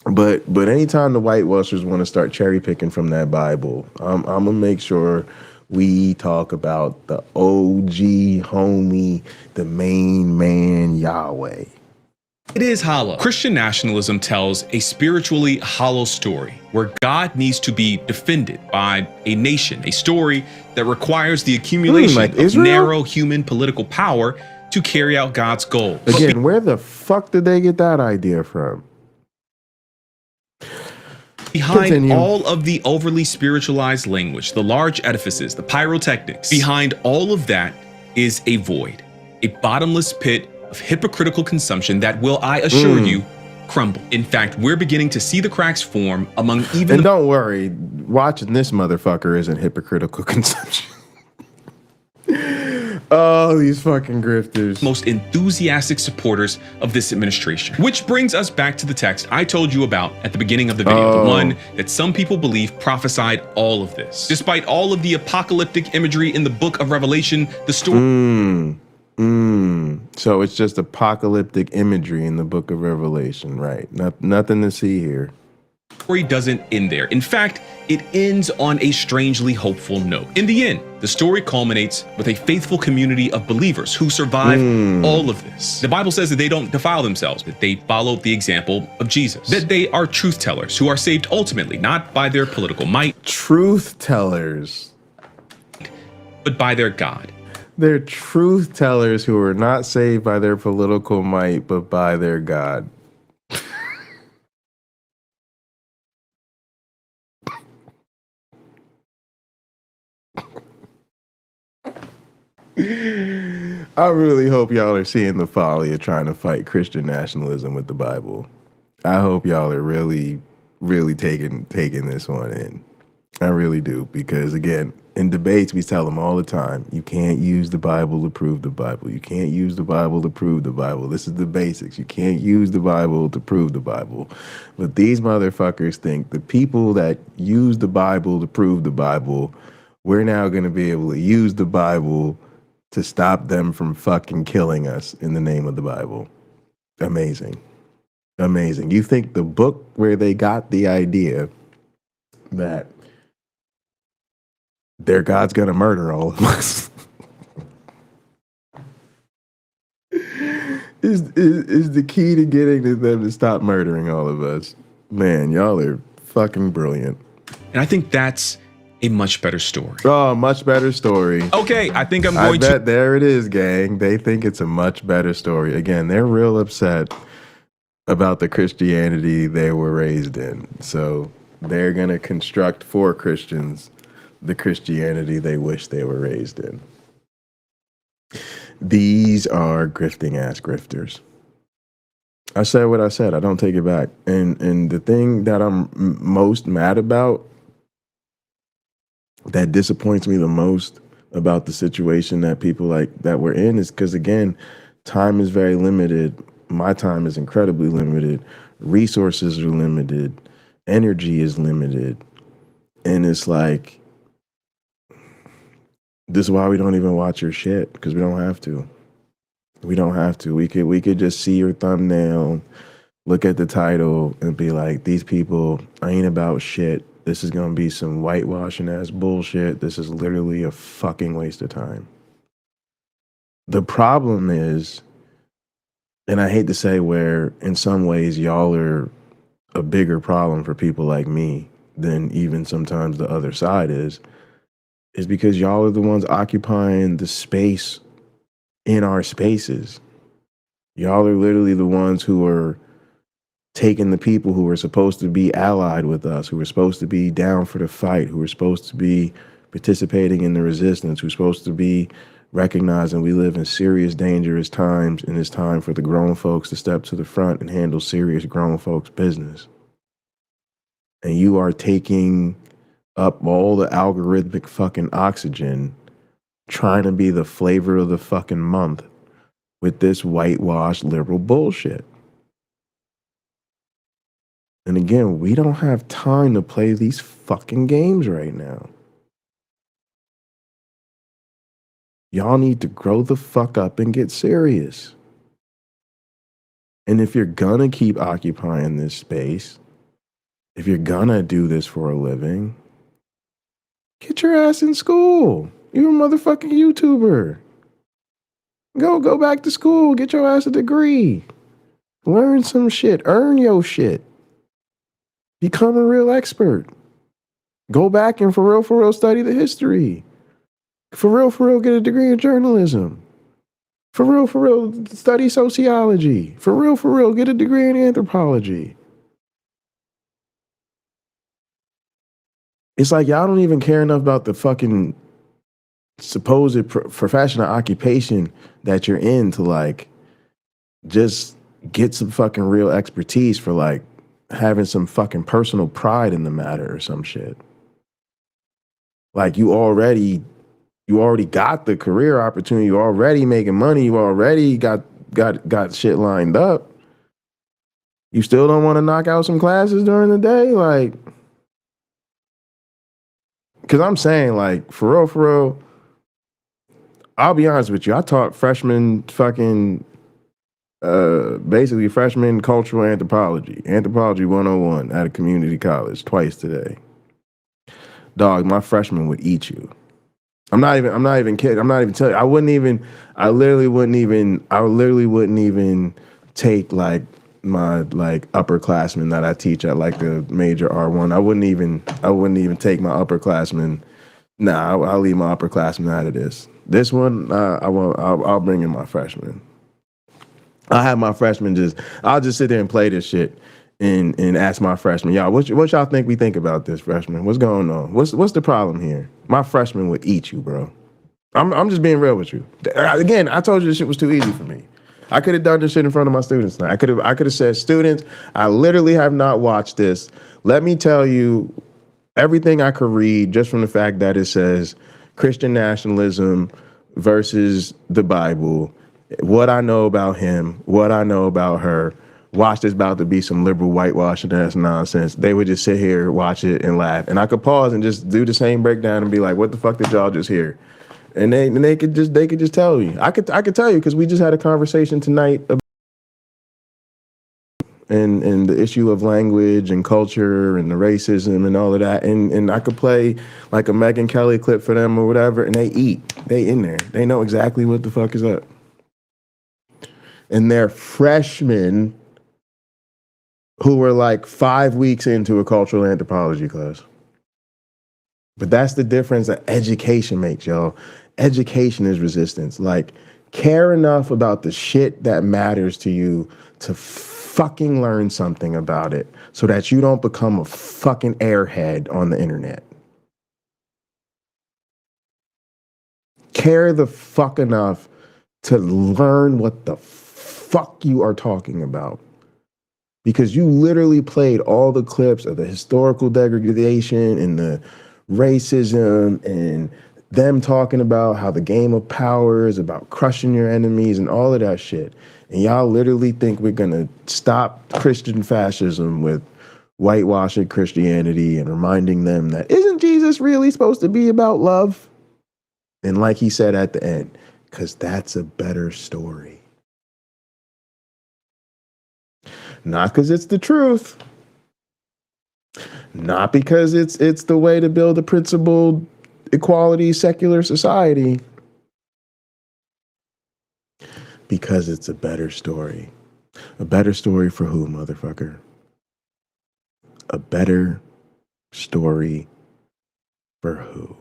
But anytime the whitewashers want to start cherry picking from that Bible, I'm gonna make sure we talk about the OG homie, the main man Yahweh.
it is hollow. Christian nationalism tells a spiritually hollow story where God needs to be defended by a nation, a story that requires the accumulation of narrow human political power to carry out God's goals.
Again, where the fuck did they get that idea from?
Behind all of the overly spiritualized language, the large edifices, the pyrotechnics, behind all of that is a void, a bottomless pit of hypocritical consumption that will, I assure you, crumble. In fact, we're beginning to see the cracks form among even—
And don't worry, watching this motherfucker isn't hypocritical consumption. Oh, these fucking grifters.
Most enthusiastic supporters of this administration. Which brings us back to the text I told you about at the beginning of the video, the one that some people believe prophesied all of this. Despite all of the apocalyptic imagery in the book of Revelation, the story—
So it's just apocalyptic imagery in the book of Revelation, right? Nothing to see here.
Story doesn't end there. In fact, it ends on a strangely hopeful note. In the end, the story culminates with a faithful community of believers who survive all of this. The Bible says that they don't defile themselves, but they follow the example of Jesus. That they are truth tellers who are saved ultimately, not by their political might.
Truth tellers.
But by their God.
They're truth tellers who are not saved by their political might, but by their God. I really hope y'all are seeing the folly of trying to fight Christian nationalism with the Bible. I hope y'all are really, really taking this one in. I really do, because again, in debates, we tell them all the time, you can't use the Bible to prove the Bible. You can't use the Bible to prove the Bible. This is the basics. You can't use the Bible to prove the Bible. But these motherfuckers think the people that use the Bible to prove the Bible, we're now going to be able to use the Bible to stop them from fucking killing us in the name of the Bible. Amazing. Amazing. You think the book where they got the idea that their God's gonna murder all of us is the key to getting them to stop murdering all of us. Man, y'all are fucking brilliant.
And I think that's a much better story.
Oh, much better story.
Okay, I think I'm going to—
there it is, gang. They think it's a much better story. Again, they're real upset about the Christianity they were raised in. So they're gonna construct for Christians the Christianity they wish they were raised in. These are grifting ass grifters. I said what I said. I don't take it back. And the thing that I'm most mad about, that disappoints me the most about the situation that people like that we're in, is because, again, time is very limited. My time is incredibly limited. Resources are limited. Energy is limited. And it's like, this is why we don't even watch your shit, because we don't have to. We don't have to. We could just see your thumbnail, look at the title, and be like, these people ain't about shit. This is going to be some whitewashing ass bullshit. This is literally a fucking waste of time. The problem is, and I hate to say where in some ways y'all are a bigger problem for people like me than even sometimes the other side is because y'all are the ones occupying the space in our spaces. Y'all are literally the ones who are taking the people who are supposed to be allied with us, who are supposed to be down for the fight, who are supposed to be participating in the resistance, who's supposed to be recognizing we live in serious, dangerous times, and it's time for the grown folks to step to the front and handle serious grown folks' business. And you are taking up all the algorithmic fucking oxygen, trying to be the flavor of the fucking month with this whitewashed liberal bullshit. And again, we don't have time to play these fucking games right now. Y'all need to grow the fuck up and get serious. And if you're gonna keep occupying this space, if you're gonna do this for a living, get your ass in school. You're a motherfucking YouTuber. Go back to school, get your ass a degree. Learn some shit, earn your shit. Become a real expert. Go back and for real study the history. For real, get a degree in journalism. For real, study sociology. For real, get a degree in anthropology. It's like y'all don't even care enough about the fucking supposed profession or occupation that you're in to like just get some fucking real expertise for like having some fucking personal pride in the matter or some shit. Like you already got the career opportunity, you already making money, you already got shit lined up. You still don't want to knock out some classes during the day? Like, cause I'm saying like, for real, I'll be honest with you, I taught freshman fucking, basically freshman cultural anthropology 101 at a community college twice today. Dog, my freshman would eat you. I'm not even kidding. I'm not even telling you. I literally wouldn't even take like my like upperclassmen that I teach at like the major R1. I wouldn't even take my upperclassmen. Nah, I'll leave my upperclassmen out of this. This one, I'll bring in my freshmen. I'll have my freshmen I'll just sit there and play this shit and ask my freshmen, y'all, what y'all think we think about this, freshmen? What's going on? What's the problem here? My freshmen would eat you, bro. I'm just being real with you. Again, I told you this shit was too easy for me. I could have done this shit in front of my students now. I could have said, students, I literally have not watched this. Let me tell you everything I could read just from the fact that it says Christian nationalism versus the Bible, what I know about him, what I know about her. Watch this about to be some liberal whitewashing ass nonsense. They would just sit here, watch it, and laugh. And I could pause and just do the same breakdown and be like, "What the fuck did y'all just hear?" And they could just tell me. I could tell you because we just had a conversation tonight about and the issue of language and culture and the racism and all of that. And I could play like a Megyn Kelly clip for them or whatever, and they in there. They know exactly what the fuck is up. And they're freshmen who were like 5 weeks into a cultural anthropology class. But that's the difference that education makes, y'all. Education is resistance. Like, care enough about the shit that matters to you to fucking learn something about it so that you don't become a fucking airhead on the internet. Care the fuck enough to learn what the fuck you are talking about. Because you literally played all the clips of the historical degradation and the racism and them talking about how the game of power is about crushing your enemies and all of that shit. And y'all literally think we're gonna stop Christian fascism with whitewashing Christianity and reminding them that isn't Jesus really supposed to be about love? And like he said at the end, because that's a better story. Not because it's the truth. Not because it's the way to build a principled equality secular society. Because it's a better story. A better story for who, motherfucker? A better story for who?